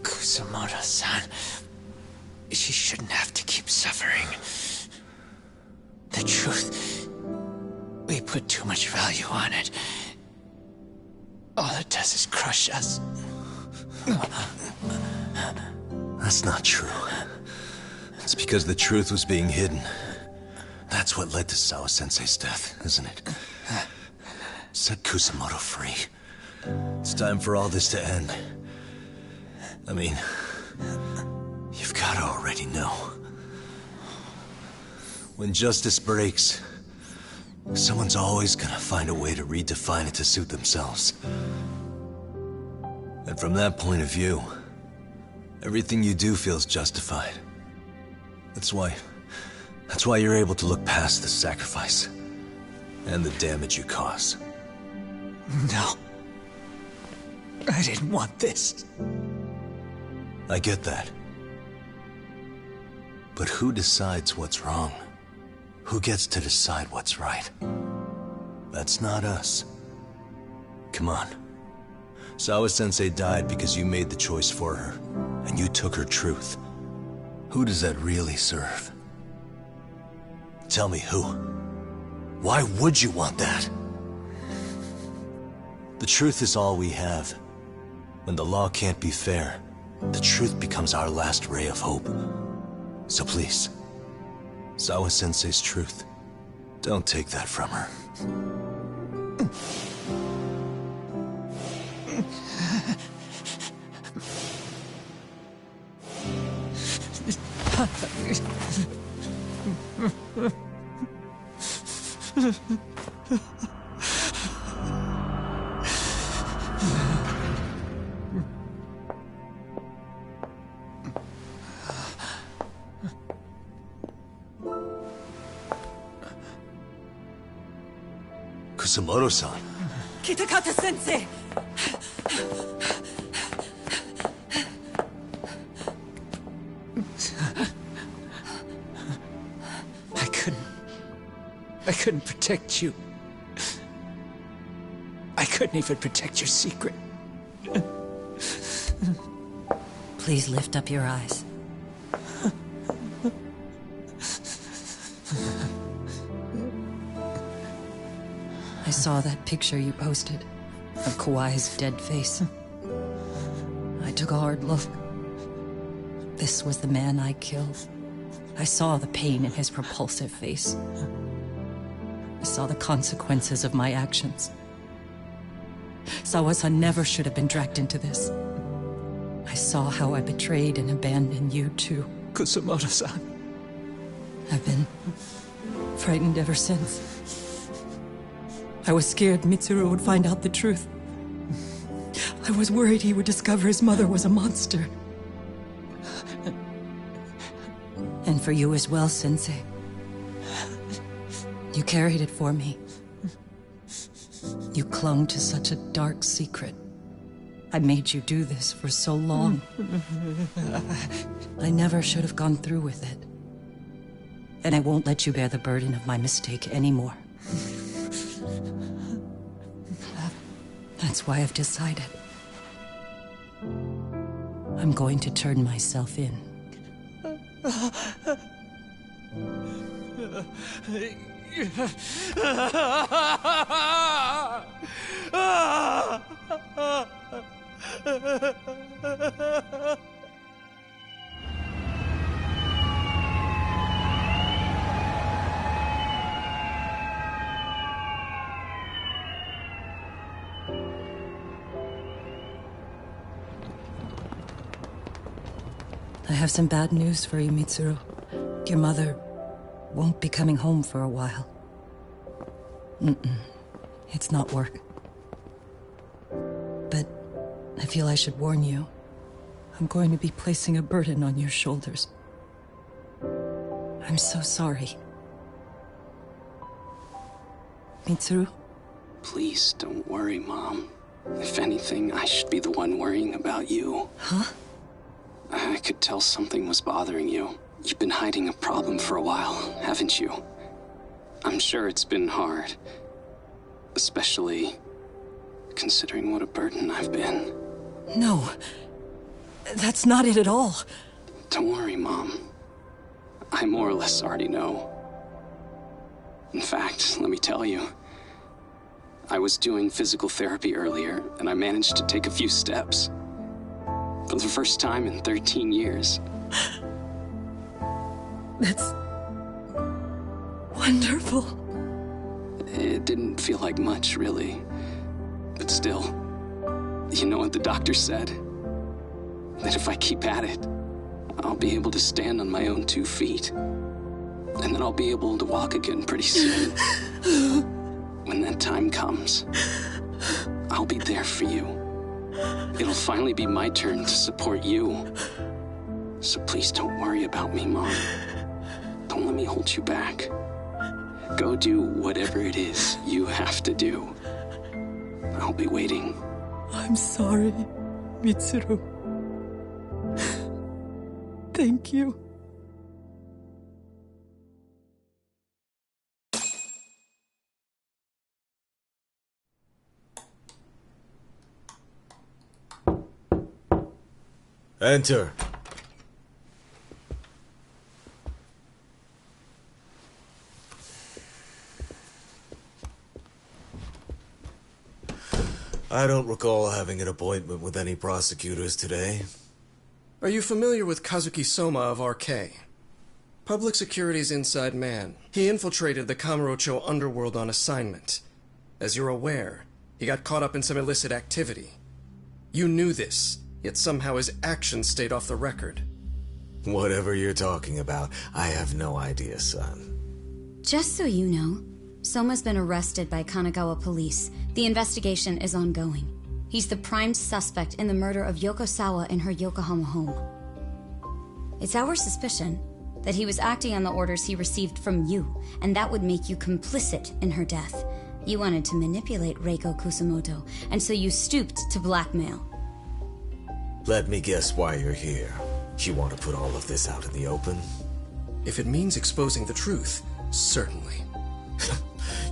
Kusumoto-san. She shouldn't have to keep suffering. The truth, we put too much value on it. All it does is crush us. That's not true. It's because the truth was being hidden. That's what led to Sawa-sensei's death, isn't it? Set Kusumoto free. It's time for all this to end. I mean, you've gotta already know. When justice breaks, someone's always gonna find a way to redefine it to suit themselves. And from that point of view, everything you do feels justified. That's why you're able to look past the sacrifice and the damage you cause. No. I didn't want this. I get that. But who decides what's wrong? Who gets to decide what's right? That's not us. Come on. Sawa-sensei died because you made the choice for her, and you took her truth. Who does that really serve? Tell me who. Why would you want that? The truth is all we have. When the law can't be fair, the truth becomes our last ray of hope. So please, Sawa-sensei's truth, don't take that from her. Kusumoto-san. Kitakata-sensei! I couldn't protect you. I couldn't even protect your secret. Please lift up your eyes. I saw that picture you posted of Kawai's dead face. I took a hard look. This was the man I killed. I saw the pain in his repulsive face. I saw the consequences of my actions. Sawa-san never should have been dragged into this. I saw how I betrayed and abandoned you too. Kusumoto-san. I've been frightened ever since. I was scared Mitsuru would find out the truth. I was worried he would discover his mother was a monster. And for you as well, Sensei. You carried it for me. You clung to such a dark secret. I made you do this for so long. I never should have gone through with it. And I won't let you bear the burden of my mistake anymore. That's why I've decided. I'm going to turn myself in. I have some bad news for you, Mitsuru. Your mother won't be coming home for a while. It's not work. But I feel I should warn you. I'm going to be placing a burden on your shoulders. I'm so sorry. Mitsuru? Please don't worry, Mom. If anything, I should be the one worrying about you. Huh? I could tell something was bothering you. You've been hiding a problem for a while, haven't you? I'm sure it's been hard. Especially considering what a burden I've been. No. That's not it at all. Don't worry, Mom. I more or less already know. In fact, let me tell you. I was doing physical therapy earlier, and I managed to take a few steps. For the first time in 13 years. That's wonderful. It didn't feel like much, really. But still, you know what the doctor said? That if I keep at it, I'll be able to stand on my own 2 feet. And then I'll be able to walk again pretty soon. When that time comes, I'll be there for you. It'll finally be my turn to support you. So please don't worry about me, Mom. Don't let me hold you back. Go do whatever it is you have to do. I'll be waiting. I'm sorry, Mitsuru. Thank you. Enter. I don't recall having an appointment with any prosecutors today. Are you familiar with Kazuki Soma of RK? Public Security's inside man. He infiltrated the Kamurocho underworld on assignment. As you're aware, he got caught up in some illicit activity. You knew this, yet somehow his actions stayed off the record. Whatever you're talking about, I have no idea, son. Just so you know, Soma's been arrested by Kanagawa police. The investigation is ongoing. He's the prime suspect in the murder of Yoko Sawa in her Yokohama home. It's our suspicion that he was acting on the orders he received from you, and that would make you complicit in her death. You wanted to manipulate Reiko Kusamoto, and so you stooped to blackmail. Let me guess why you're here. You want to put all of this out in the open? If it means exposing the truth, certainly.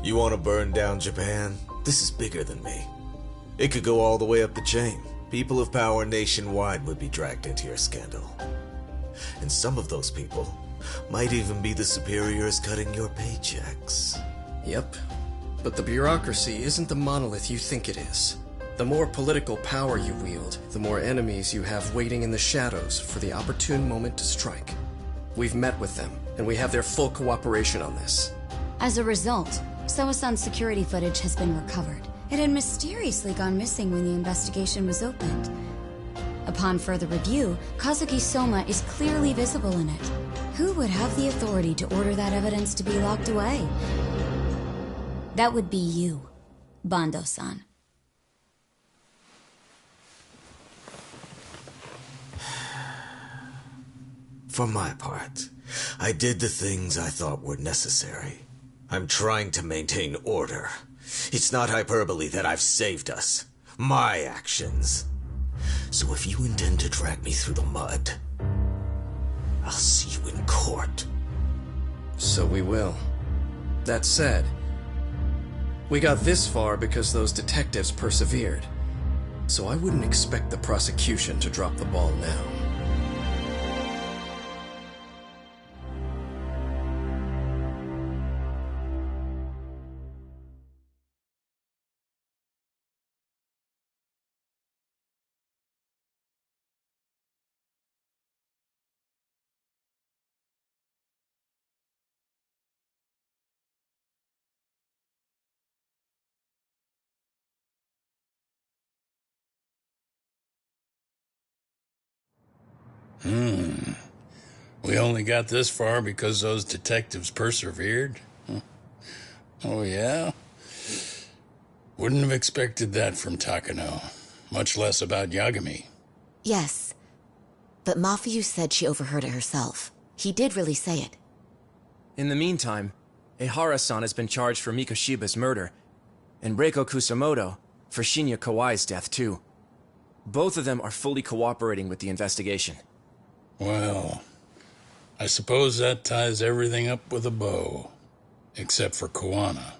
You want to burn down Japan? This is bigger than me. It could go all the way up the chain. People of power nationwide would be dragged into your scandal. And some of those people might even be the superiors cutting your paychecks. Yep. But the bureaucracy isn't the monolith you think it is. The more political power you wield, the more enemies you have waiting in the shadows for the opportune moment to strike. We've met with them, and we have their full cooperation on this. As a result, Soa-san's security footage has been recovered. It had mysteriously gone missing when the investigation was opened. Upon further review, Kazuki Soma is clearly visible in it. Who would have the authority to order that evidence to be locked away? That would be you, Bando-san. For my part, I did the things I thought were necessary. I'm trying to maintain order. It's not hyperbole that I've saved us. My actions. So if you intend to drag me through the mud, I'll see you in court. So we will. That said, we got this far because those detectives persevered. So I wouldn't expect the prosecution to drop the ball now. We only got this far because those detectives persevered? Huh. Oh, yeah? Wouldn't have expected that from Takano. Much less about Yagami. Yes. But Mafuyu said she overheard it herself. He did really say it. In the meantime, Ehara-san has been charged for Mikoshiba's murder, and Reiko Kusamoto for Shinya Kawai's death, too. Both of them are fully cooperating with the investigation. Well, I suppose that ties everything up with a bow. Except for Kuwana.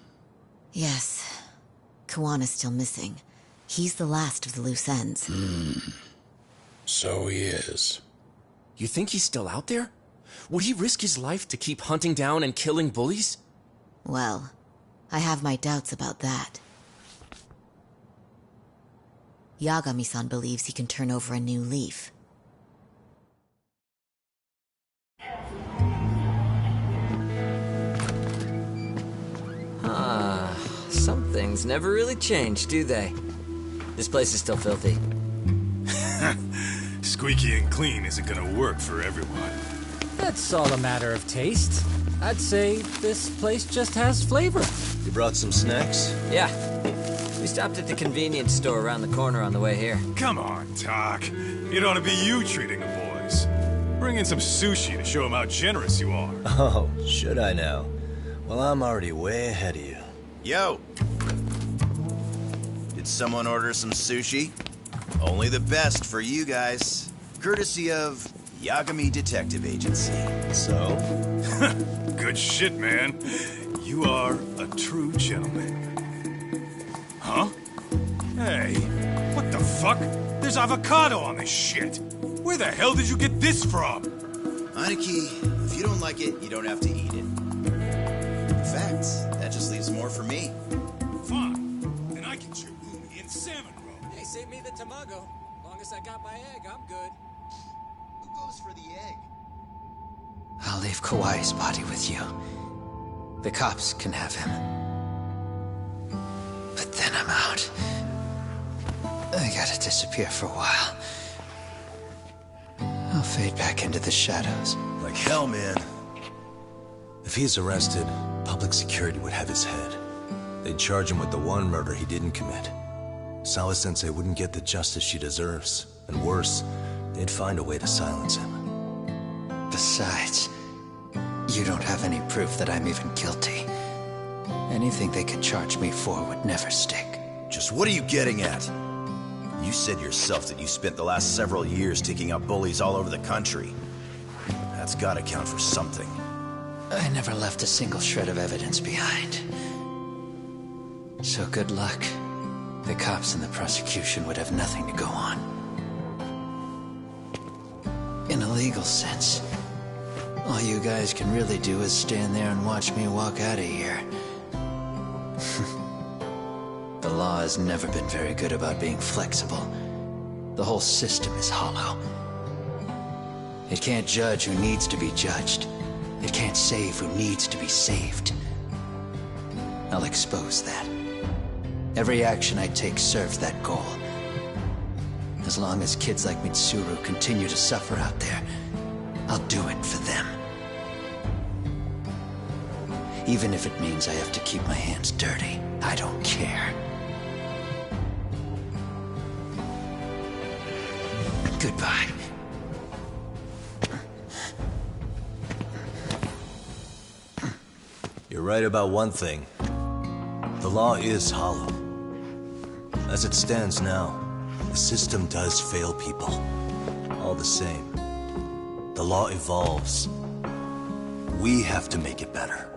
Yes. Kuwana's still missing. He's the last of the loose ends. So he is. You think he's still out there? Would he risk his life to keep hunting down and killing bullies? Well, I have my doubts about that. Yagami-san believes he can turn over a new leaf. Some things never really change, do they? This place is still filthy. Squeaky and clean isn't gonna work for everyone. That's all a matter of taste. I'd say this place just has flavor. You brought some snacks? Yeah. We stopped at the convenience store around the corner on the way here. Come on, Talk. It ought to be you treating the boys. Bring in some sushi to show them how generous you are. Oh, should I now? Well, I'm already way ahead of you. Yo! Did someone order some sushi? Only the best for you guys. Courtesy of Yagami Detective Agency. So? Good shit, man. You are a true gentleman. Huh? Hey, what the fuck? There's avocado on this shit. Where the hell did you get this from? Aniki, if you don't like it, you don't have to eat it. In fact, that just leaves more for me. Fine. Then I can chew umi and salmon roe. Hey, save me the tamago. Long as I got my egg, I'm good. Who goes for the egg? I'll leave Kawai's body with you. The cops can have him. But then I'm out. I gotta disappear for a while. I'll fade back into the shadows. Like hell, man. If he's arrested, public security would have his head. They'd charge him with the one murder he didn't commit. Sawa-sensei wouldn't get the justice she deserves. And worse, they'd find a way to silence him. Besides, you don't have any proof that I'm even guilty. Anything they could charge me for would never stick. Just what are you getting at? You said yourself that you spent the last several years taking out bullies all over the country. That's gotta count for something. I never left a single shred of evidence behind. So good luck. The cops and the prosecution would have nothing to go on. In a legal sense, all you guys can really do is stand there and watch me walk out of here. The law has never been very good about being flexible. The whole system is hollow. It can't judge who needs to be judged. It can't save who needs to be saved. I'll expose that. Every action I take serves that goal. As long as kids like Mitsuru continue to suffer out there, I'll do it for them. Even if it means I have to keep my hands dirty, I don't care. Goodbye. You're right about one thing. The law is hollow. As it stands now, the system does fail people. All the same, the law evolves. We have to make it better.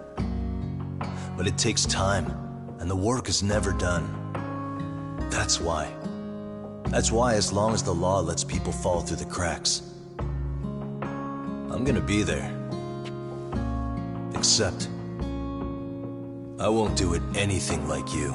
But it takes time, and the work is never done. That's why. That's why as long as the law lets people fall through the cracks, I'm gonna be there. Except, I won't do it anything like you.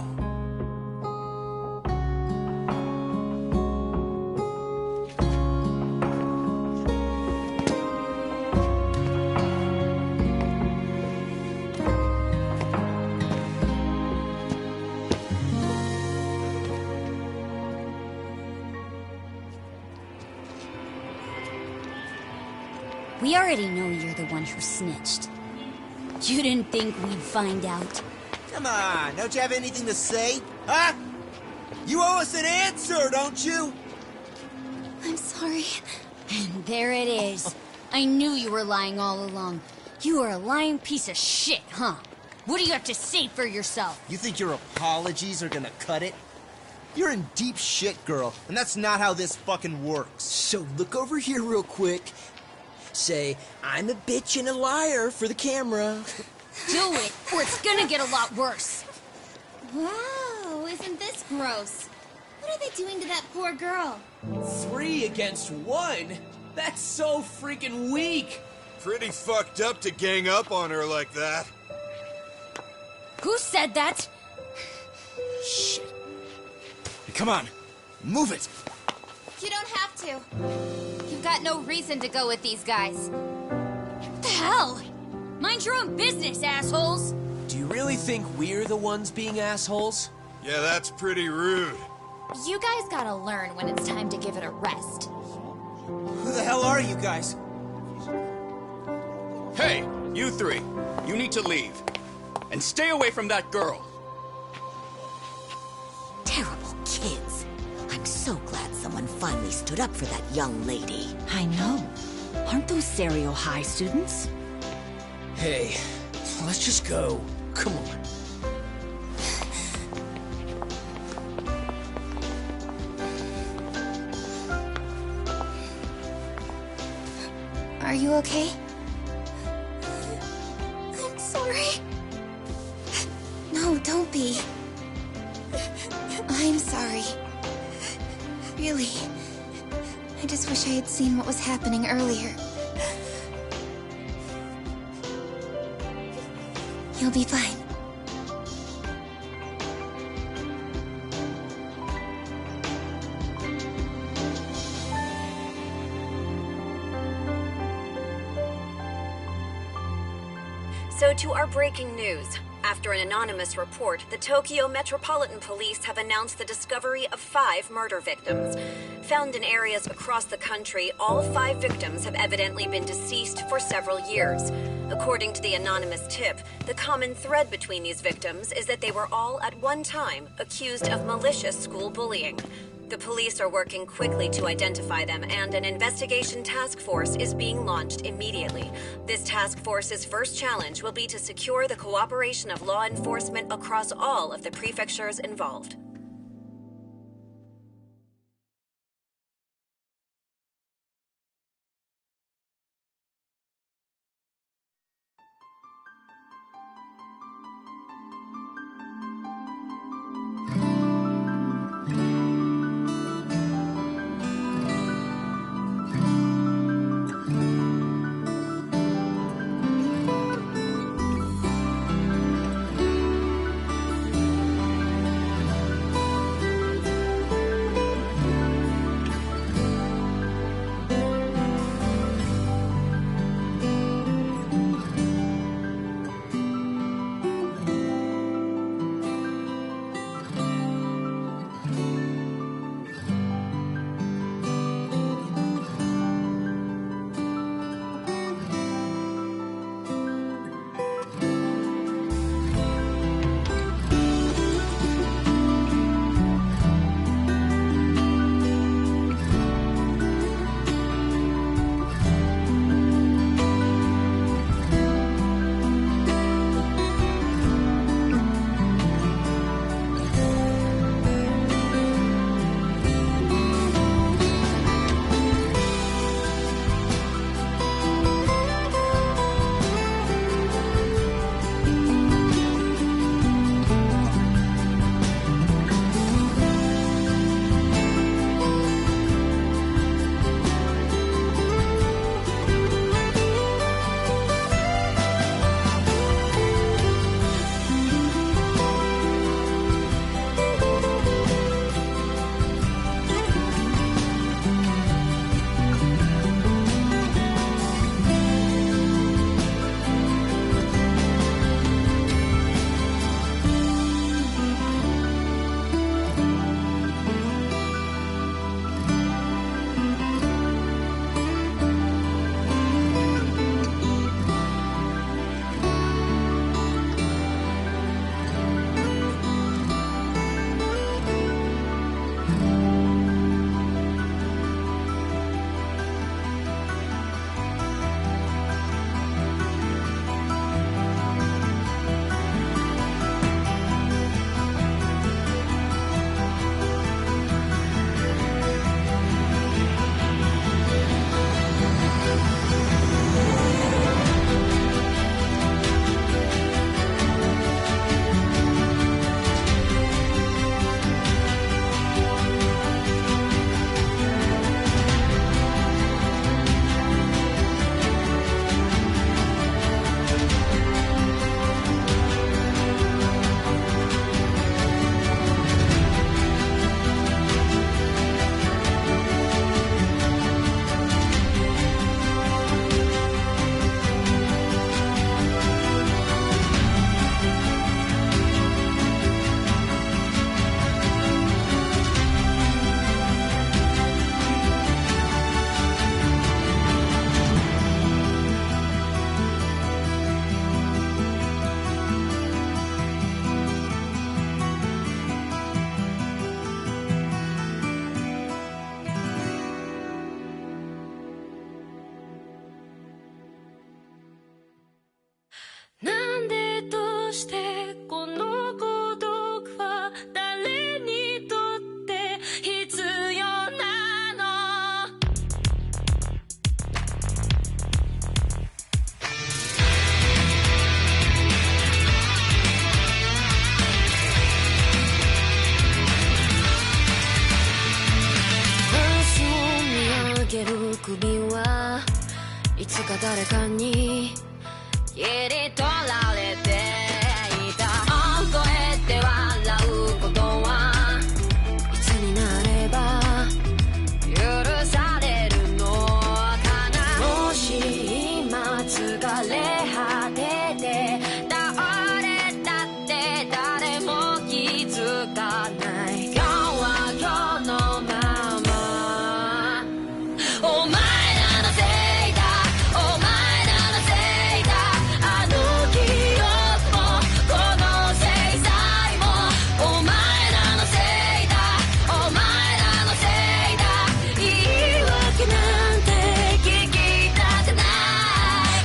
We already know you're the one who snitched. You didn't think we'd find out? Come on, don't you have anything to say? Huh? You owe us an answer, don't you? I'm sorry. And there it is. I knew you were lying all along. You are a lying piece of shit, huh? What do you have to say for yourself? You think your apologies are gonna cut it? You're in deep shit, girl, and that's not how this fucking works. So look over here real quick. Say, I'm a bitch and a liar for the camera. Do it, or it's gonna get a lot worse. Wow, isn't this gross? What are they doing to that poor girl? 3 against 1? That's so freaking weak! Pretty fucked up to gang up on her like that. Who said that? Shit. Come on, move it. You don't have to. You've got no reason to go with these guys. What the hell? Mind your own business, assholes! Do you really think we're the ones being assholes? Yeah, that's pretty rude. You guys gotta learn when it's time to give it a rest. Who the hell are you guys? Hey, you three. You need to leave. And stay away from that girl. Terrible kids. I'm so glad someone finally stood up for that young lady. I know. Aren't those Serio High students? Hey, let's just go. Come on. Are you okay? I'm sorry. No, don't be. I'm sorry. Really. I just just wish I had seen what was happening earlier. You'll be fine. So to our breaking news. After an anonymous report, the Tokyo Metropolitan Police have announced the discovery of 5 murder victims. Found in areas across the country, all 5 victims have evidently been deceased for several years. According to the anonymous tip, the common thread between these victims is that they were all at one time accused of malicious school bullying. The police are working quickly to identify them, and an investigation task force is being launched immediately. This task force's first challenge will be to secure the cooperation of law enforcement across all of the prefectures involved. 首はいつか誰かに切り取られていた。覚えて笑うことはいつになれば許されるのかな。もし今疲れ果てて倒れたって誰も気づかない。今日は今日のまま。お前らのせいだ、お前らのせいだ。あの記憶もこの制裁もお前らのせいだ、お前らのせいだ。言い訳なんて聞きたくない。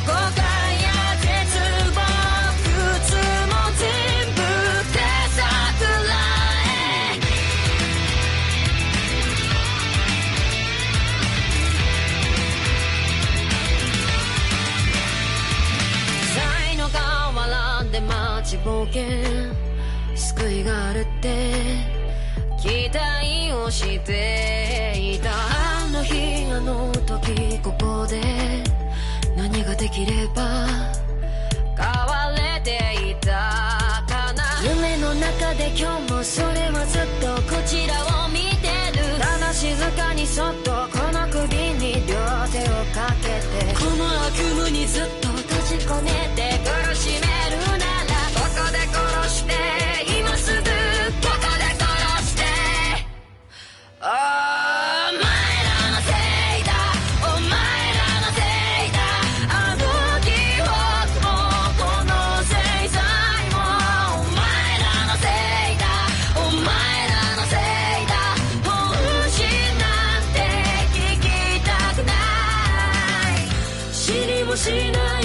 誤解や絶望苦痛も全部手さくらえ。才の河原で待ちぼうけ救いがあるって期待をしていた。あの日あの時ここで何ができれば変われていたかな。夢の中で今日もそれはずっとこちらを見てる。ただ静かにそっとこの首に両手をかけて、この悪夢にずっと閉じ込めて苦しめるならここで殺して今すぐここで殺して。お前らのせいだ、お前らのせいだ。あの記憶もこの制裁もお前らのせいだ、お前らのせいだ。本心なんて聞きたくない。知りもしない